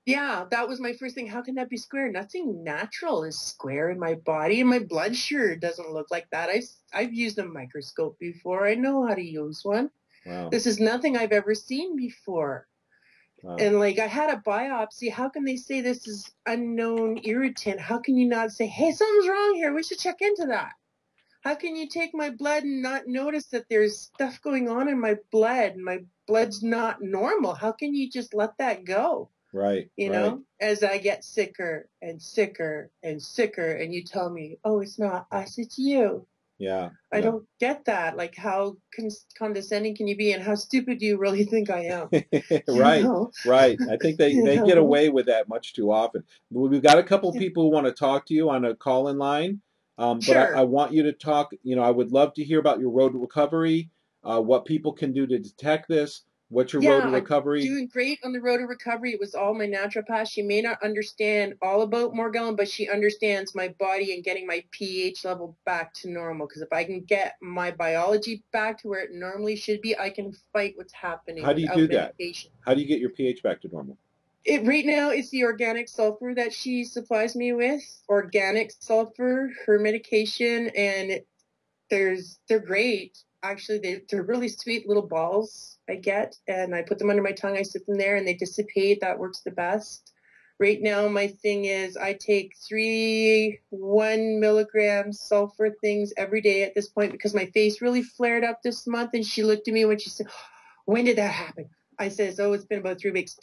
Yeah, that was my first thing. How can that be square? Nothing natural is square in my body, and my blood sure doesn't look like that. I've used a microscope before. I know how to use one. Wow. This is nothing I've ever seen before. Wow. And like I had a biopsy. How can they say this is unknown irritant? How can you not say, hey, something's wrong here. We should check into that. How can you take my blood and not notice that there's stuff going on in my blood? My blood's not normal. How can you just let that go? Right. You know, as I get sicker and sicker and sicker, and you tell me, oh, it's not us, it's you. Yeah. I don't get that. Like, how condescending can you be, and how stupid do you really think I am? Right. Right. I think they get know? away with that much too often. We've got a couple people who want to talk to you on a call-in line, but Sure. I want you to talk. You know, I would love to hear about your road to recovery, what people can do to detect this. What's your road to recovery? I'm doing great on the road to recovery. It was all my naturopath. She may not understand all about Morgellon, but she understands my body and getting my pH level back to normal. Because if I can get my biology back to where it normally should be, I can fight what's happening How do you without do that? medication. How do you get your pH back to normal? Right now, it's the organic sulfur that she supplies me with. Organic sulfur, her medication, and they're great. Actually, they're really sweet little balls I get, and I put them under my tongue. I sit them there, and they dissipate. That works the best. Right now, my thing is I take 3 1 milligram sulfur things every day at this point because my face really flared up this month. And she looked at me when she said, when did that happen? I said, oh, it's been about 3 weeks.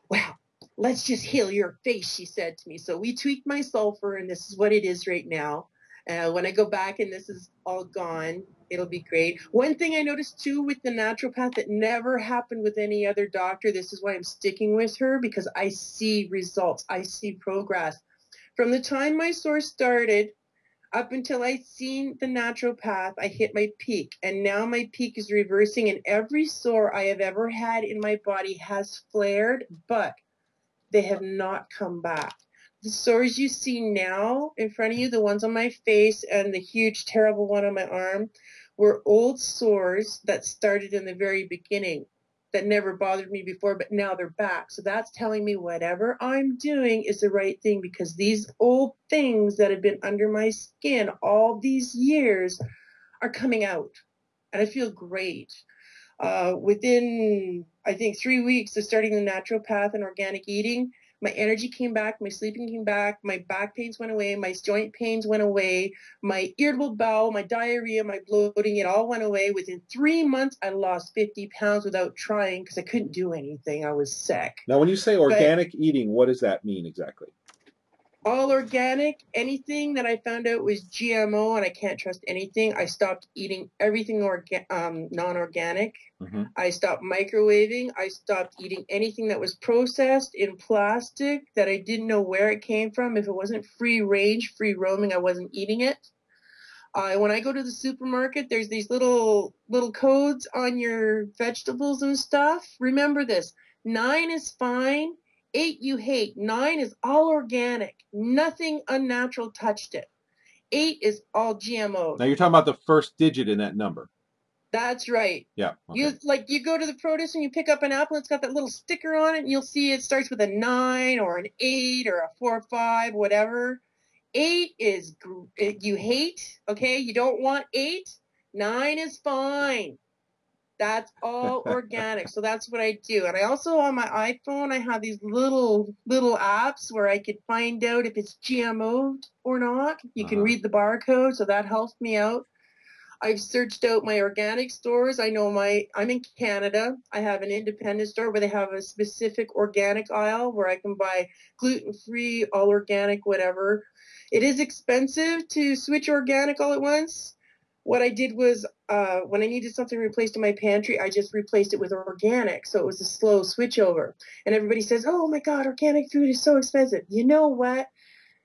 Well, let's just heal your face, she said to me. So we tweaked my sulfur, and this is what it is right now. When I go back and this is all gone, it'll be great. One thing I noticed too with the naturopath that never happened with any other doctor, this is why I'm sticking with her, because I see results. I see progress. From the time my sore started up until I seen the naturopath, I hit my peak. And now my peak is reversing, and every sore I have ever had in my body has flared, but they have not come back. The sores you see now in front of you, the ones on my face and the huge, terrible one on my arm, were old sores that started in the very beginning that never bothered me before, but now they're back. So that's telling me whatever I'm doing is the right thing, because these old things that have been under my skin all these years are coming out. And I feel great. Within, I think, 3 weeks of starting the naturopath and organic eating, my energy came back, my sleeping came back, my back pains went away, my joint pains went away, my irritable bowel, my diarrhea, my bloating, it all went away. Within 3 months, I lost 50 pounds without trying because I couldn't do anything. I was sick. Now, when you say organic eating, what does that mean exactly? All organic. Anything that I found out was GMO, and I can't trust anything. I stopped eating everything non-organic. Mm-hmm. I stopped microwaving. I stopped eating anything that was processed in plastic that I didn't know where it came from. If it wasn't free range, free roaming, I wasn't eating it. When I go to the supermarket, there's these little codes on your vegetables and stuff. Remember this: 9 is fine. 8 you hate. 9 is all organic. Nothing unnatural touched it. 8 is all GMO. Now you're talking about the first digit in that number. That's right. Yeah. Okay. You go to the produce and you pick up an apple, it's got that little sticker on it, and you'll see it starts with a 9 or an 8 or a 4 or 5, whatever. 8 is you hate, okay? You don't want 8. 9 is fine. That's all organic. So that's what I do. And I also, on my iPhone, I have these little apps where I could find out if it's GMO'd or not. You can read the barcode, so that helps me out. I've searched out my organic stores. I know I'm in Canada. I have an independent store where they have a specific organic aisle where I can buy gluten-free, all organic, whatever. It is expensive to switch organic all at once. What I did was when I needed something replaced in my pantry, I just replaced it with organic. So it was a slow switch over. And everybody says, oh my God, organic food is so expensive. You know what?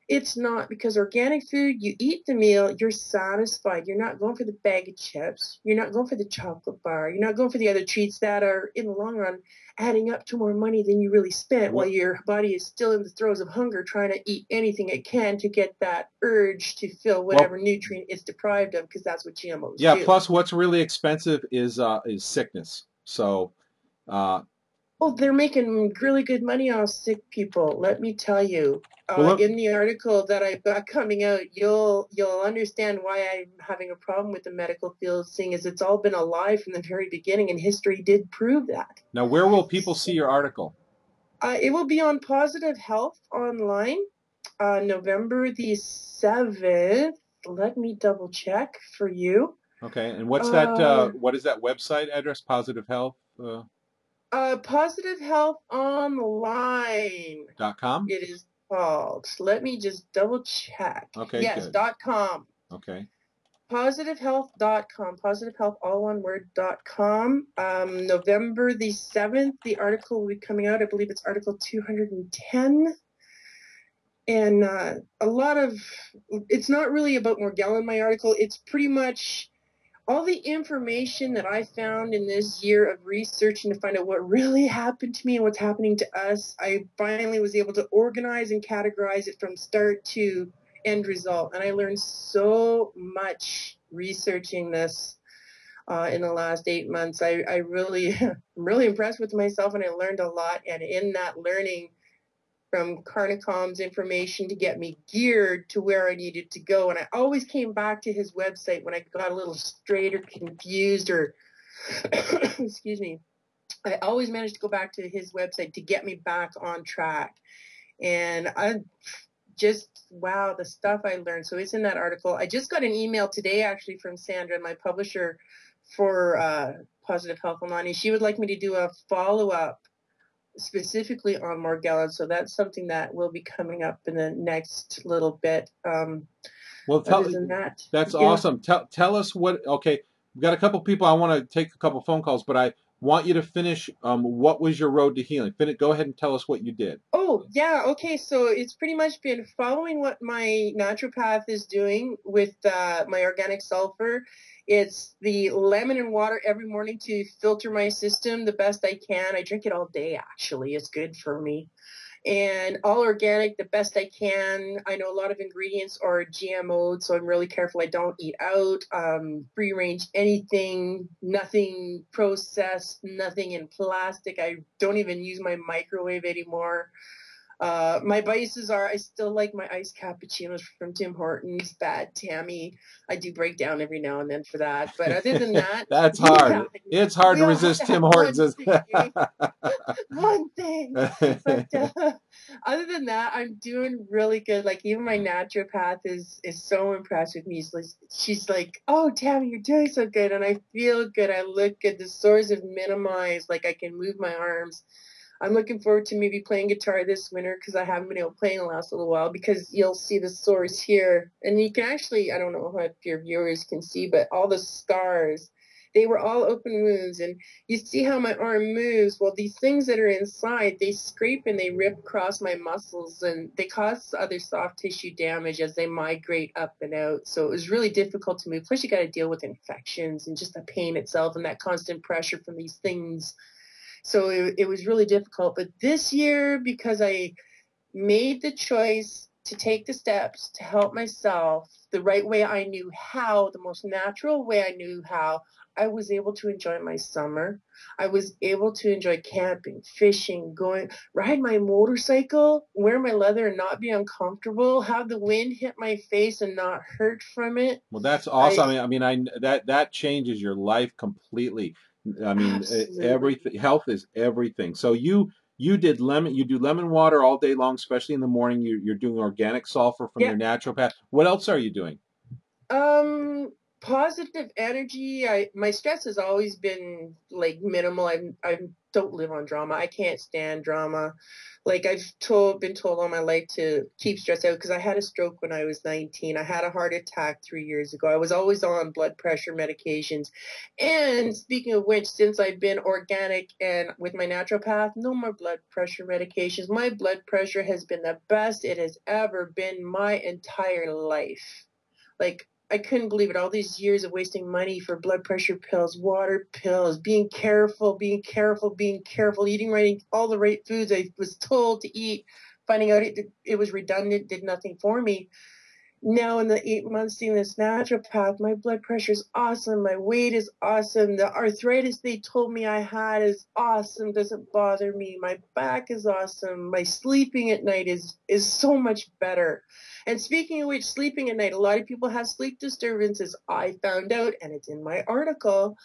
It's not, because organic food, you eat the meal, you're satisfied. You're not going for the bag of chips. You're not going for the chocolate bar. You're not going for the other treats that are, in the long run, adding up to more money than you really spent, while your body is still in the throes of hunger, trying to eat anything it can to get that urge to fill whatever nutrient it's deprived of, because that's what GMOs Yeah, do. plus what's really expensive is sickness. So Oh, they're making really good money off sick people, let me tell you. In the article that I've got coming out, you'll understand why I'm having a problem with the medical field, seeing as it's all been a lie from the very beginning, and history did prove that. Now, where will people see your article? It will be on Positive Health online, November the 7th. Let me double check for you. Okay, and what's that? What is that website address? Positive Health. Positive Health Online.com. It is called. Let me just double check. Okay, yes, good. .com. Okay. Positivehealth.com. Positive Health, all one word, .com. November the 7th, the article will be coming out. I believe it's article 210. And a lot of, it's not really about Morgellon, my article. It's pretty much all the information that I found in this year of researching to find out what really happened to me and what's happening to us. I finally was able to organize and categorize it from start to end result. And I learned so much researching this in the last 8 months. I really, I'm really impressed with myself, and I learned a lot. And in that learning, from Carnicom's information to get me geared to where I needed to go. And I always came back to his website when I got a little strayed or confused or, excuse me, I always managed to go back to his website to get me back on track. And I just, wow, the stuff I learned. So it's in that article. I just got an email today, actually, from Sandra, my publisher for Positive Health Online. She would like me to do a follow-up specifically on Morgellons, so that's something that will be coming up in the next little bit. Well, other than that, that's awesome. Tell us what. Okay, we've got a couple people. I want to take a couple phone calls, but I want you to finish. What was your road to healing? Go ahead and tell us what you did. Oh, yeah. Okay, so it's pretty much been following what my naturopath is doing with my organic sulfur. It's the lemon and water every morning to filter my system the best I can. I drink it all day, actually. It's good for me. And all organic, the best I can. I know a lot of ingredients are GMO'd, so I'm really careful I don't eat out. Free range anything, nothing processed, nothing in plastic. I don't even use my microwave anymore. My vices are, I still like my iced cappuccinos from Tim Hortons. Bad Tammy. I do break down every now and then for that. But other than that, that's hard. Yeah, it's hard to resist Tim Hortons. One thing. But other than that, I'm doing really good. Like, even my naturopath is so impressed with me. She's like, oh, Tammy, you're doing so good. And I feel good. I look good. The sores have minimized. Like, I can move my arms. I'm looking forward to maybe playing guitar this winter, because I haven't been able to play in the last little while, because you'll see the sores here. And you can actually, I don't know if your viewers can see, but all the scars, they were all open wounds. And you see how my arm moves. Well, these things that are inside, they scrape and they rip across my muscles, and they cause other soft tissue damage as they migrate up and out. So it was really difficult to move. Plus, you got to deal with infections and just the pain itself and that constant pressure from these things. So it was really difficult. But this year, because I made the choice to take the steps to help myself the right way I knew how, the most natural way I knew how, I was able to enjoy my summer. I was able to enjoy camping, fishing, ride my motorcycle, wear my leather and not be uncomfortable, have the wind hit my face and not hurt from it. Well, that's awesome. That changes your life completely. I mean, everything. Health is everything. So you do lemon water all day long, especially in the morning. You're doing organic sulfur from your naturopath. What else are you doing? positive energy. My stress has always been like minimal. I don't live on drama. I can't stand drama. Like I've been told all my life to keep stress out because I had a stroke when I was 19. I had a heart attack 3 years ago. I was always on blood pressure medications. And speaking of which, since I've been organic and with my naturopath, no more blood pressure medications. My blood pressure has been the best it has ever been my entire life. Like, I couldn't believe it. All these years of wasting money for blood pressure pills, water pills, being careful, eating right, all the right foods I was told to eat, finding out it was redundant, did nothing for me. Now in the 8 months seeing this naturopath, my blood pressure is awesome. My weight is awesome. The arthritis they told me I had is awesome. Doesn't bother me. My back is awesome. My sleeping at night is so much better. And speaking of which, sleeping at night, a lot of people have sleep disturbances. I found out, and it's in my article,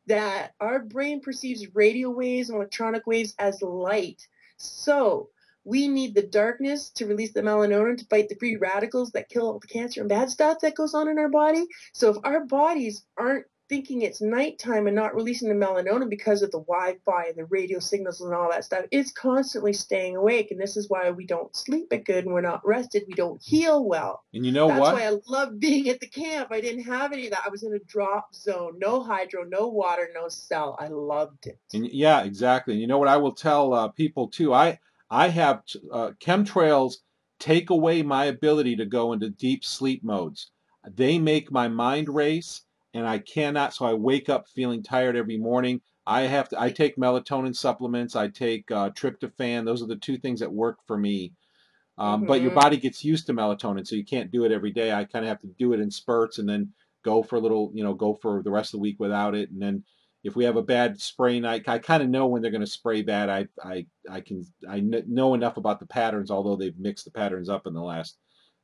that our brain perceives radio waves and electronic waves as light. So we need the darkness to release the melatonin to fight the free radicals that kill all the cancer and bad stuff that goes on in our body. So if our bodies aren't thinking it's nighttime and not releasing the melatonin because of the Wi-Fi and the radio signals and all that stuff, it's constantly staying awake. And this is why we don't sleep it good and we're not rested. We don't heal well. And you know That's what? why I love being at the camp. I didn't have any of that. I was in a drop zone, no hydro, no water, no cell. I loved it. And yeah, exactly. And you know what I will tell people too? I have chemtrails take away my ability to go into deep sleep modes. They make my mind race, and I cannot. So I wake up feeling tired every morning. I take melatonin supplements. I take tryptophan. Those are the two things that work for me. But your body gets used to melatonin, so you can't do it every day. I kind of have to do it in spurts, and then go for a little, go for the rest of the week without it. And then if we have a bad spray night, I kind of know when they're going to spray bad. I know enough about the patterns, although they've mixed the patterns up in the last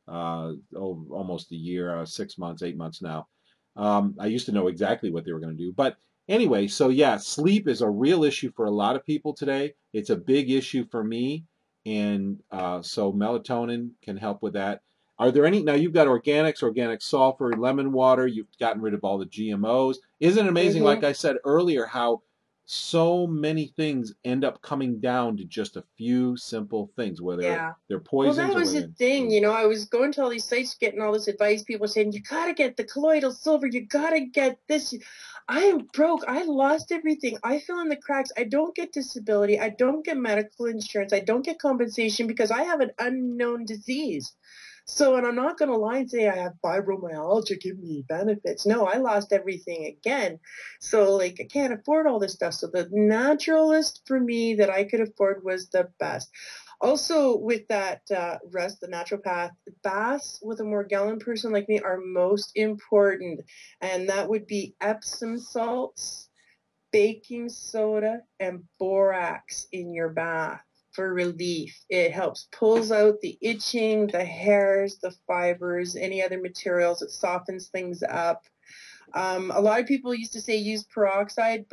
almost a year, 6 months, 8 months now. I used to know exactly what they were going to do, but anyway, so yeah, sleep is a real issue for a lot of people today. It's a big issue for me. And so melatonin can help with that. Are there any, now you've got organics, organic sulfur, lemon water, you've gotten rid of all the GMOs. Isn't it amazing, like I said earlier, how so many things end up coming down to just a few simple things, whether they're poisons well, that was the thing, I was going to all these sites getting all this advice, people saying, you gotta get the colloidal silver, you gotta get this. I am broke. I lost everything. I fill in the cracks. I don't get disability. I don't get medical insurance. I don't get compensation because I have an unknown disease. So, and I'm not going to lie and say I have fibromyalgia, give me benefits. No, I lost everything again. So, like, I can't afford all this stuff. So the naturalist for me that I could afford was the best. Also, with that rest, the naturopath, baths with a Morgellon person like me are most important. And that would be Epsom salts, baking soda, and borax in your bath for relief. It helps pulls out the itching, the hairs, the fibers, any other materials. It softens things up. A lot of people used to say use peroxide,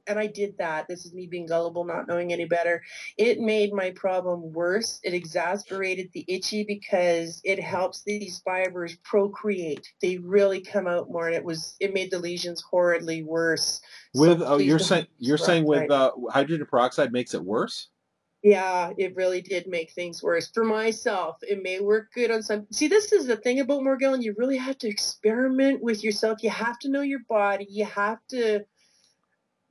and I did that. This is me being gullible, not knowing any better. It made my problem worse. It exacerbated the itchy because it helps these fibers procreate. They really come out more, and it made the lesions horridly worse. With you're saying with hydrogen peroxide makes it worse? Yeah, it really did make things worse. For myself, it may work good on some. See, this is the thing about Morgellon. You really have to experiment with yourself. You have to know your body. You have to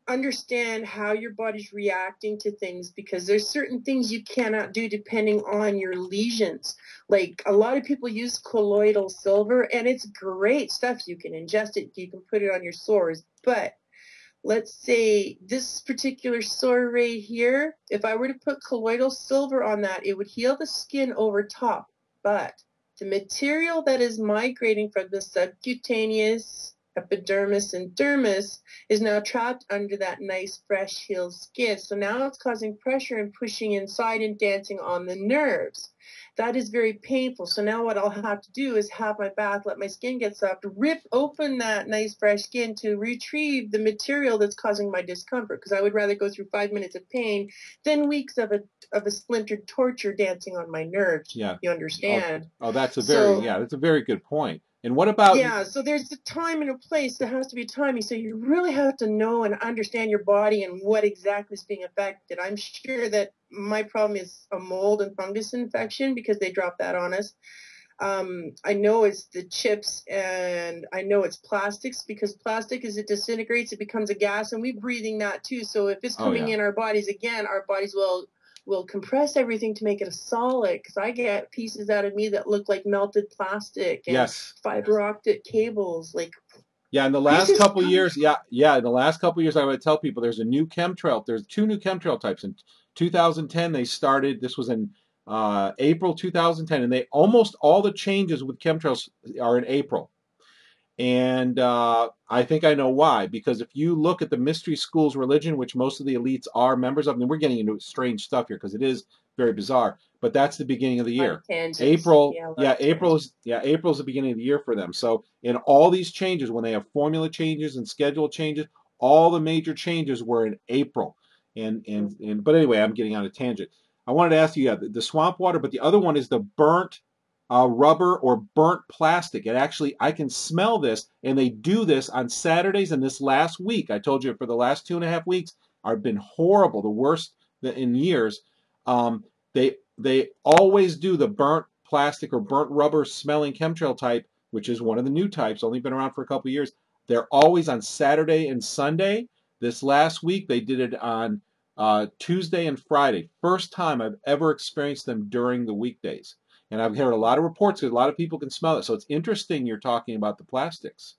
understand how your body's reacting to things because there's certain things you cannot do depending on your lesions. Like a lot of people use colloidal silver and it's great stuff. You can ingest it, you can put it on your sores. But let's say this particular sore right here, if I were to put colloidal silver on that, it would heal the skin over top. But the material that is migrating from the subcutaneous epidermis and dermis is now trapped under that nice fresh healed skin. So now it's causing pressure and pushing inside and dancing on the nerves. That is very painful. So now what I'll have to do is have my bath, let my skin get soft, rip open that nice fresh skin to retrieve the material that's causing my discomfort, because I would rather go through 5 minutes of pain than weeks of a splintered torture dancing on my nerves. Yeah. You understand? Oh, that's a very that's a very good point. And what about... Yeah, so there's a time and a place. There has to be timing. So you really have to know and understand your body and what exactly is being affected. I'm sure that my problem is a mold and fungus infection because they dropped that on us. I know it's the chips, and I know it's plastics, because plastic, as it disintegrates, it becomes a gas, and we're breathing that too. So if it's coming in our bodies again, our bodies will compress everything to make it a solid, because I get pieces out of me that look like melted plastic and fiber optic cables. Like, yeah, in the last couple of years, in the last couple of years, I would tell people there's a new chemtrail. There's 2 new chemtrail types. In 2010, they started. This was in April 2010, and they almost all the changes with chemtrails are in April. And I think I know why. Because if you look at the mystery schools religion, which most of the elites are members of, and we're getting into strange stuff here because it is very bizarre. But that's the beginning of the year. April, April's the beginning of the year for them. So in all these changes, when they have formula changes and schedule changes, all the major changes were in April. But anyway, I'm getting on a tangent. I wanted to ask you, the swamp water, but the other one is the burnt rubber or burnt plastic. It actually, I can smell this, and they do this on Saturdays. And this last week, I told you for the last 2.5 weeks, have been horrible, the worst in years. They always do the burnt plastic or burnt rubber smelling chemtrail type, which is one of the new types, only been around for a couple of years. They're always on Saturday and Sunday. This last week, they did it on Tuesday and Friday. First time I've ever experienced them during the weekdays. And I've heard a lot of reports because a lot of people can smell it. So it's interesting you're talking about the plastics.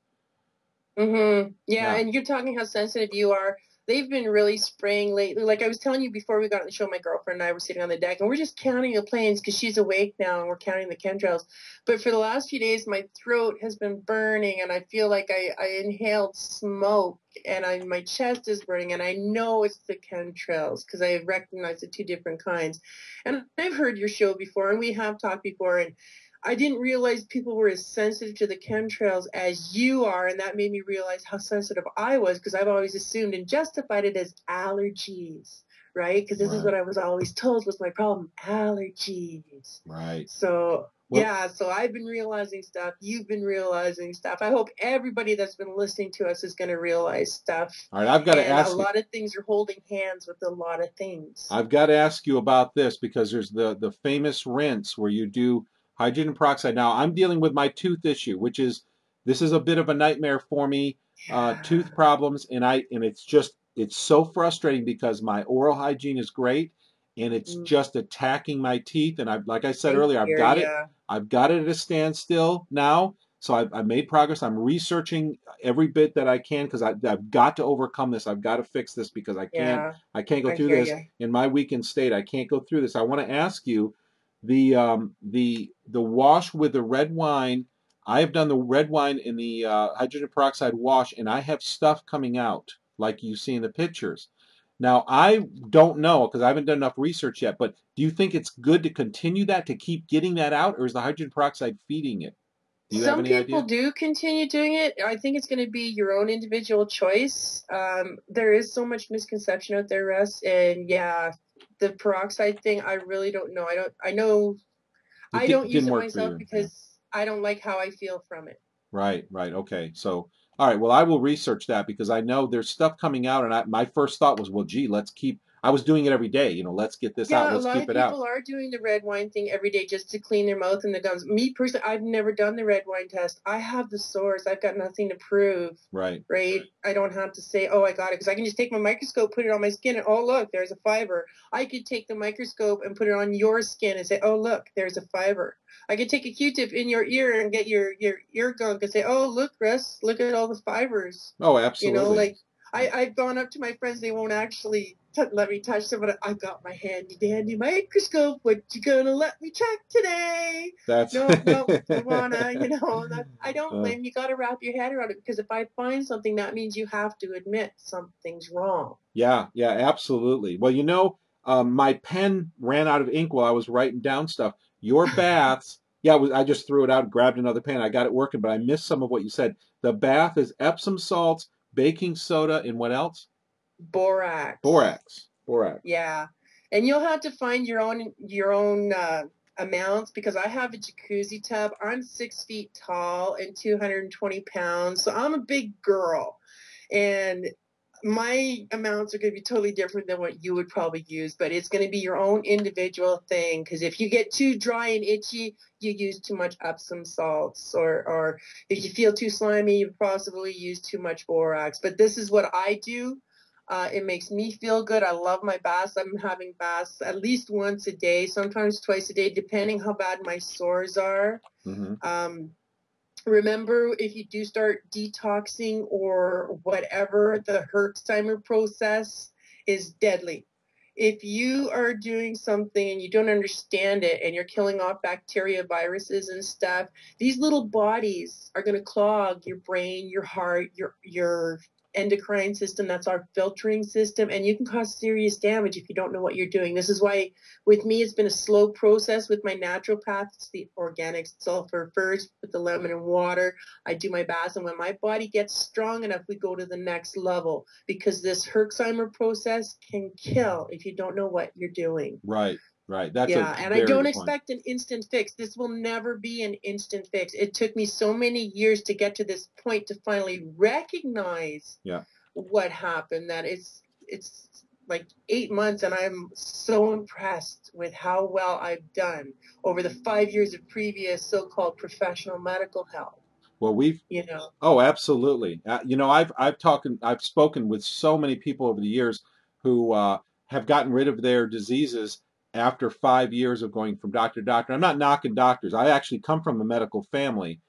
Yeah, and you're talking how sensitive you are. They've been really spraying lately. Like I was telling you before we got on the show, my girlfriend and I were sitting on the deck, and we're just counting the planes because she's awake now, and we're counting the chemtrails. But for the last few days, my throat has been burning, and I feel like I inhaled smoke, and my chest is burning, and I know it's the chemtrails because I recognize the 2 different kinds. And I've heard your show before, and we have talked before, and I didn't realize people were as sensitive to the chemtrails as you are, and that made me realize how sensitive I was, because I've always assumed and justified it as allergies, right? Because this is what I was always told was my problem, allergies. Right. So, so I've been realizing stuff. You've been realizing stuff. I hope everybody that's been listening to us is going to realize stuff. All right, I've got to ask you. A lot of things are holding hands with a lot of things. I've got to ask you about this, because there's the famous rinse where you do hydrogen peroxide. Now, I'm dealing with my tooth issue, which is, this is a bit of a nightmare for me, tooth problems, and it's so frustrating because my oral hygiene is great, and it's just attacking my teeth. And like I said earlier, I've got it at a standstill now. So I've made progress. I'm researching every bit that I can, because I've got to overcome this. I've got to fix this, because I can't go through this in my weakened state. I can't go through this. I want to ask you, the wash with the red wine. I have done the red wine in the hydrogen peroxide wash, and I have stuff coming out like you see in the pictures. Now, I don't know, because I haven't done enough research yet, but do you think it's good to continue that, to keep getting that out, or is the hydrogen peroxide feeding it? Do you have any idea? Some people do continue doing it. I think it's going to be your own individual choice. There is so much misconception out there, Russ, and the peroxide thing, I really don't know. I don't use it myself because I don't like how I feel from it. Right. Okay. So, all right. Well, I will research that, because I know there's stuff coming out, and my first thought was, well, gee, I was doing it every day. Let's get this out. Let's keep it out. A lot of people are doing the red wine thing every day just to clean their mouth and the gums. Me personally, I've never done the red wine test. I have the source. I've got nothing to prove. Right. I don't have to say, oh, I got it, because I can just take my microscope, put it on my skin, and oh, look, there's a fiber. I could take the microscope and put it on your skin and say, oh, look, there's a fiber. I could take a Q-tip in your ear and get your ear gunk and say, oh, look, Russ, look at all the fibers. Oh, absolutely. I've gone up to my friends. They won't actually let me touch them, but I've got my handy-dandy microscope. What you gonna let me check today? No, Savannah, I don't blame you. Got to wrap your head around it, because if I find something, that means you have to admit something's wrong. Yeah, absolutely. Well, my pen ran out of ink while I was writing down stuff. Your baths, I just threw it out and grabbed another pen. I got it working, but I missed some of what you said. The bath is Epsom salts, baking soda, and what else? Borax. Borax. Yeah, and you'll have to find your own amounts because I have a jacuzzi tub. I'm 6 feet tall and 220 pounds, so I'm a big girl, and my amounts are going to be totally different than what you would probably use, but it's going to be your own individual thing, because if you get too dry and itchy, you use too much Epsom salts, or if you feel too slimy, you possibly use too much borax. But this is what I do. It makes me feel good. I love my baths. I'm having baths at least once a day, sometimes twice a day, depending how bad my sores are. Remember, if you do start detoxing or whatever, the Herxheimer process is deadly. If you are doing something and you don't understand it and you're killing off bacteria, viruses, and stuff, these little bodies are going to clog your brain, your heart, your endocrine system. That's our filtering system, and you can cause serious damage if you don't know what you're doing. This is why with me it's been a slow process. With my naturopath, it's the organic sulfur first with the lemon and water. I do my baths, and when my body gets strong enough, we go to the next level, because this Herxheimer process can kill if you don't know what you're doing. Right. That's and I very don't good point. expect an instant fix. This will never be an instant fix. It took me so many years to get to this point to finally recognize what happened, that it's like 8 months, and I'm so impressed with how well I've done over the 5 years of previous so-called professional medical health. Well, oh, absolutely. I've spoken with so many people over the years who have gotten rid of their diseases after 5 years of going from doctor to doctor. I'm not knocking doctors. I actually come from a medical family,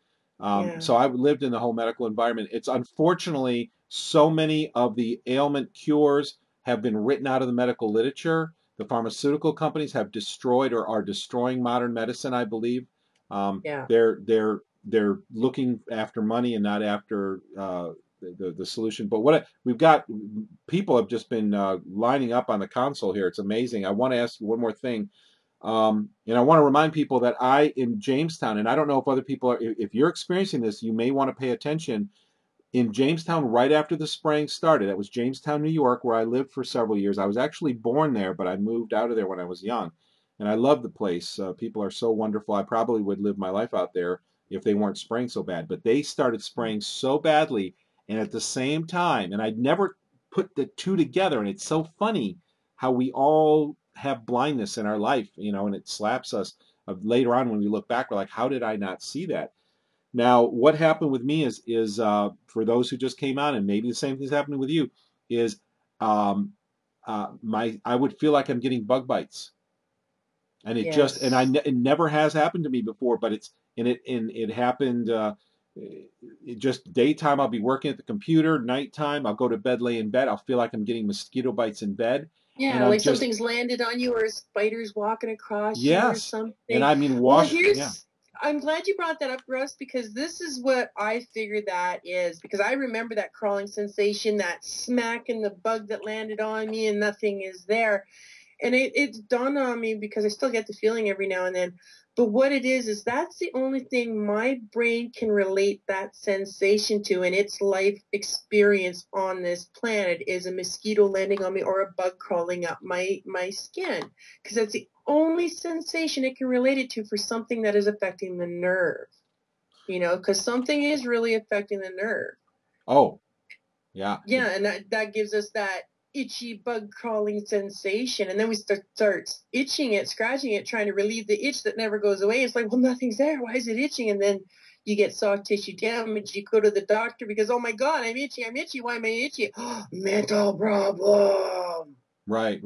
so I've lived in the whole medical environment. It's unfortunately so many of the ailment cures have been written out of the medical literature. The pharmaceutical companies have destroyed or are destroying modern medicine, I believe. They're looking after money and not after the solution. But we've got, people have just been lining up on the console here. It's amazing. I want to ask you one more thing. And I want to remind people that in Jamestown, and I don't know if other people are, if you're experiencing this, you may want to pay attention. In Jamestown, right after the spraying started, that was Jamestown, New York, where I lived for several years. I was actually born there, but I moved out of there when I was young. And I love the place. People are so wonderful. I probably would live my life out there if they weren't spraying so bad. But they started spraying so badly, and at the same time, and I'd never put the two together. And it's so funny how we all have blindness in our life, and it slaps us. Later on, when we look back, we're like, how did I not see that? Now, what happened with me is for those who just came on, and maybe the same thing's happening with you, is I would feel like I'm getting bug bites, and it never has happened to me before, but it happened. It just daytime I'll be working at the computer, nighttime I'll go to bed, lay in bed, I'll feel like I'm getting mosquito bites in bed. Yeah, like something's landed on you, or a spider's walking across you or something. And I mean, I'm glad you brought that up, Russ, because this is what I figured that is, because I remember that crawling sensation, that smack and the bug that landed on me and nothing is there. And it dawned on me, because I still get the feeling every now and then. But what it is that's the only thing my brain can relate that sensation to in its life experience on this planet, is a mosquito landing on me or a bug crawling up my skin. Because that's the only sensation it can relate it to for something that is affecting the nerve. Because something is really affecting the nerve. Oh, yeah. Yeah, and that gives us that itchy bug crawling sensation, and then we start itching it, scratching it, trying to relieve the itch that never goes away. It's like, well, nothing's there. Why is it itching? And then you get soft tissue damage. You go to the doctor because, oh my God, I'm itchy. Why am I itchy? Mental problem. Right.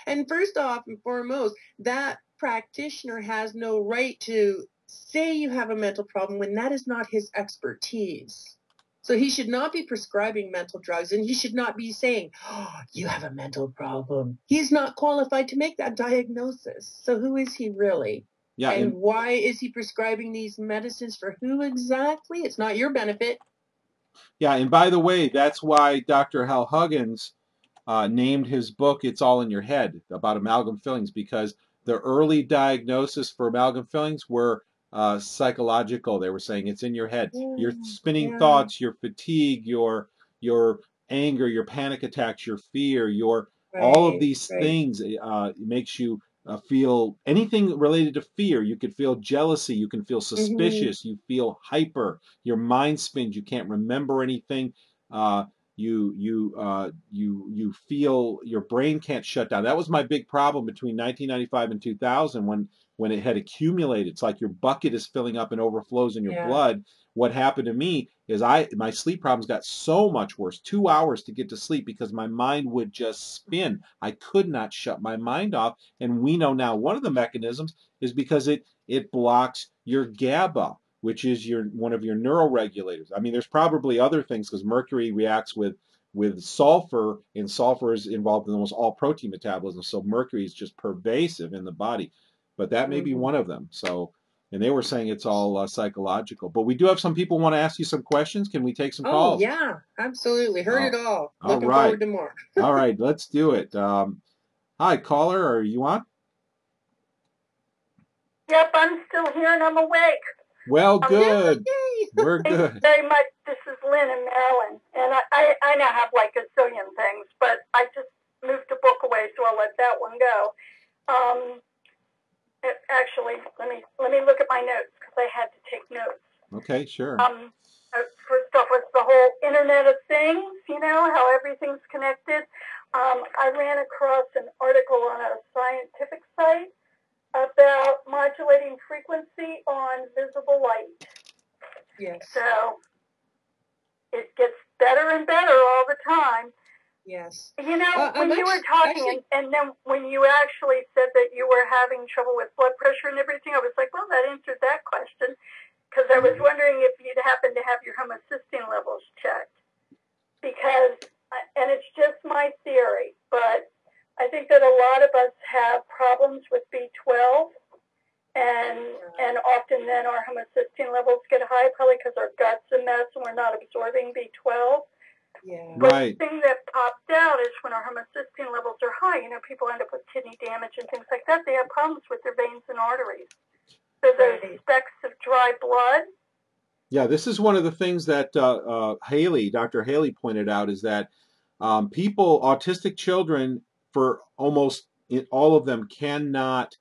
And first off and foremost, that practitioner has no right to say you have a mental problem when that is not his expertise. So he should not be prescribing mental drugs, and he should not be saying, oh, you have a mental problem. He's not qualified to make that diagnosis. So who is he really? Yeah. And why is he prescribing these medicines for who exactly? It's not your benefit. Yeah, and by the way, that's why Dr. Hal Huggins named his book "It's All in Your Head" about amalgam fillings, because the early diagnosis for amalgam fillings were psychological. They were saying it's in your head. Your spinning thoughts, your fatigue, your anger, your panic attacks, your fear, all of these things makes you feel anything related to fear. You could feel jealousy. You can feel suspicious. You feel hyper. Your mind spins. You can't remember anything. Uh, you feel your brain can't shut down. That was my big problem between 1995 and 2000 when it had accumulated. It's like your bucket is filling up and overflows in your blood. What happened to me is my sleep problems got so much worse. 2 hours to get to sleep because my mind would just spin. I could not shut my mind off. And we know now one of the mechanisms is because it blocks your GABA, which is one of your neuroregulators. I mean, there's probably other things because mercury reacts with sulfur, and sulfur is involved in almost all protein metabolism. So mercury is just pervasive in the body, but that may be one of them. So, and they were saying it's all psychological. But we do have some people want to ask you some questions. Can we take some calls? Oh yeah, absolutely. Heard it all. All Looking right. forward to more. All right, let's do it. Hi, caller. Are you on? Yep, I'm still here and I'm awake. Well, good. We're Thank good. you very much. This is Lynn in Maryland. And I now have like a zillion things, but I just moved a book away, so I'll let that one go. Actually, let me look at my notes because I had to take notes. Okay, sure. First off, was the whole Internet of Things, you know, how everything's connected. I ran across an article on a scientific site about modulating frequency on visible light. Yes. So it gets better and better all the time. Yes. You know, when you were talking, and then when you actually said that you were having trouble with blood pressure and everything, I was like, well, that answered that question, because I was wondering if you'd happen to have your homocysteine levels checked. Because, and it's just my theory, but I think that a lot of us have problems with B12, and often then our homocysteine levels get high, probably because our gut's a mess and we're not absorbing B12. Yeah. But Right. the thing that popped out is when our homocysteine levels are high, you know, people end up with kidney damage and things like that. They have problems with their veins and arteries. So those specks of dry blood. Yeah, this is one of the things that Dr. Haley pointed out is that autistic children, for almost all of them, cannot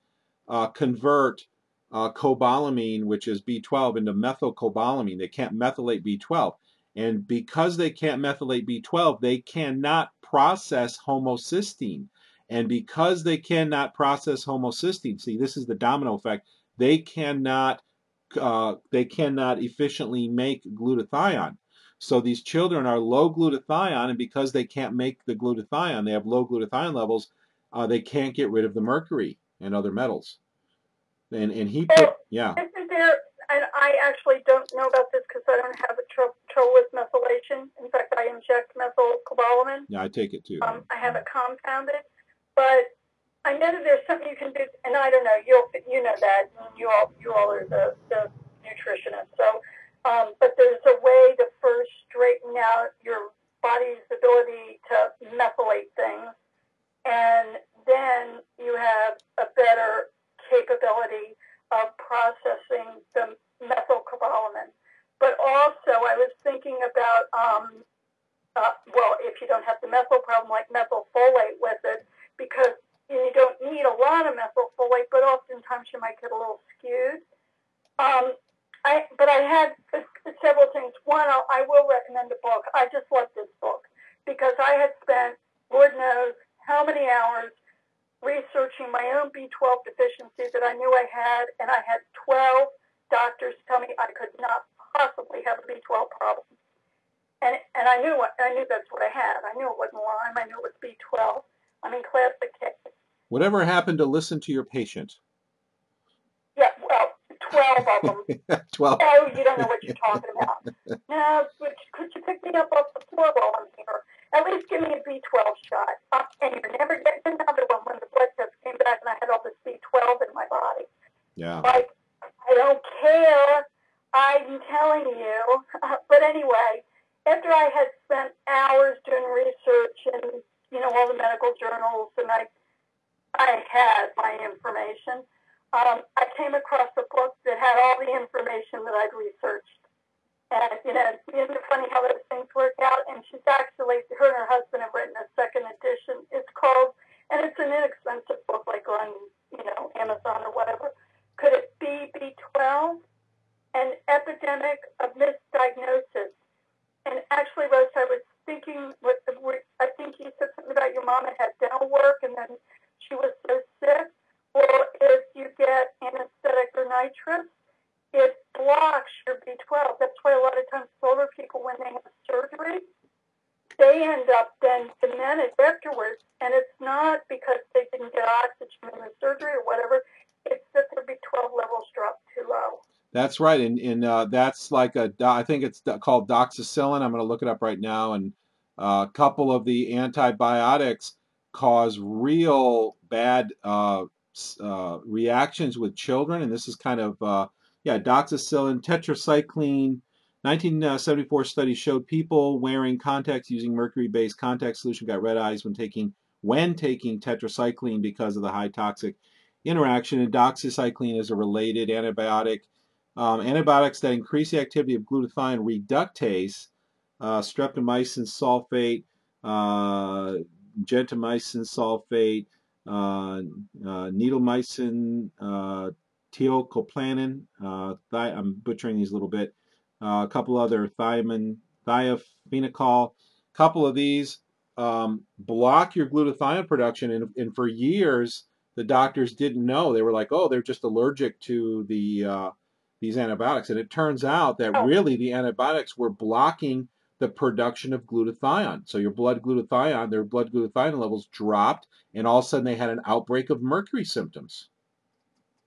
convert cobalamin, which is B12, into methylcobalamin. They can't methylate B12. And because they can't methylate B12, they cannot process homocysteine. And because they cannot process homocysteine, see, this is the domino effect, they cannot efficiently make glutathione. So these children are low glutathione, and because they can't make the glutathione, they have low glutathione levels, they can't get rid of the mercury and other metals. And he put, yeah. Isn't there, and I actually don't know about this because I don't have trouble with methylation. In fact, I inject methylcobalamin. Yeah, I take it too. I have it compounded, but I know that there's something you can do, and I don't know. You know that. You all are the nutritionists. So, but there's a way to first straighten out your body's ability to methylate things, and then you have a better capability of processing the methylcobalamin. But also, I was thinking about, well, if you don't have the methyl problem, like methylfolate with it, because you don't need a lot of methylfolate, but oftentimes you might get a little skewed. But I had several things. One, I will recommend a book. I just love this book because I had spent, Lord knows, how many hours researching my own B12 deficiency that I knew I had, and I had 12 doctors tell me I could not possibly have a B12 problem. And I knew that's what I had. I knew it wasn't Lyme. I knew it was B12. I mean, classic case. Whatever happened to listen to your patient? Yeah, well, 12 of them. 12. Oh, you don't know what you're talking about. No, could you pick me up off the floor while I'm here? At least give me a B12 shot. And you're never getting another one when the blood test came back and I had all this B12 in my body. Yeah. Like, I don't care. I'm telling you. But anyway, after I had spent hours doing research and, you know, all the medical journals, and I had my information, I came across a book that had all the information that I'd researched. And, you know, isn't it funny how those things work out? And she's actually, her and her husband have written a second edition. It's called, and it's an inexpensive book, like on Amazon or whatever. Could it be B12? An epidemic of misdiagnosis. And actually, Rose, I was thinking, I think you said something about your mom had dental work and then she was so sick. Well, if you get anesthetic or nitrous, it blocks your B12. That's why a lot of times older people, when they have surgery, they end up then demented afterwards. And it's not because they didn't get oxygen in the surgery or whatever. It's that their B12 levels drop too low. That's right, and that's like I think it's called doxycycline. I'm going to look it up right now, and a couple of the antibiotics cause real bad reactions with children, and this is kind of doxycycline, tetracycline. 1974 study showed people wearing contacts using mercury-based contact solution got red eyes when taking tetracycline because of the high toxic interaction. And doxycycline is a related antibiotic. Antibiotics that increase the activity of glutathione reductase, streptomycin sulfate, gentamicin sulfate, needlemycin, tiocoplanin, I'm butchering these a little bit, a couple other thiophenol, a couple of these block your glutathione production, and for years the doctors didn't know. They were like, oh, they're just allergic to these antibiotics, and it turns out that really the antibiotics were blocking the production of glutathione. So their blood glutathione levels dropped, and all of a sudden they had an outbreak of mercury symptoms.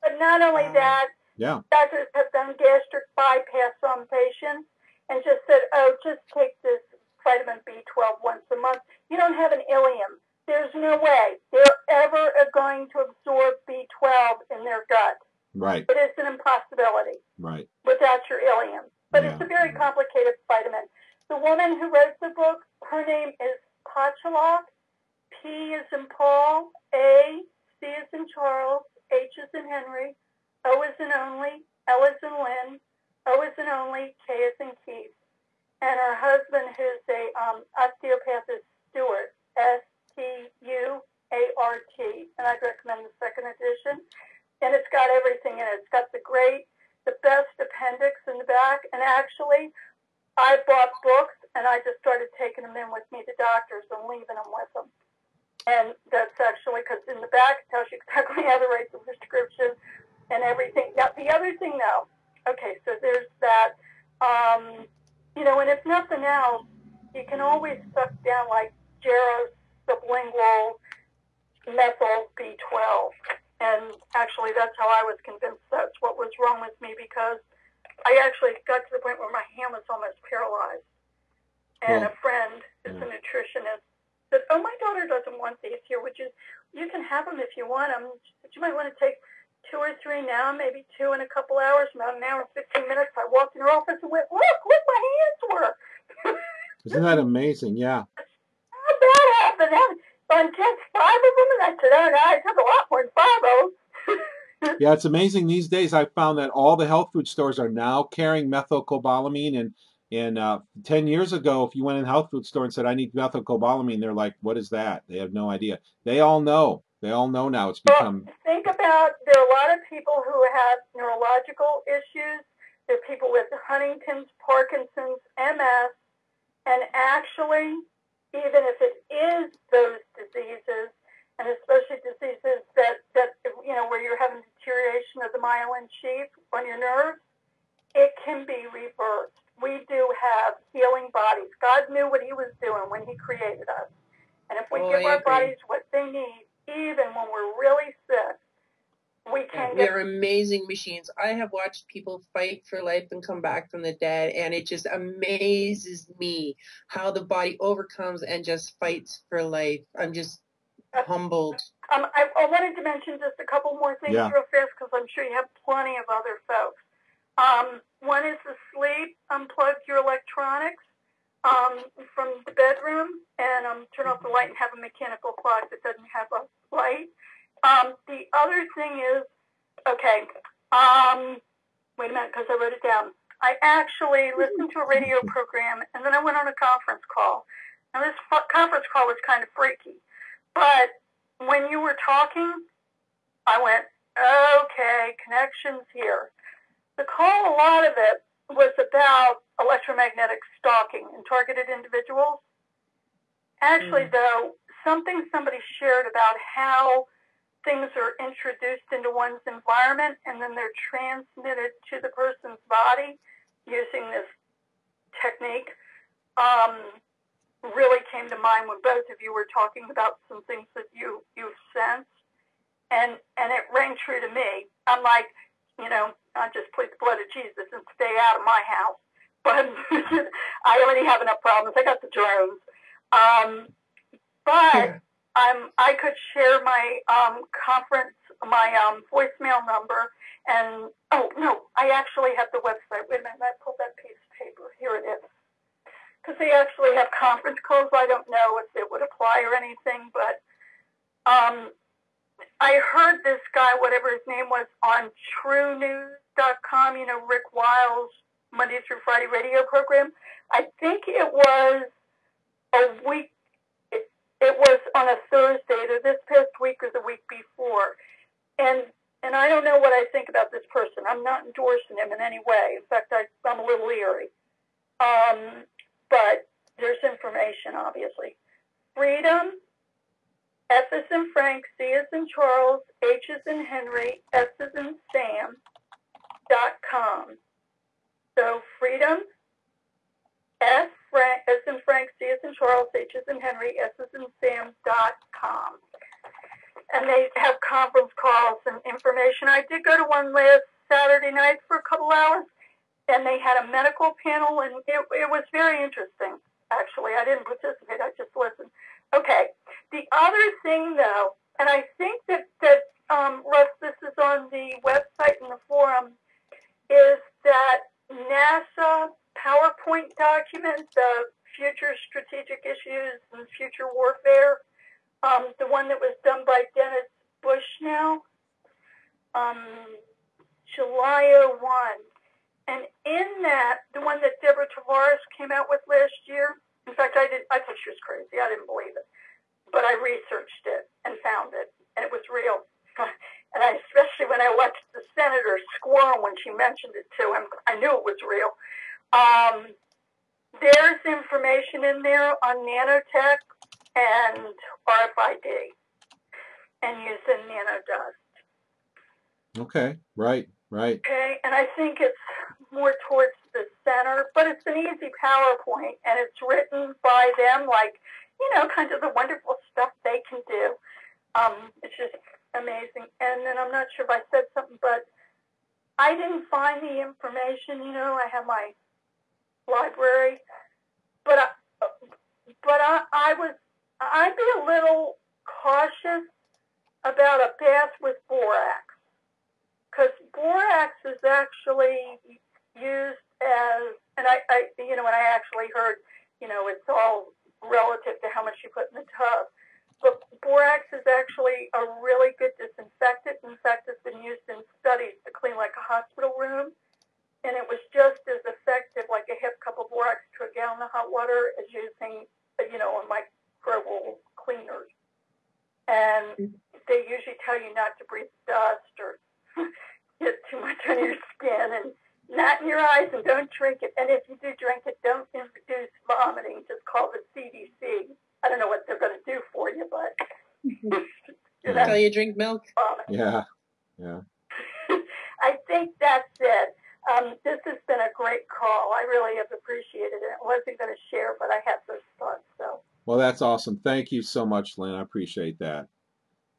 But not only that, doctors have done gastric bypass on patients and just said, oh, just take this vitamin B12 once a month. You don't have an ileum. There's no way they're ever going to absorb B12 in their gut. Right. It is an impossibility. Right. Without your ileum. But it's a very complicated vitamin. The woman who wrote the book, her name is Pathology. P is in Paul, A, C is in Charles, H is in Henry, O is in only, L is in Lynn, O is in only, K is in Keith. And her husband, who's a osteopath, is Stuart, S-T-U-A-R-T. And I'd recommend the second edition. And it's got everything in it. It's got the best appendix in the back. And actually, I bought books, and I just started taking them in with me to doctors and leaving them with them. And that's actually because in the back it tells you exactly how to write the prescription and everything. Now, the other thing, though, okay, so there's that. And if nothing else, you can always suck down like sublingual methyl B12. And actually, that's how I was convinced that's what was wrong with me, because I actually got to the point where my hand was almost paralyzed. And a friend who's a nutritionist said, oh, my daughter doesn't want these here. You can have them if you want them. But you might want to take 2 or 3 now, maybe 2 in a couple hours, about an hour and 15 minutes. I walked in her office and went, look, my hands work. Isn't that amazing? Yeah. How that happened? On just 5 of them, and I said, oh, no, I took a lot more than 5 of them. Yeah, it's amazing these days. I found that all the health food stores are now carrying methylcobalamin, and 10 years ago, if you went in a health food store and said, I need methylcobalamin, they're like, what is that? They have no idea. They all know. They all know now. It's become... Well, think about, there are a lot of people who have neurological issues. There are people with Huntington's, Parkinson's, MS, and actually, even if it is those diseases, and especially diseases that where you're having deterioration of the myelin sheath on your nerves, it can be reversed. We do have healing bodies. God knew what he was doing when he created us. And if we give our bodies what they need, even when we're really sick, we can They're amazing machines. I have watched people fight for life and come back from the dead, and it just amazes me how the body overcomes and just fights for life. I'm just humbled. I wanted to mention just a couple more things real fast, because I'm sure you have plenty of other folks. One is the sleep. Unplug your electronics from the bedroom and turn off the light and have a mechanical clock that doesn't have a light. The other thing is, wait a minute, because I wrote it down. I actually listened to a radio program, and then I went on a conference call. Now, this conference call was kind of freaky, but when you were talking, I went, okay, connections here. The call, a lot of it was about electromagnetic stalking in targeted individuals. Actually, though, something somebody shared about how things are introduced into one's environment and then they're transmitted to the person's body using this technique really came to mind when both of you were talking about some things that you've sensed. And it rang true to me. I'm like, you know, I just plead the blood of Jesus and stay out of my house. But I already have enough problems. I got the drones. But I could share my conference, my voicemail number. And, oh, no, I actually have the website. Wait a minute, I pulled that piece of paper. Here it is. Because they actually have conference calls. I don't know if it would apply or anything, but I heard this guy, whatever his name was, on TrueNews.com, you know, Rick Wiles' Monday through Friday radio program. I think it was a week, it was on a Thursday, either this past week or the week before. And I don't know what I think about this person. I'm not endorsing him in any way. In fact, I'm a little leery. But there's information, obviously. Freedom, F as in Frank, C as in Charles, H as in Henry, S as in Sam.com. So freedom, F as in Frank, C as in Charles, H as in Henry, S as in Sam.com. And they have conference calls and information. I did go to one last Saturday night for a couple hours, and they had a medical panel, and it was very interesting, actually. I didn't participate. I just listened. Okay. The other thing, though, and I think that Russ, this is on the website and the forum, is that NASA PowerPoint document, the Future Strategic Issues and Future Warfare, the one that was done by Dennis Bushnell, July 01. And in that, the one that Deborah Tavares came out with last year, in fact, I thought she was crazy. I didn't believe it. But I researched it and found it, and it was real. And especially when I watched the senator squirm when she mentioned it to him, I knew it was real. There's information in there on nanotech and RFID and using nanodust. Okay, right. Okay, and I think it's more towards the center, but it's an easy PowerPoint, and it's written by them, like, you know, kind of the wonderful stuff they can do. It's just amazing. And then I'm not sure if I said something, but I didn't find the information. You know, I have my library, but I'd be a little cautious about a bath with borax. Because borax is actually used as, and I actually heard, you know, it's all relative to how much you put in the tub. But borax is actually a really good disinfectant. In fact, it's been used in studies to clean like a hospital room. And it was just as effective, like a half cup of borax to a gallon of hot water, as using, you know, a microbial cleaner. And they usually tell you not to breathe dust or get too much on your skin and not in your eyes, and don't drink it. And if you do drink it, don't induce vomiting. Just call the CDC. I don't know what they're going to do for you, but Tell you drink milk. Yeah. I think that's it. This has been a great call. I really have appreciated it. I wasn't going to share, but I had those thoughts. So. Well, that's awesome. Thank you so much, Lynn. I appreciate that.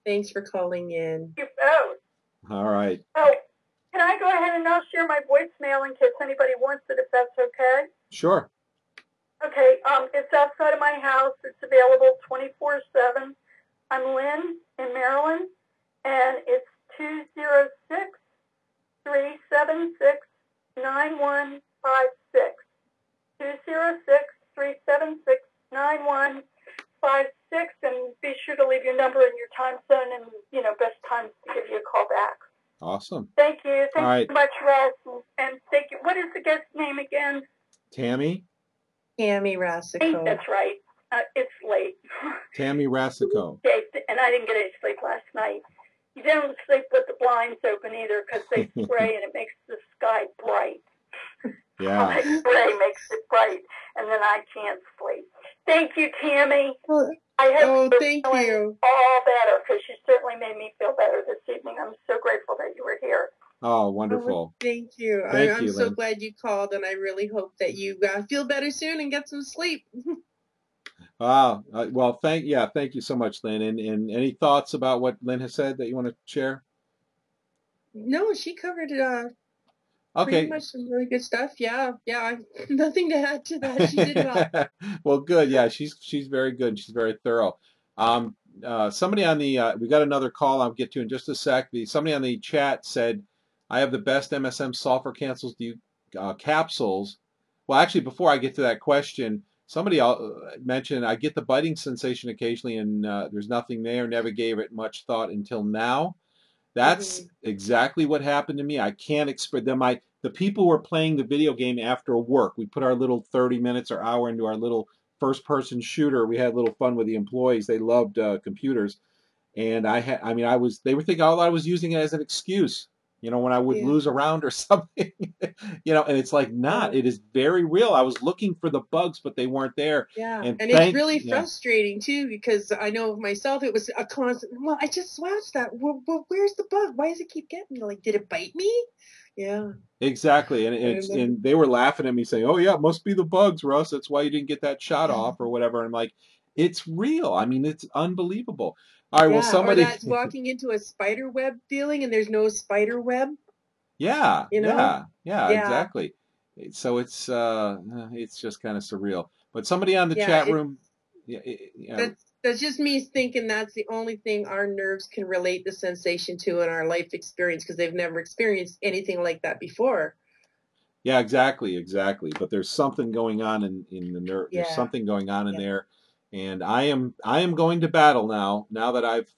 Thanks for calling in. You both. All right. Oh, can I go ahead and I'll share my voicemail in case anybody wants it, if that's okay? Sure. Okay, it's outside of my house. It's available 24/7. I'm Lynn in Maryland, and it's 206-376-9156. 206-376-9156, and be sure to leave your number and your time zone and, you know, best times to give you a call back. Awesome. Thank you. Thank right. you so much, Russ, and thank you. What is the guest name again? Tammy? Tammy Racicot. That's right. It's late. Tammy Racicot. Okay, and I didn't get any sleep last night. You don't sleep with the blinds open either because they spray and it makes the sky bright. Yeah. Atomic spray makes it bright, and then I can't sleep. Thank you, Tammy. I hope you're thank feeling you. all better, because you certainly made me feel better this evening. I'm so grateful that you were here. Oh, wonderful. Thank you. Thank you, I'm so Lynn. glad you called, and I really hope that you feel better soon and get some sleep. Wow. Well, thank you so much, Lynn. And any thoughts about what Lynn has said that you want to share? No, she covered it. Okay. Pretty much some really good stuff. Yeah. Nothing to add to that. She did well. Well, good. Yeah, she's very good. She's very thorough. Somebody on the we got another call I'll get to in just a sec. Somebody on the chat said, "I have the best MSM sulfur capsules." Well, actually, before I get to that question, somebody mentioned I get the biting sensation occasionally, and there's nothing there. Never gave it much thought until now. That's exactly what happened to me. I can't express them. The people were playing the video game after work. We put our little 30 minutes or hour into our little first-person shooter. We had a little fun with the employees. They loved computers, and they were thinking all I was using it as an excuse. When I would lose a round or something, and it's like not. It is very real. I was looking for the bugs, but they weren't there. Yeah, and it's really frustrating too, because I know of myself, it was a constant. Well, I just swatched that. Well, where's the bug? Why does it keep getting me? Like, did it bite me? Yeah. Exactly, and they were laughing at me saying, "Oh yeah, it must be the bugs, Russ. That's why you didn't get that shot off or whatever." And I'm like, it's real. I mean, it's unbelievable. All right, well, somebody. Or that's walking into a spider web feeling and there's no spider web. Yeah, exactly. So it's just kind of surreal. But somebody on the chat room. That's just me thinking that's the only thing our nerves can relate the sensation to in our life experience, because they've never experienced anything like that before. Yeah, exactly. But there's something going on in the nerve. There's something going on in there, and I am going to battle now that I've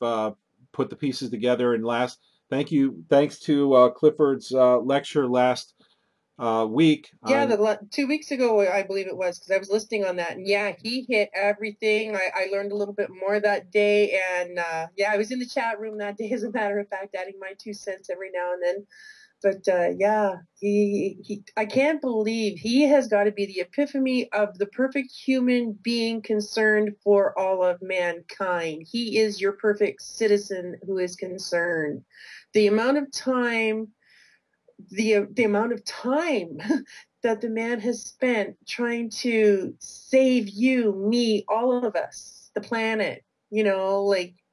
put the pieces together. And thanks to Clifford's lecture last week. Yeah, 2 weeks ago, I believe it was, because I was listening on that. And yeah, he hit everything. I learned a little bit more that day. And I was in the chat room that day, as a matter of fact, adding my 2 cents every now and then. But I can't believe he has got to be the epitome of the perfect human being concerned for all of mankind. He is your perfect citizen who is concerned. The amount of time that the man has spent trying to save you, me, all of us, the planet,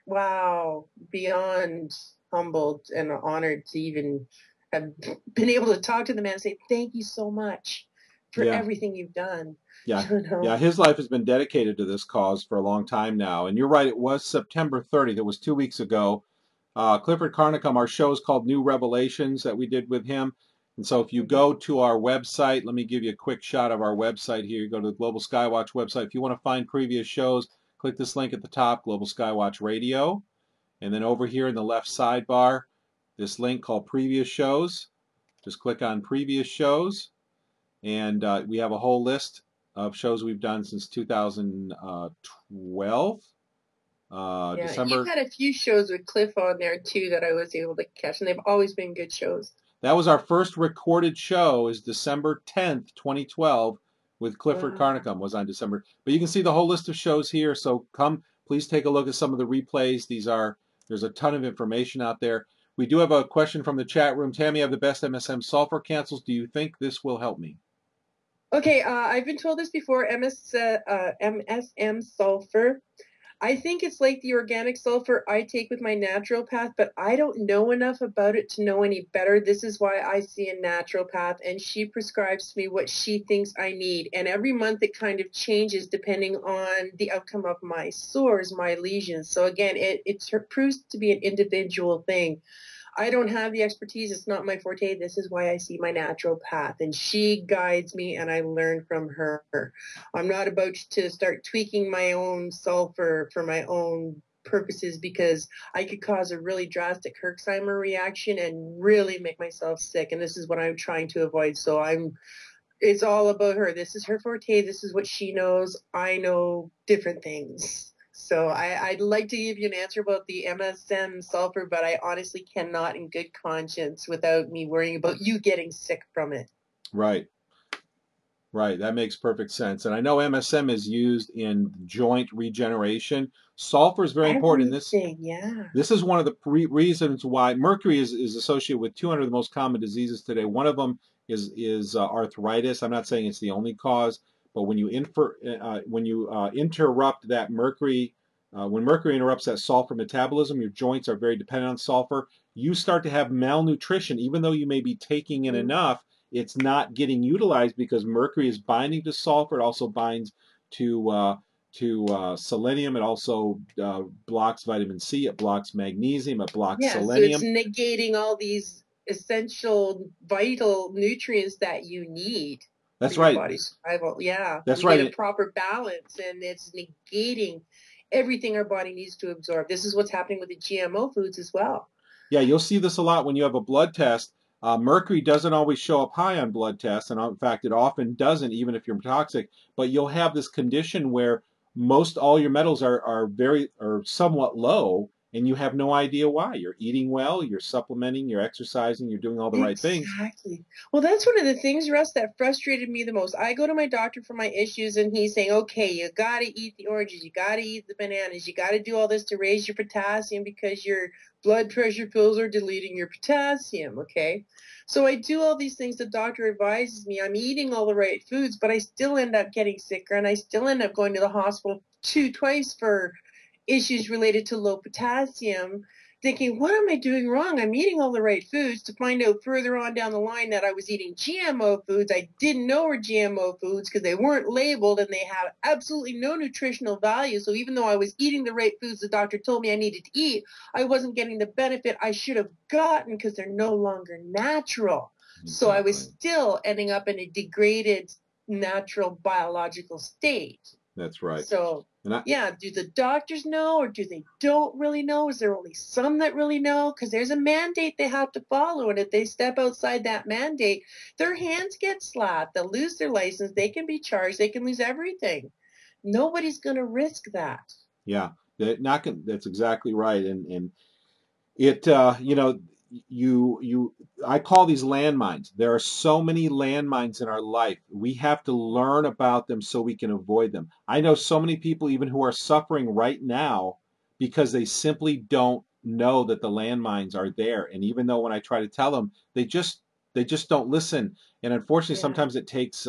wow, beyond humbled and honored to even have been able to talk to the man and say, thank you so much for everything you've done. Yeah, his life has been dedicated to this cause for a long time now. And you're right, it was September 30th. It was 2 weeks ago. Clifford Carnicom, our show is called New Revelations that we did with him. And so if you go to our website, let me give you a quick shot of our website here. You go to the Global Skywatch website. If you want to find previous shows, click this link at the top, Global Skywatch Radio. And then over here in the left sidebar, this link called Previous Shows. Just click on Previous Shows. And we have a whole list of shows we've done since 2012. December. You've had a few shows with Cliff on there too that I was able to catch, and they've always been good shows. That was our first recorded show, is December 10th, 2012, with Clifford Carnicom, was on December. But you can see the whole list of shows here, so please take a look at some of the replays. There's a ton of information out there. We do have a question from the chat room. Tammy, I have the best MSM sulfur capsules. Do you think this will help me? Okay, I've been told this before, MSM sulfur. I think it's like the organic sulfur I take with my naturopath, but I don't know enough about it to know any better. This is why I see a naturopath, and she prescribes to me what she thinks I need. And every month it kind of changes depending on the outcome of my sores, my lesions. So again, it proves to be an individual thing. I don't have the expertise. It's not my forte. This is why I see my naturopath, and she guides me, and I learn from her. I'm not about to start tweaking my own sulfur for my own purposes, because I could cause a really drastic Herxheimer reaction and really make myself sick, and this is what I'm trying to avoid. So it's all about her. This is her forte. This is what she knows. I know different things. So I'd like to give you an answer about the MSM sulfur, but I honestly cannot in good conscience without me worrying about you getting sick from it. Right. Right, that makes perfect sense. And I know MSM is used in joint regeneration. Sulfur is very important. Everything, yeah. This is one of the reasons why mercury is associated with 200 of the most common diseases today. One of them is arthritis. I'm not saying it's the only cause, but when you interrupt that mercury, when mercury interrupts that sulfur metabolism, your joints are very dependent on sulfur. You start to have malnutrition, even though you may be taking in enough. It's not getting utilized because mercury is binding to sulfur. It also binds to selenium. It also blocks vitamin C. It blocks magnesium. It blocks selenium. So it's negating all these essential, vital nutrients that you need. That's for right. Your body's survival. Yeah. That's we right. Get a proper balance, and it's negating everything our body needs to absorb. This is what's happening with the GMO foods as well. Yeah, you'll see this a lot when you have a blood test. Mercury doesn't always show up high on blood tests, and in fact, it often doesn't, even if you're toxic. But you'll have this condition where most all your metals are somewhat low, and you have no idea why. You're eating well, you're supplementing, you're exercising, you're doing all the right things. Exactly. Well, that's one of the things, Russ, that frustrated me the most. I go to my doctor for my issues, and he's saying, okay, you got to eat the oranges, you got to eat the bananas, you got to do all this to raise your potassium because your blood pressure pills are deleting your potassium, okay? So I do all these things the doctor advises me. I'm eating all the right foods, but I still end up getting sicker, and I still end up going to the hospital twice for issues related to low potassium, thinking, what am I doing wrong? I'm eating all the right foods, to find out further on down the line that I was eating GMO foods. I didn't know were GMO foods because they weren't labeled and they have absolutely no nutritional value. So even though I was eating the right foods the doctor told me I needed to eat, I wasn't getting the benefit I should have gotten because they're no longer natural. Exactly. So I was still ending up in a degraded natural biological state. That's right. So do the doctors know, or do they don't really know? Is there only some that really know? Because there's a mandate they have to follow, and if they step outside that mandate, their hands get slapped. They'll lose their license. They can be charged. They can lose everything. Nobody's going to risk that. Yeah, that's exactly right. And it, I call these landmines. There are so many landmines in our life. We have to learn about them so we can avoid them. I know so many people even who are suffering right now because they simply don't know that the landmines are there. And even though when I try to tell them, they just don't listen. And unfortunately, sometimes it takes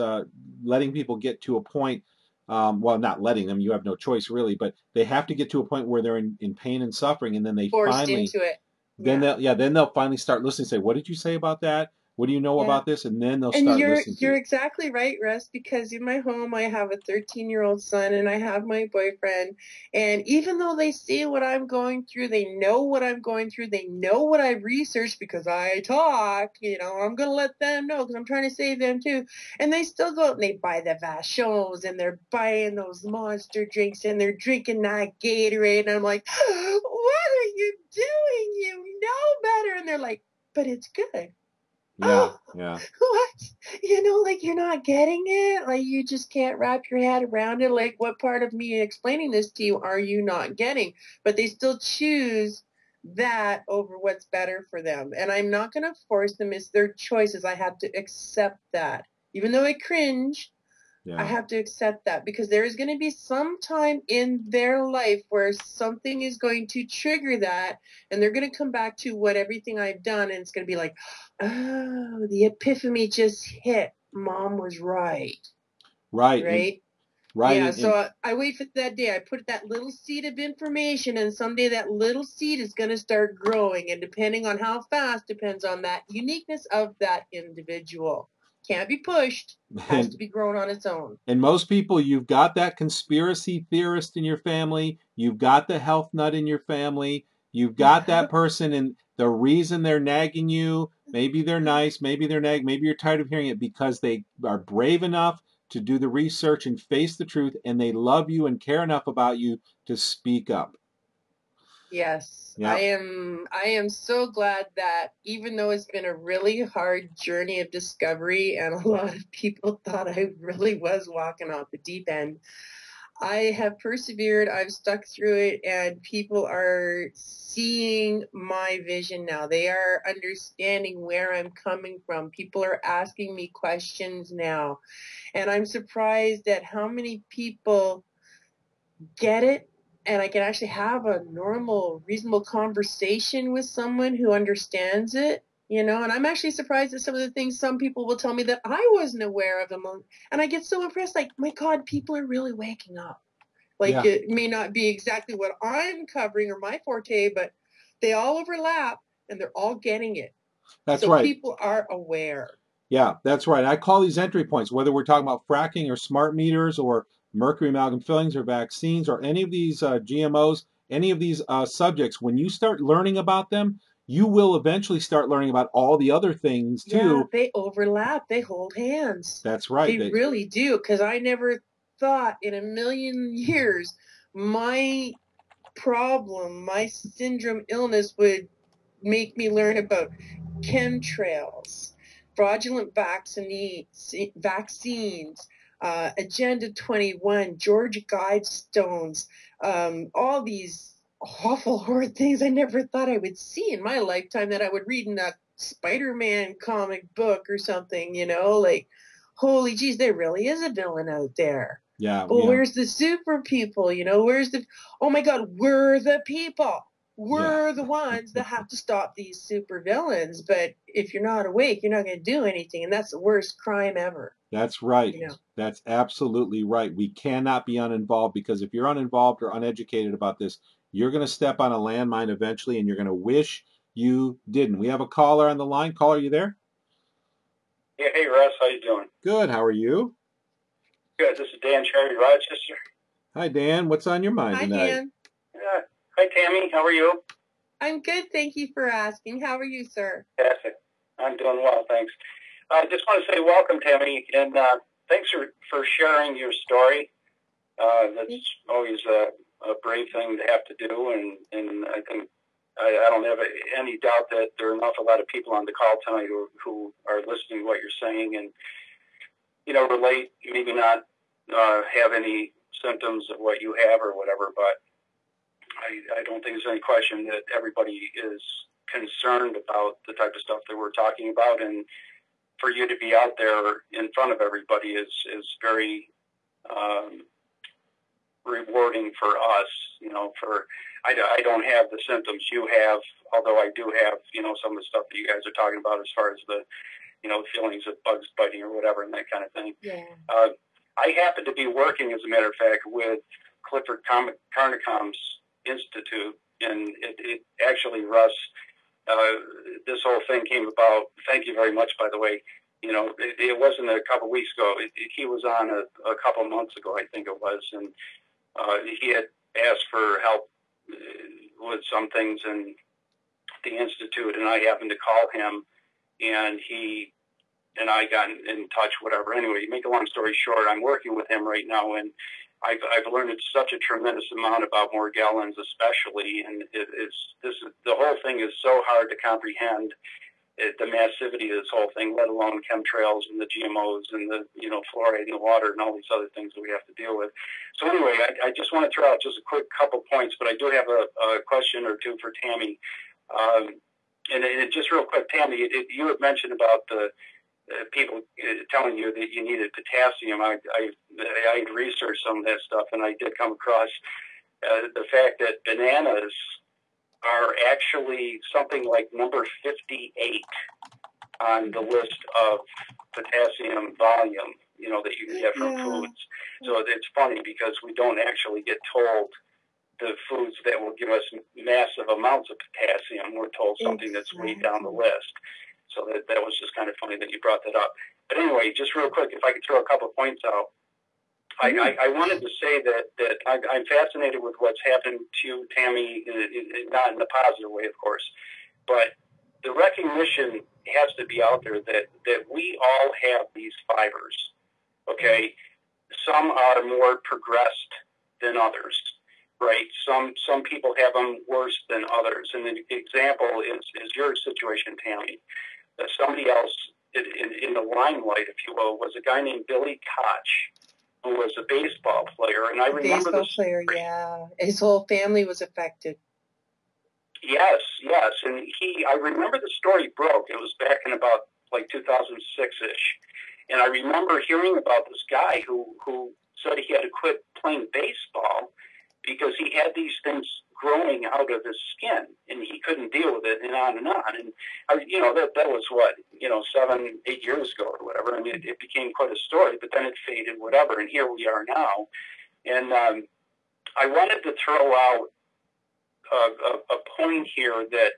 letting people get to a point. Well, not letting them, you have no choice really, but they have to get to a point where they're in pain and suffering, and then they forced finally into it. Then they'll finally start listening and say, what did you say about that? What do you know about this? And then they'll start listening to you. You're exactly right, Russ, because in my home I have a 13-year-old son and I have my boyfriend. And even though they see what I'm going through, they know what I'm going through, they know what I've researched because I talk, I'm going to let them know because I'm trying to save them too. And they still go out and they buy the Vachons and they're buying those monster drinks and they're drinking that Gatorade. And I'm like, what are you doing? You know better. And they're like, but it's good. Yeah. What? Like you're not getting it? Like you just can't wrap your head around it? Like what part of me explaining this to you are you not getting? But they still choose that over what's better for them. And I'm not going to force them. It's their choices. I have to accept that. Even though I cringe, I have to accept that because there is going to be some time in their life where something is going to trigger that and they're going to come back to what everything I've done and it's going to be like, oh, the epiphany just hit. Mom was right. Right. Yeah, so I wait for that day. I put that little seed of information and someday that little seed is going to start growing and depending on how fast depends on that uniqueness of that individual. Can't be pushed, has to be grown on its own. And most people, you've got that conspiracy theorist in your family, you've got the health nut in your family, you've got that person, and the reason they're nagging you, maybe they're nice, maybe they're maybe you're tired of hearing it because they are brave enough to do the research and face the truth, and they love you and care enough about you to speak up. Yes, I am so glad that even though it's been a really hard journey of discovery and a lot of people thought I really was walking off the deep end, I have persevered. I've stuck through it, and people are seeing my vision now. They are understanding where I'm coming from. People are asking me questions now, and I'm surprised at how many people get it, and I can actually have a normal, reasonable conversation with someone who understands it. And I'm actually surprised at some of the things some people will tell me that I wasn't aware of them. And I get so impressed, like, my God, people are really waking up. Like, Yeah. it may not be exactly what I'm covering or my forte, but they all overlap and they're all getting it. That's So right. people are aware. Yeah, that's right. I call these entry points, whether we're talking about fracking or smart meters or mercury amalgam fillings or vaccines or any of these GMOs, any of these subjects, when you start learning about them, you will eventually start learning about all the other things too. Yeah, they overlap. They hold hands. That's right. They really do, because I never thought in a million years my problem, my syndrome illness would make me learn about chemtrails, fraudulent vaccines, Agenda 21, Georgia Guidestones, all these awful, horrid things I never thought I would see in my lifetime that I would read in a Spider-Man comic book or something, like, holy geez, there really is a villain out there. Yeah. But where's the super people? Where's oh my God, we're the people. We're the ones that have to stop these super villains. But if you're not awake, you're not going to do anything. And that's the worst crime ever. That's right. That's absolutely right. We cannot be uninvolved, because if you're uninvolved or uneducated about this, you're going to step on a landmine eventually, and you're going to wish you didn't. We have a caller on the line. Caller, you there? Yeah, hey Russ, how you doing? Good. How are you? Good. This is Dan Cherry, Rochester. Hi, Dan. What's on your mind tonight? Hi, Dan. Hi, Tammy. How are you? I'm good. Thank you for asking. How are you, sir? Fantastic. I'm doing well, thanks. I just want to say welcome, Tammy, and thanks for sharing your story. That's always a brave thing to have to do, and I think I don't have any doubt that there are an awful lot of people on the call tonight who are listening to what you're saying and, relate, maybe not have any symptoms of what you have or whatever, but I don't think there's any question that everybody is concerned about the type of stuff that we're talking about, and for you to be out there in front of everybody is very rewarding for us. I don't have the symptoms you have, although I do have some of the stuff that you guys are talking about as far as the feelings of bugs biting or whatever and that kind of thing. Yeah. I happen to be working, as a matter of fact, with Clifford Carnicom's Institute, and it actually, Russ, this whole thing came about. Thank you very much, by the way. It wasn't a couple weeks ago. He was on a couple months ago, I think it was, and he had asked for help with some things in the Institute, and I happened to call him, and he and I got in touch, whatever. Anyway, make a long story short, I'm working with him right now, and I've learned such a tremendous amount about Morgellons, especially, and the whole thing is so hard to comprehend, the massivity of this whole thing, let alone chemtrails and the GMOs and the fluoride in the water and all these other things that we have to deal with. So anyway, I just want to throw out just a quick couple points, but I do have a question or two for Tammy. And just real quick, Tammy, you had mentioned about the people telling you that you needed potassium. I researched some of that stuff, and I did come across the fact that bananas are actually something like number 58 on the list of potassium volume, that you can get from foods. So it's funny because we don't actually get told the foods that will give us massive amounts of potassium. We're told something that's way down the list. So that was just kind of funny that you brought that up. But anyway, just real quick, if I could throw a couple of points out. I wanted to say that I'm fascinated with what's happened to you, Tammy, not in a positive way, of course, but the recognition has to be out there that we all have these fibers, okay? Some are more progressed than others, right? Some people have them worse than others. And the example is your situation, Tammy. Somebody else in the limelight, if you will, was a guy named Billy Koch. who was a baseball player, and I remember baseball player, yeah. His whole family was affected. Yes, and I remember the story broke. It was back in about like 2006-ish, and I remember hearing about this guy who said he had to quit playing baseball because he had these things growing out of his skin, and he couldn't deal with it, and on and on. And that was what 7-8 years ago or whatever. I mean, it became quite a story, but then it faded, whatever. And here we are now. And I wanted to throw out a point here that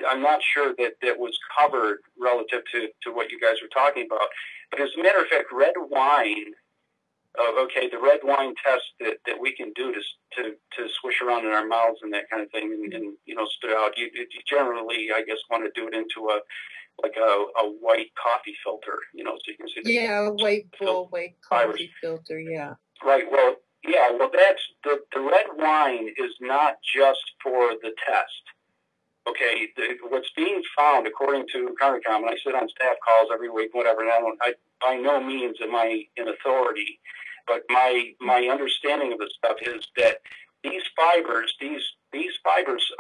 I'm not sure that was covered relative to what you guys were talking about. But as a matter of fact, red wine. The red wine test that we can do to swish around in our mouths and that kind of thing, and spit it out. You generally, I guess, want to do it into a white coffee filter, so you can see. A white bowl, white coffee filter. Yeah. Right. Well, yeah. Well, that's the red wine is not just for the test. Okay. What's being found, according to Carnicom, and I sit on staff calls every week, whatever, and I by no means am I in authority, but my understanding of the stuff is that these fibers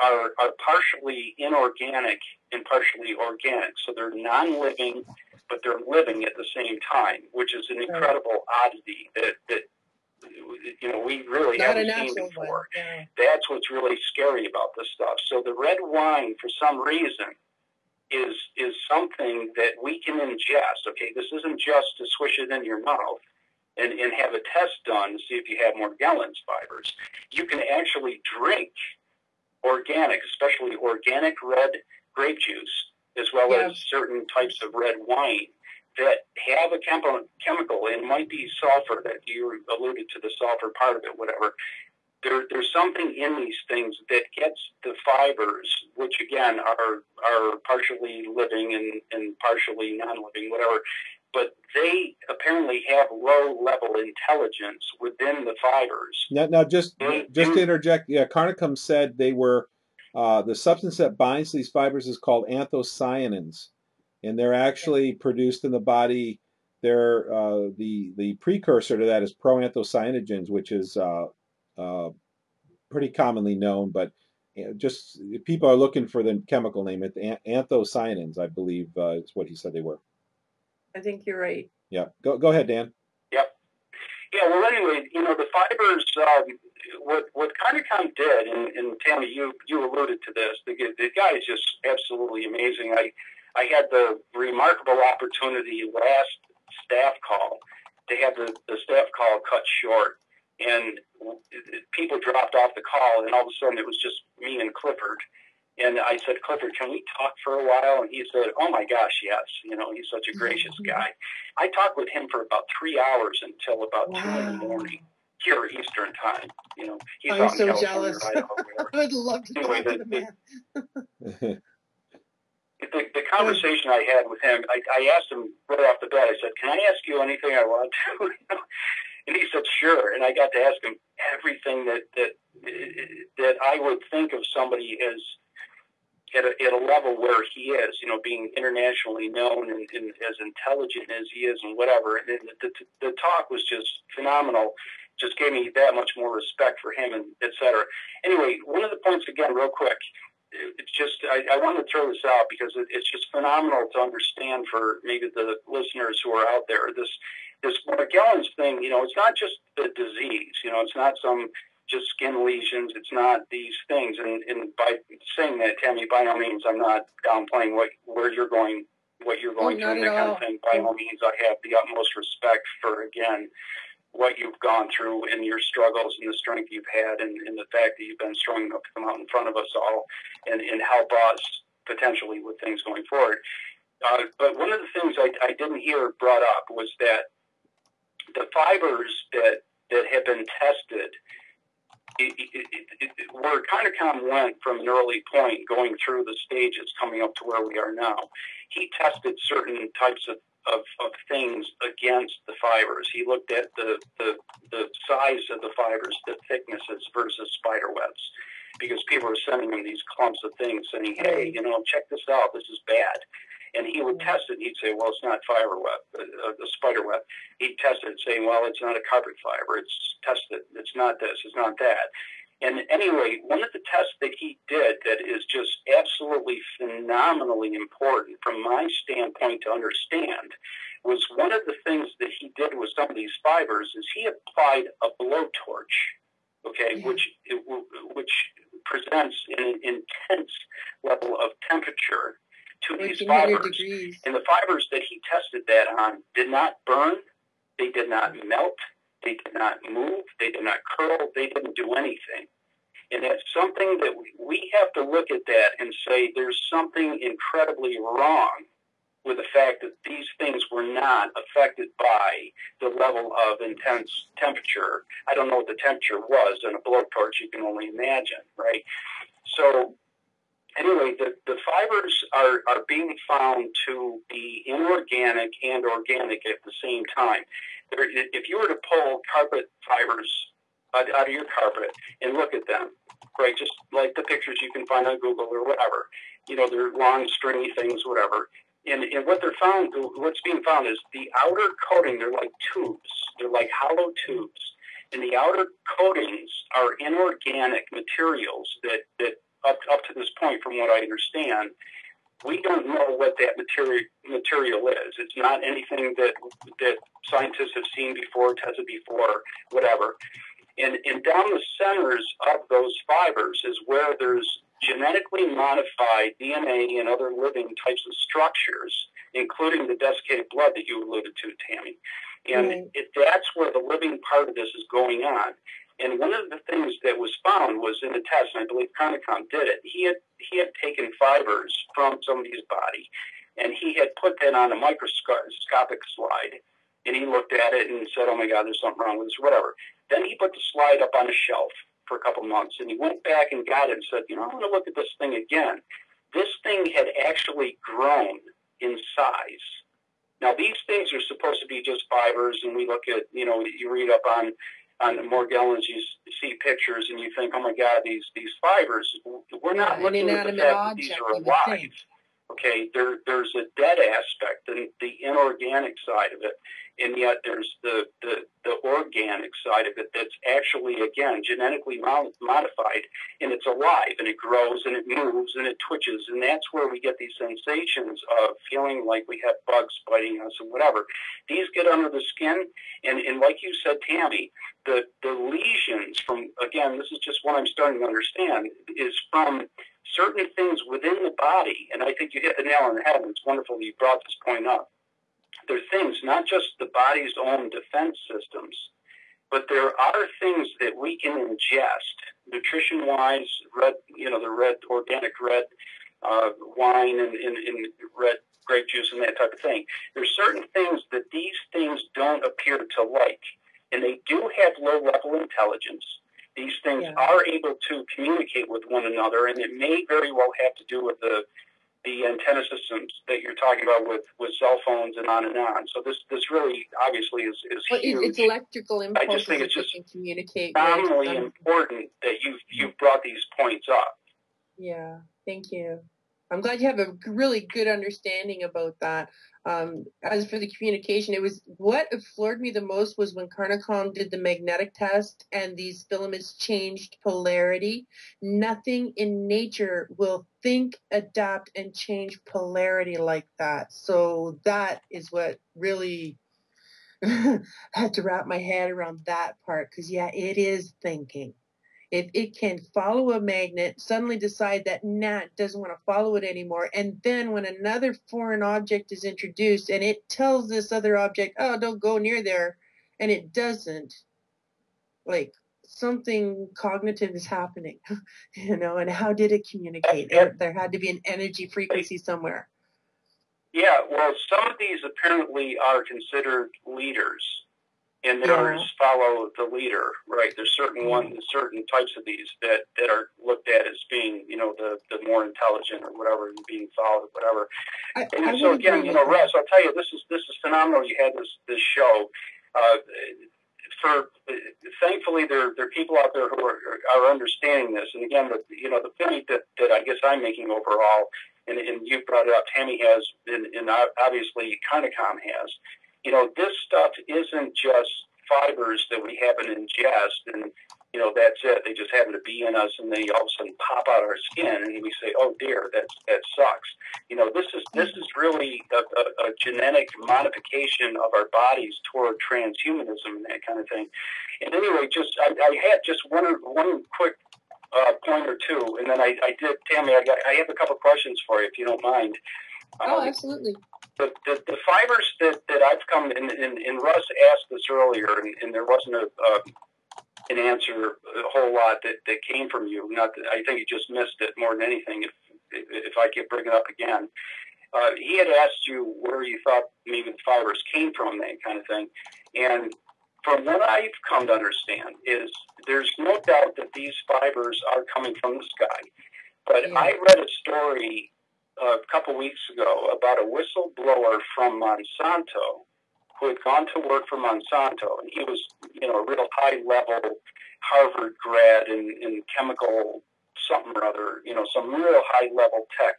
are partially inorganic and partially organic. So they're non-living, but they're living at the same time, which is an incredible oddity that we really haven't seen before. Yeah. That's what's really scary about this stuff. So the red wine, for some reason, is something that we can ingest. Okay, this isn't just to swish it in your mouth and have a test done to see if you have Morgellons fibers. You can actually drink organic, especially organic red grape juice, as well as certain types of red wine that have a chemical, and might be sulfur, that you alluded to the sulfur part of it, whatever. There's something in these things that gets the fibers, which again are partially living and partially non-living, whatever, but they apparently have low-level intelligence within the fibers. Now just to interject, Carnicom said they were the substance that binds these fibers is called anthocyanins, and they're actually produced in the body. They're the precursor to that is proanthocyaninogens, which is pretty commonly known, but just if people are looking for the chemical name, anthocyanins, I believe, is what he said they were. I think you're right. Yeah. Go ahead, Dan. Yep. Yeah. Well, anyway, the fibers. What Carnicom did, and Tammy, you alluded to this. The guy is just absolutely amazing. I had the remarkable opportunity last staff call to have the staff call cut short, and people dropped off the call, and all of a sudden it was just me and Clifford. And I said, Clifford, can we talk for a while? And he said, oh my gosh, yes. He's such a gracious guy. I talked with him for about 3 hours until about 2 in the morning here Eastern time. He's I'm out so in California, jealous. Idaho, I would love to talk to the man. The conversation I had with him, I asked him right off the bat, I said, can I ask you anything I want to? And he said, sure. And I got to ask him everything that I would think of somebody as at a level where he is, being internationally known and as intelligent as he is and whatever. And the talk was just phenomenal. Just gave me that much more respect for him, and et cetera. Anyway, one of the points, again, real quick, it's just, I want to throw this out because it's just phenomenal to understand for maybe the listeners who are out there. This Morgellons thing, it's not just the disease, it's not some just skin lesions, it's not these things. And by saying that, Tammy, by no means, I'm not downplaying where you're going, what you're going through, and that kind of thing. By no means, I have the utmost respect for, again, what you've gone through and your struggles and the strength you've had and the fact that you've been strong enough to come out in front of us all and help us potentially with things going forward. But one of the things I didn't hear brought up was that the fibers that have been tested, where Carnicom went from an early point going through the stages coming up to where we are now, he tested certain types of things against the fibers. He looked at the size of the fibers, the thicknesses versus spider webs, because people were sending him these clumps of things saying, hey, check this out, this is bad. And he would test it, and he'd say, well, it's not fiber web, the spider web. He'd test it, saying, well, it's not a carpet fiber. It's tested. It's not this. It's not that. And anyway, one of the tests that he did that is just absolutely phenomenally important from my standpoint to understand was one of the things that he did with some of these fibers is he applied a blowtorch, okay, which presents an intense level of temperature to these fibers. And the fibers that he tested that on did not burn, they did not melt, they did not move, they did not curl, they didn't do anything. And that's something that we have to look at that and say there's something incredibly wrong with the fact that these things were not affected by the level of intense temperature. I don't know what the temperature was in a blowtorch, you can only imagine, right? So anyway, the fibers are being found to be inorganic and organic at the same time. If you were to pull carpet fibers out of your carpet and look at them, right, just like the pictures you can find on Google or whatever, you know, they're long, stringy things, whatever. And what's being found is the outer coating, they're like tubes. They're like hollow tubes. And the outer coatings are inorganic materials that up to this point, from what I understand, we don't know what that material is. It's not anything that scientists have seen before, tested before, whatever. And down the centers of those fibers is where there's genetically modified DNA and other living types of structures, including the desiccated blood that you alluded to, Tammy. And that's where the living part of this is going on. And one of the things that was found was in a test, and I believe Carnicom did it, he had taken fibers from somebody's body, and he had put that on a microscopic slide, and he looked at it and said, oh my God, there's something wrong with this, or whatever. Then he put the slide up on a shelf for a couple months, and he went back and got it and said, you know, I want to look at this thing again. This thing had actually grown in size. Now, these things are supposed to be just fibers, and we look at, you know, you read up on the Morgellons, you see pictures, and you think, oh my God, these fibers, we're not looking at the fact that these are alive. Okay, there's a dead aspect, the inorganic side of it, and yet there's the organic side of it that's actually, again, genetically modified, and it's alive, and it grows, and it moves, and it twitches, and that's where we get these sensations of feeling like we have bugs biting us and whatever. These get under the skin, and like you said, Tammy, the lesions from, again, this is just what I'm starting to understand, is from certain things within the body, and I think you hit the nail on the head, and it's wonderful that you brought this point up. There are things, not just the body's own defense systems, but there are things that we can ingest, nutrition-wise, the organic red wine and red grape juice and that type of thing. There's certain things that these things don't appear to like, and they do have low-level intelligence. These things are able to communicate with one another, and it may very well have to do with the antenna systems that you're talking about with cell phones and on and on. So this really obviously is huge. It's electrical impulses. I just think it's just communicate phenomenally important that you've brought these points up. Yeah, thank you. I'm glad you have a really good understanding about that. As for the communication, it was what floored me the most was when Carnicom did the magnetic test and these filaments changed polarity. Nothing in nature will think, adapt, and change polarity like that. So that is what really had to wrap my head around that part, because yeah, it is thinking. It can follow a magnet, suddenly decide that it doesn't want to follow it anymore, and then when another foreign object is introduced and it tells this other object, oh, don't go near there, and it doesn't, like something cognitive is happening, and how did it communicate? There had to be an energy frequency somewhere. Yeah, well, some of these apparently are considered leaders. And others follow the leader, right? There's certain types of these that are looked at as being, the more intelligent or whatever, and being followed, whatever. And so again, Russ, I'll tell you, this is phenomenal. You had this show. Thankfully, there are people out there who are understanding this. And again, the point that I guess I'm making overall and you brought it up, Tammy has, and obviously Carnicom has, you know, this stuff isn't just fibers that we happen to ingest and, you know, that's it. They just happen to be in us and they all of a sudden pop out our skin and we say, oh dear, that sucks. You know, this is really a genetic modification of our bodies toward transhumanism and that kind of thing. And anyway, I had just one quick point or two, and then I did, Tammy, I have a couple questions for you if you don't mind. Oh, absolutely. The fibers that I've come in, and Russ asked this earlier, and there wasn't an answer a whole lot that came from you. Not that, I think you just missed it more than anything. If I could bring it up again, he had asked you where you thought maybe the fibers came from, that kind of thing, and from what I've come to understand is there's no doubt that these fibers are coming from the sky. But yeah. I read a story a couple weeks ago about a whistleblower from Monsanto who had gone to work for Monsanto, and he was, you know, a real high-level Harvard grad in chemical something or other, you know, some real high-level tech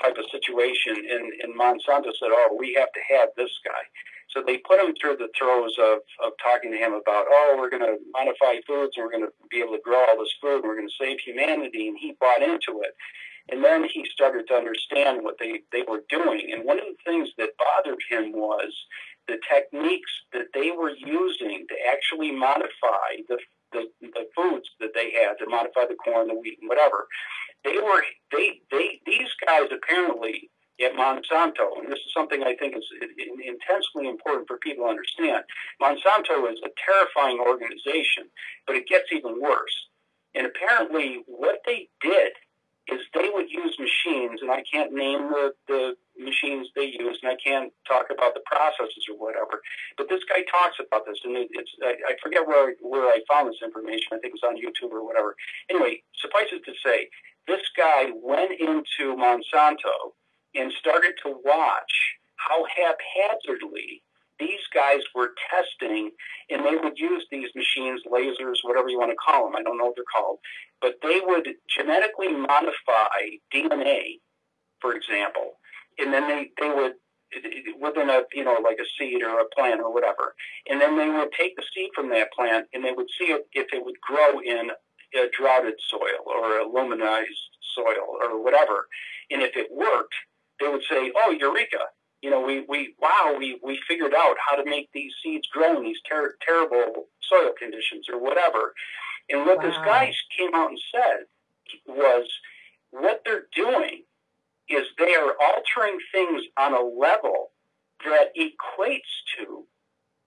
type of situation. And Monsanto said, oh, we have to have this guy. So they put him through the throes of talking to him about, oh, we're going to modify foods and we're going to be able to grow all this food and we're going to save humanity. And he bought into it. And then he started to understand what they were doing. And one of the things that bothered him was the techniques that they were using to actually modify the foods that they had, to modify the corn, the wheat, and whatever. These guys apparently at Monsanto, and this is something I think is intensely important for people to understand, Monsanto is a terrifying organization, but it gets even worse. And apparently what they did is they would use machines, and I can't name the machines they use, and I can't talk about the processes or whatever, but this guy talks about this, and I forget where I found this information. I think it was on YouTube or whatever. Anyway, suffice it to say, this guy went into Monsanto and started to watch how haphazardly these guys were testing, and they would use these machines, lasers, whatever you want to call them. I don't know what they're called. But they would genetically modify DNA, for example, and then they would, within a, you know, like a seed or a plant or whatever, and then they would take the seed from that plant and they would see if it would grow in a droughted soil or a luminized soil or whatever. And if it worked, they would say, oh, eureka, you know, we figured out how to make these seeds grow in these terrible soil conditions or whatever. And what this guy came out and said was what they're doing is they are altering things on a level that equates to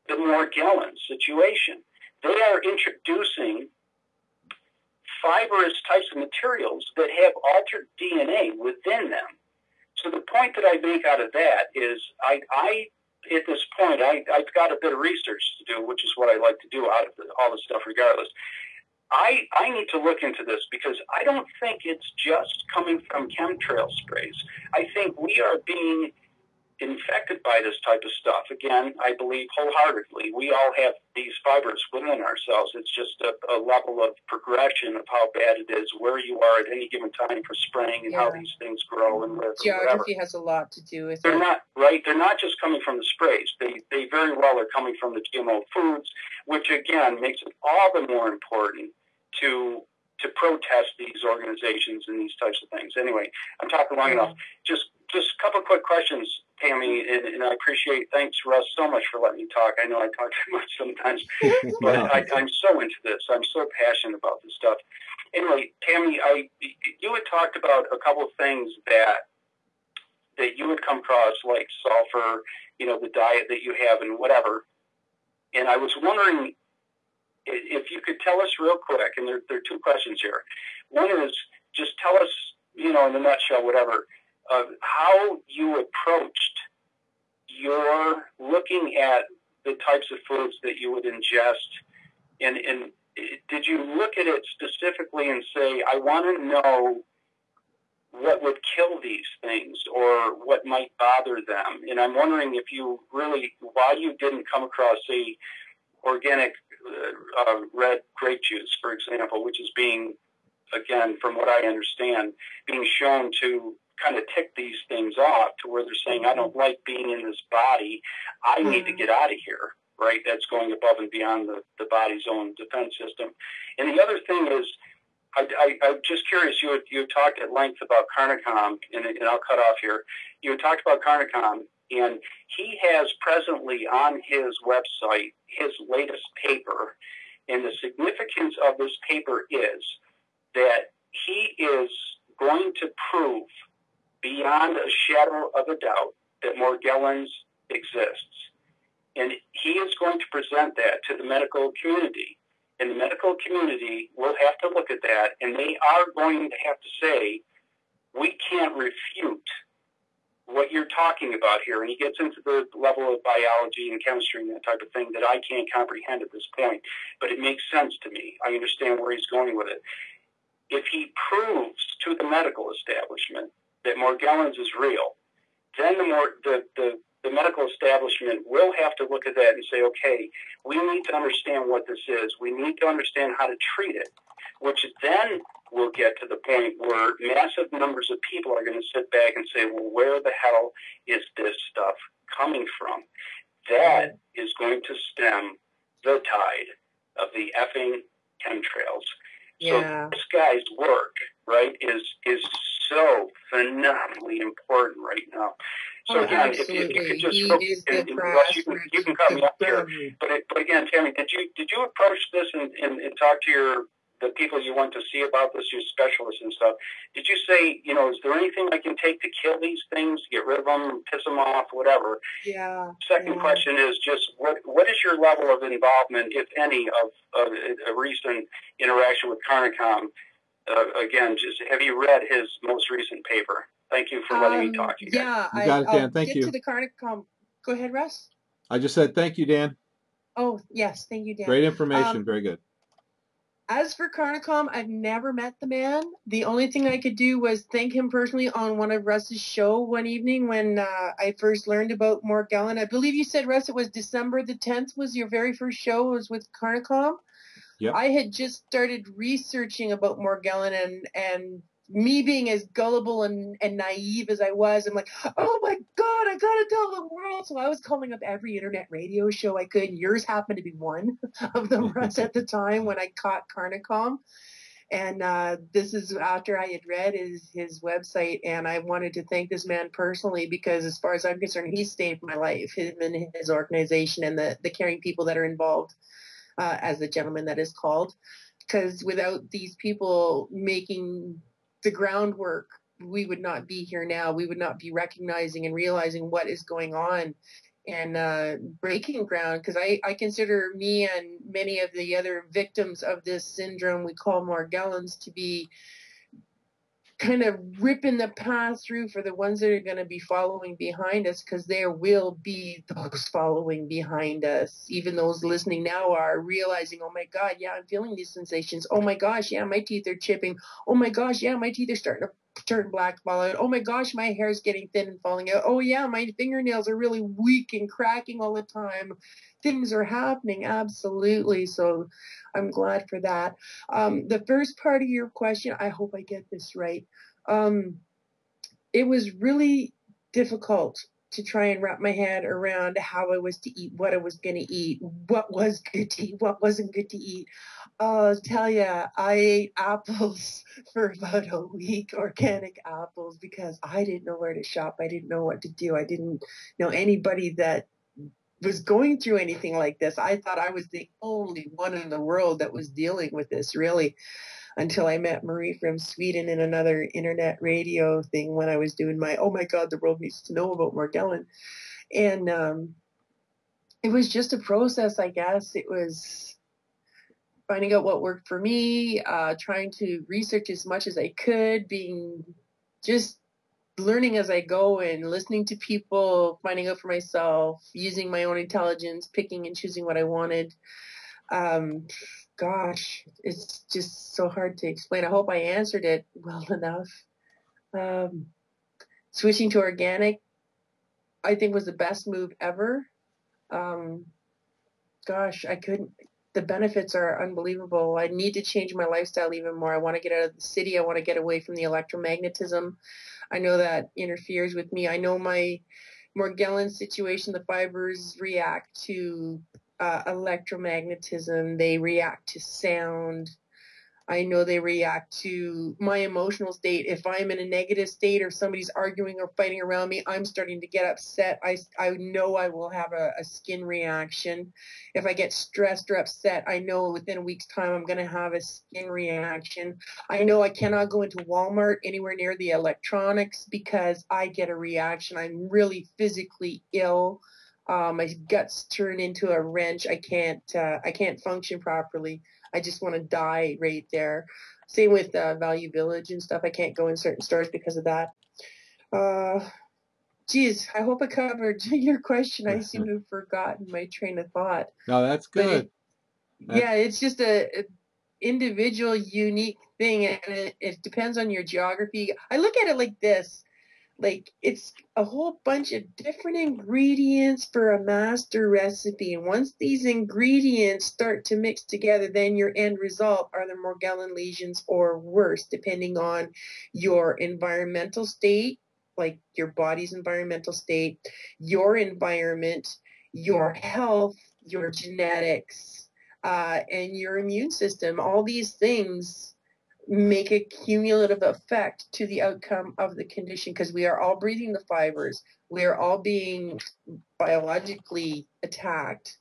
the Morgellon situation. They are introducing fibrous types of materials that have altered DNA within them. So the point that I make out of that is I at this point, I've got a bit of research to do, which is what I like to do out of all the stuff regardless. I need to look into this because I don't think it's just coming from chemtrail sprays. I think we are being infected by this type of stuff. Again, I believe wholeheartedly we all have these fibers within ourselves. It's just a level of progression of how bad it is, where you are at any given time for spraying, and how these things grow and live. Geography has a lot to do with it. They're not right. They're not just coming from the sprays. They very well are coming from the GMO foods, which again makes it all the more important to protest these organizations and these types of things. Anyway, I'm talking long enough. Just a couple of quick questions, Tammy, and I appreciate. Thanks, Russ, so much for letting me talk. I know I talk too much sometimes, but I'm so into this. I'm so passionate about this stuff. Anyway, Tammy, you had talked about a couple of things that you would come across, like sulfur, you know, the diet that you have and whatever. And I was wondering if you could tell us real quick, and there are two questions here. One is just tell us, you know, in a nutshell, whatever, how you approached your looking at the types of foods that you would ingest, and did you look at it specifically and say, I want to know what would kill these things or what might bother them? And I'm wondering if you really, why you didn't come across, say, organic red grape juice, for example, which is being, again, from what I understand, being shown to kind of tick these things off to where they're saying, I don't like being in this body. I need to get out of here, right? That's going above and beyond the body's own defense system. And the other thing is, I'm just curious, you had talked at length about Carnicom, and I'll cut off here. You had talked about Carnicom, and he has presently on his website his latest paper, and the significance of this paper is that he is going to prove beyond a shadow of a doubt that Morgellons exists. And he is going to present that to the medical community. And the medical community will have to look at that, and they are going to have to say, we can't refute what you're talking about here. And he gets into the level of biology and chemistry and that type of thing that I can't comprehend at this point. But it makes sense to me. I understand where he's going with it. If he proves to the medical establishment that Morgellons is real, then the medical establishment will have to look at that and say, okay, we need to understand what this is. We need to understand how to treat it, which then will get to the point where massive numbers of people are going to sit back and say, well, where the hell is this stuff coming from? That is going to stem the tide of the effing chemtrails. So this guy's work, right, is so phenomenally important right now. So again, if you could just you can cut me up here. But again, Tammy, did you approach this and talk to the people you want to see about this, your specialists and stuff? Did you say, is there anything I can take to kill these things, get rid of them, piss them off, whatever? Yeah. Second question is just what is your level of involvement, if any, of a recent interaction with Carnicom? Again, just have you read his most recent paper? Thank you for letting me talk to you guys. Yeah, you got it, Dan. Thank you. To the Carnicom. Go ahead, Russ. I just said thank you, Dan. Oh, yes. Thank you, Dan. Great information. Very good. As for Carnicom, I've never met the man. The only thing I could do was thank him personally on one of Russ's show one evening when I first learned about Morgellon. I believe you said, Russ, it was December the 10th was your very first show. It was with Carnicom. Yep. I had just started researching about Morgellon, and me being as gullible and naive as I was, I'm like, oh my God, I gotta tell the world. So I was calling up every internet radio show I could. Yours happened to be one of them, Russ, at the time when I caught Carnicom. And this is after I had read his website, and I wanted to thank this man personally because, as far as I'm concerned, he saved my life, him and his organization and the caring people that are involved, as the gentleman that is called. Because without these people making the groundwork, we would not be here now. We would not be recognizing and realizing what is going on and breaking ground. Because I consider me and many of the other victims of this syndrome we call Morgellons to be kind of ripping the path through for the ones that are going to be following behind us, because there will be those following behind us. Even those listening now are realizing, oh my God, yeah, I'm feeling these sensations. Oh my gosh, yeah, my teeth are chipping. Oh my gosh, yeah, my teeth are starting to turn black, fall out. Oh my gosh, my hair is getting thin and falling out. Oh yeah, my fingernails are really weak and cracking all the time. Things are happening, absolutely. So I'm glad for that. The first part of your question, I hope I get this right. It was really difficult to try and wrap my head around how I was to eat, what I was going to eat, what was good to eat, what wasn't good to eat. I'll tell you, I ate apples for about a week, organic apples, because I didn't know where to shop. I didn't know what to do. I didn't know anybody that was going through anything like this. I thought I was the only one in the world that was dealing with this, really, until I met Marie from Sweden in another internet radio thing when I was doing my, oh my God, the world needs to know about Morgellon. And it was just a process, I guess. It was finding out what worked for me, trying to research as much as I could, being just learning as I go and listening to people, finding out for myself, using my own intelligence, picking and choosing what I wanted. Gosh, it's just so hard to explain. I hope I answered it well enough. Switching to organic, I think, was the best move ever. Gosh, I couldn't. The benefits are unbelievable. I need to change my lifestyle even more. I want to get out of the city. I want to get away from the electromagnetism. I know that interferes with me. I know my Morgellon situation, the fibers react to electromagnetism. They react to sound. I know they react to my emotional state. If I'm in a negative state or somebody's arguing or fighting around me, I'm starting to get upset. I know I will have a skin reaction. If I get stressed or upset, I know within a week's time I'm going to have a skin reaction. I know I cannot go into Walmart anywhere near the electronics because I get a reaction. I'm really physically ill. My guts turn into a wrench. I can't function properly. I just want to die right there. Same with Value Village and stuff. I can't go in certain stores because of that. Geez, I hope I covered your question. I seem to have forgotten my train of thought. No, that's good. Yeah, it's just a individual, unique thing, and it depends on your geography. I look at it like this. Like, it's a whole bunch of different ingredients for a master recipe. And once these ingredients start to mix together, then your end result are the Morgellon lesions or worse, depending on your environmental state, like your body's environmental state, your environment, your health, your genetics, and your immune system. All these things make a cumulative effect to the outcome of the condition, because we are all breathing the fibers. We are all being biologically attacked.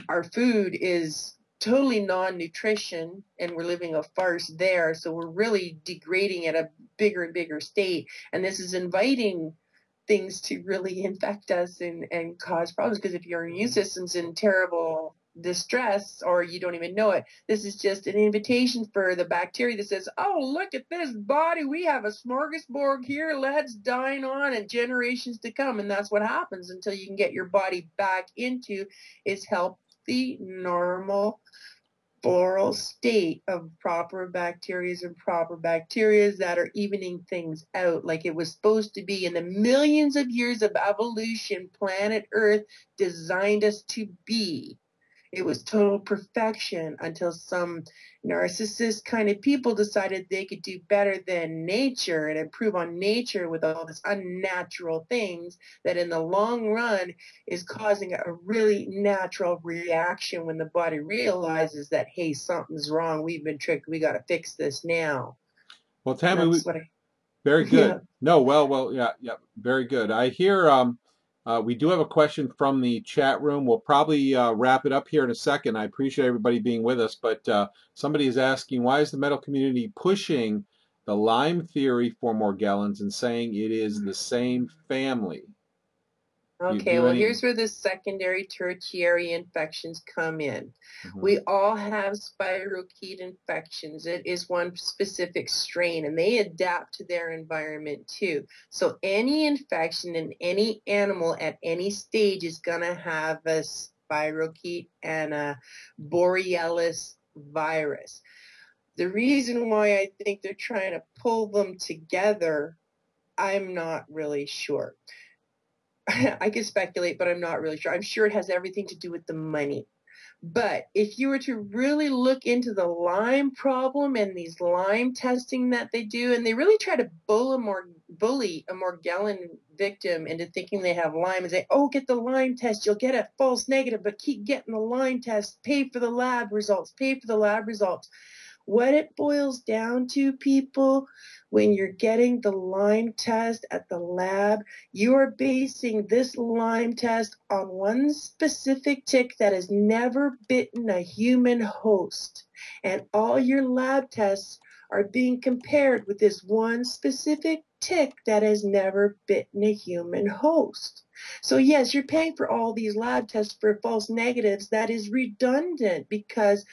Our food is totally non-nutrition, and we're living a farce there. So we're really degrading at a bigger and bigger state. And this is inviting things to really infect us and cause problems, because if your immune system's in terrible distress or you don't even know it, this is just an invitation for the bacteria that says, oh, look at this body, we have a smorgasbord here, let's dine on and generations to come. And that's what happens until you can get your body back into its healthy, normal, floral state of proper bacteria that are evening things out like it was supposed to be in the millions of years of evolution planet Earth designed us to be. It was total perfection until some narcissist kind of people decided they could do better than nature and improve on nature with all this unnatural things that in the long run is causing a really natural reaction when the body realizes that, hey, something's wrong. We've been tricked. We got to fix this now. Well, Tammy, very good. Yeah. No, well, yeah, very good. I hear we do have a question from the chat room. We'll probably wrap it up here in a second. I appreciate everybody being with us, but somebody is asking, why is the medical community pushing the Lyme theory for Morgellons and saying it is the same family? Okay, well, here's where the secondary, tertiary infections come in. We all have spirochete infections. It is one specific strain, and they adapt to their environment too. So any infection in any animal at any stage is going to have a spirochete and a Borrelia virus. The reason why I think they're trying to pull them together, I'm not really sure. I could speculate, but I'm not really sure. I'm sure it has everything to do with the money. But if you were to really look into the Lyme problem and these Lyme testing that they do, and they really try to bully a Morgellon victim into thinking they have Lyme and say, oh, get the Lyme test, you'll get a false negative, but keep getting the Lyme test, pay for the lab results, pay for the lab results. What it boils down to, people, when you're getting the Lyme test at the lab, you are basing this Lyme test on one specific tick that has never bitten a human host. And all your lab tests are being compared with this one specific tick that has never bitten a human host. So yes, you're paying for all these lab tests for false negatives. That is redundant because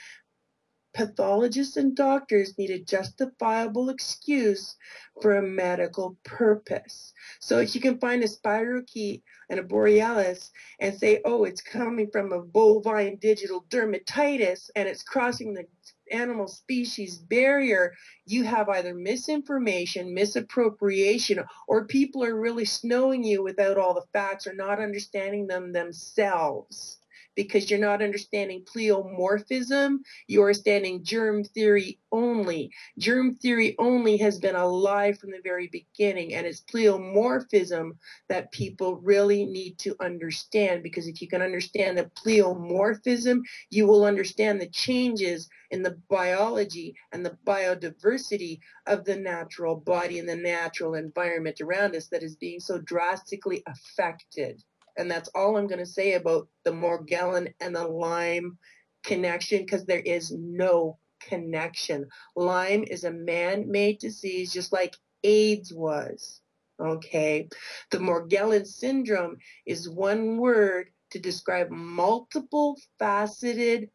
pathologists and doctors need a justifiable excuse for a medical purpose. So if you can find a spirochete and a Borrelia and say, oh, it's coming from a bovine digital dermatitis and it's crossing the animal species barrier, you have either misinformation, misappropriation, or people are really snowing you without all the facts or not understanding them themselves. because you're not understanding pleomorphism. You are understanding germ theory only. Germ theory only has been alive from the very beginning, and it's pleomorphism that people really need to understand, because if you can understand the pleomorphism, you will understand the changes in the biology and the biodiversity of the natural body and the natural environment around us that is being so drastically affected. And that's all I'm going to say about the Morgellon and the Lyme connection, because there is no connection. Lyme is a man-made disease, just like AIDS was. Okay. The Morgellon syndrome is one word to describe multiple faceted,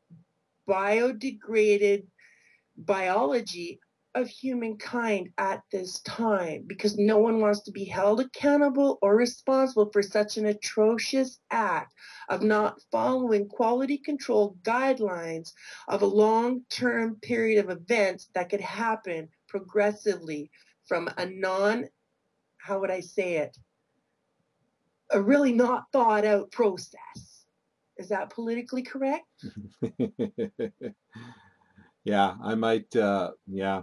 biodegraded biology of humankind at this time, because no one wants to be held accountable or responsible for such an atrocious act of not following quality control guidelines of a long-term period of events that could happen progressively from a how would I say it, a really not thought out process. Is that politically correct? Yeah, I might, yeah.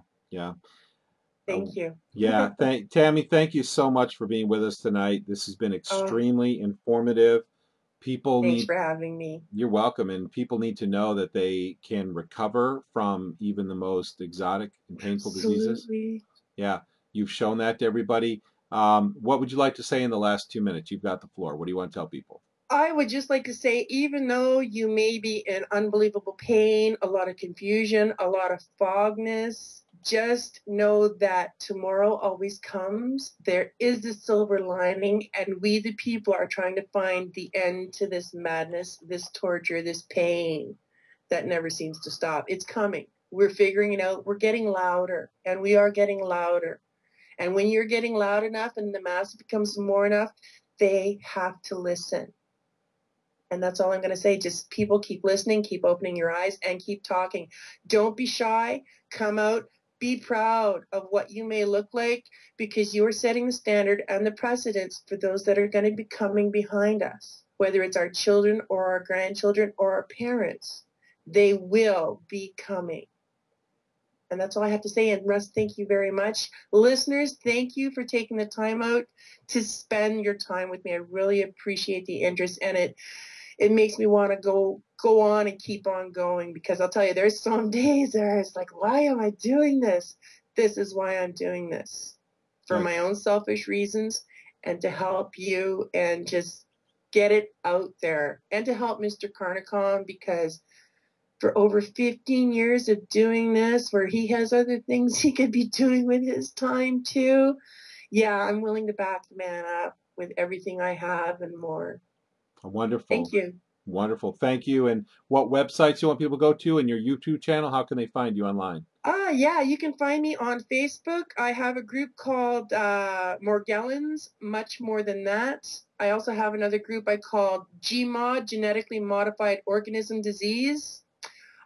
Thank you. Yeah, Tammy, thank you so much for being with us tonight. This has been extremely informative. People Thanks need, for having me. you're welcome, and people need to know that they can recover from even the most exotic and painful diseases. Absolutely. Yeah, you've shown that to everybody. What would you like to say in the last 2 minutes? You've got the floor. What do you want to tell people? I would just like to say, even though you may be in unbelievable pain, a lot of confusion, a lot of fogness, just know that tomorrow always comes. There is a silver lining, and we, the people, are trying to find the end to this madness, this torture, this pain that never seems to stop. It's coming. We're figuring it out. We're getting louder, and we are getting louder. And when you're getting loud enough and the mass becomes more enough, they have to listen. And that's all I'm going to say. Just people keep listening, keep opening your eyes, and keep talking. Don't be shy. Come out. Be proud of what you may look like, because you are setting the standard and the precedence for those that are going to be coming behind us, whether it's our children or our grandchildren or our parents. They will be coming. And that's all I have to say. And Russ, thank you very much. Listeners, thank you for taking the time out to spend your time with me. I really appreciate the interest, and it makes me want to go on and keep on going, because I'll tell you, there's some days where it's like, why am I doing this? This is why I'm doing this, for my own selfish reasons, and to help you and just get it out there, and to help Mr. Carnicom, because for over 15 years of doing this, where he has other things he could be doing with his time too, yeah, I'm willing to back the man up with everything I have and more. Wonderful. Thank you. Wonderful. Thank you. And what websites you want people to go to, and your YouTube channel? How can they find you online? Yeah, you can find me on Facebook. I have a group called Morgellons, much more than that. I also have another group I called GMOD, Genetically Modified Organism Disease.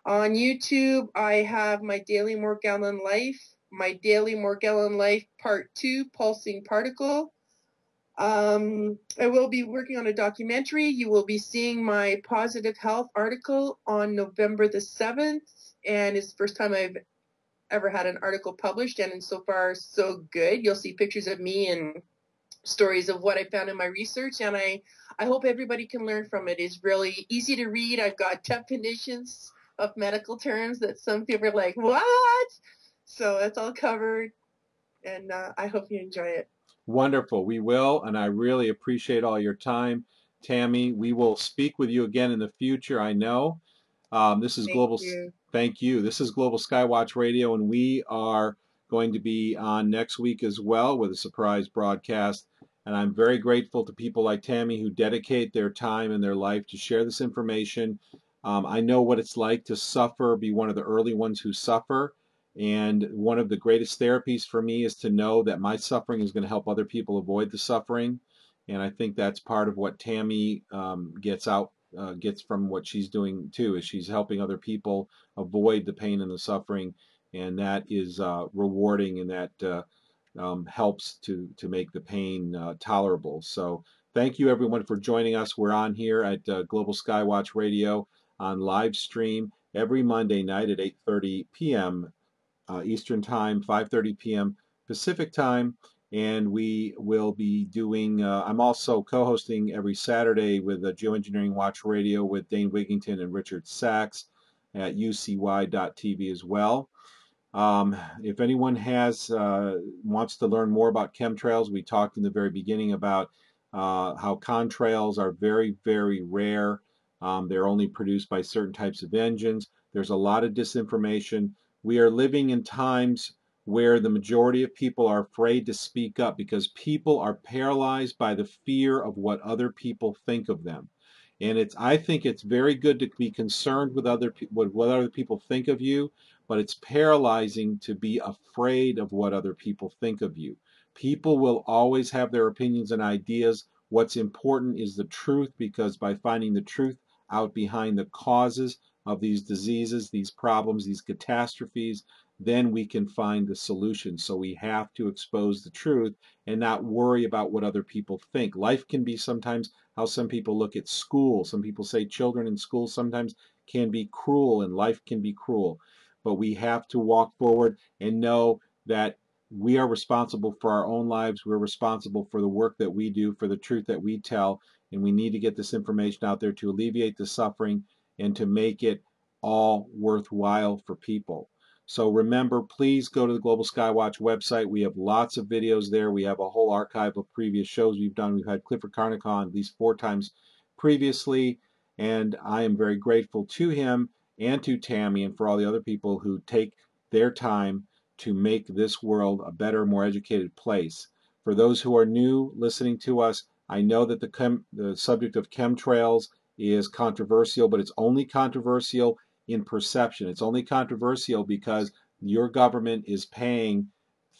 On YouTube, I have my Daily Morgellon Life, my Daily Morgellon Life Part 2, Pulsing Particle. I will be working on a documentary. You will be seeing my Positive Health article on November the 7th, and it's the first time I've ever had an article published, and so far so good. You'll see pictures of me and stories of what I found in my research, and I hope everybody can learn from it. It's really easy to read. I've got definitions of medical terms that some people are like, what? So that's all covered, and I hope you enjoy it. Wonderful. We will, and I really appreciate all your time, Tammy. We will speak with you again in the future, I know. This is Global. Thank you. This is Global Skywatch Radio, and we are going to be on next week as well with a surprise broadcast. And I'm very grateful to people like Tammy who dedicate their time and their life to share this information. I know what it's like to suffer, be one of the early ones who suffer. And one of the greatest therapies for me is to know that my suffering is going to help other people avoid the suffering. And I think that's part of what Tammy gets from what she's doing too, is she's helping other people avoid the pain and the suffering. And that is rewarding, and that helps to make the pain tolerable. So thank you everyone for joining us. We're on here at Global Skywatch Radio on live stream every Monday night at 8:30 p.m. Eastern Time, 5:30 p.m. Pacific Time, and we will be doing, I'm also co-hosting every Saturday with Geoengineering Watch Radio with Dane Wigington and Richard Sachs at ucy.tv as well. If anyone wants to learn more about chemtrails, we talked in the very beginning about how contrails are very, very rare. They're only produced by certain types of engines. There's a lot of disinformation. We are living in times where the majority of people are afraid to speak up because people are paralyzed by the fear of what other people think of them. And I think it's very good to be concerned with what other people think of you, but it's paralyzing to be afraid of what other people think of you. People will always have their opinions and ideas. What's important is the truth, because by finding the truth out behind the causes of these diseases, these problems, these catastrophes, then we can find the solution. So we have to expose the truth and not worry about what other people think. Life can be sometimes how some people look at school. Some people say children in school sometimes can be cruel, and life can be cruel. But we have to walk forward and know that we are responsible for our own lives. We're responsible for the work that we do, for the truth that we tell, and we need to get this information out there to alleviate the suffering and to make it all worthwhile for people. So remember, please go to the Global Skywatch website. We have lots of videos there. We have a whole archive of previous shows we've done. We've had Clifford Carnick on at least 4 times previously, and I am very grateful to him and to Tammy and for all the other people who take their time to make this world a better, more educated place. For those who are new listening to us, I know that the subject of chemtrails is controversial, but it's only controversial in perception. It's only controversial because your government is paying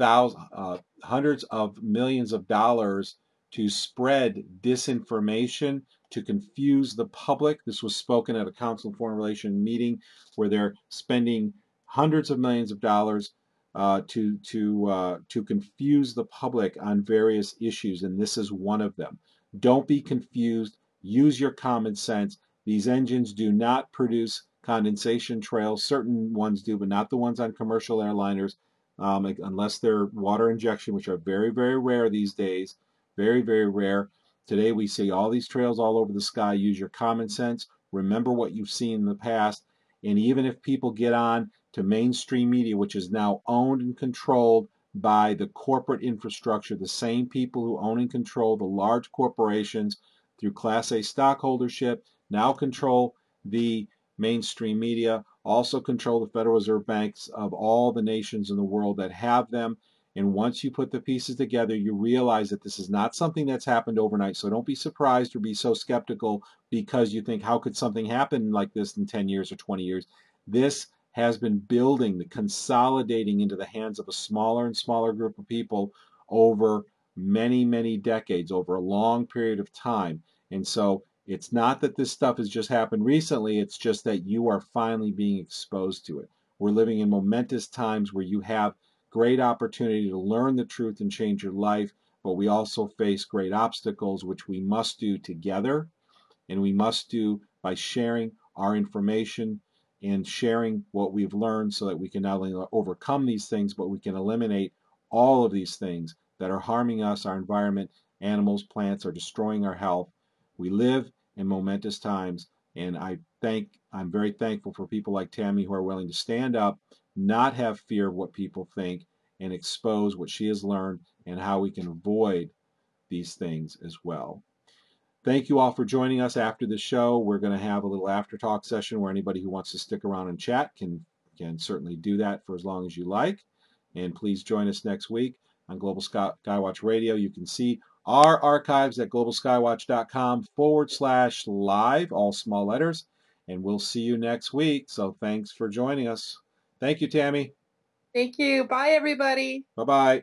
hundreds of millions of dollars to spread disinformation, to confuse the public. This was spoken at a Council on Foreign Relations meeting where they're spending hundreds of millions of dollars to confuse the public on various issues, and this is one of them. Don't be confused. Use your common sense. These engines do not produce condensation trails. Certain ones do, but not the ones on commercial airliners, unless they're water injection, which are very, very rare these days. Very, very rare. Today we see all these trails all over the sky. Use your common sense. Remember what you've seen in the past. And even if people get on to mainstream media, which is now owned and controlled by the corporate infrastructure, the same people who own and control the large corporations through Class A stockholdership, now control the mainstream media, also control the Federal Reserve banks of all the nations in the world that have them. And once you put the pieces together, you realize that this is not something that's happened overnight. So don't be surprised or be so skeptical because you think, how could something happen like this in 10 years or 20 years? This has been building, consolidating into the hands of a smaller and smaller group of people over many, many decades, over a long period of time. And so it's not that this stuff has just happened recently, it's just that you are finally being exposed to it. We're living in momentous times where you have great opportunity to learn the truth and change your life, but we also face great obstacles, which we must do together, and we must do by sharing our information and sharing what we've learned so that we can not only overcome these things, but we can eliminate all of these things that are harming us, our environment, animals, plants, are destroying our health. We live in momentous times, and I'm very thankful for people like Tammy who are willing to stand up, not have fear of what people think, and expose what she has learned and how we can avoid these things as well. Thank you all for joining us after the show. We're going to have a little after talk session where anybody who wants to stick around and chat can certainly do that for as long as you like. And please join us next week on Global Skywatch Radio. You can see our archives at globalskywatch.com/live, all small letters. And we'll see you next week. So thanks for joining us. Thank you, Tammy. Thank you. Bye, everybody. Bye-bye.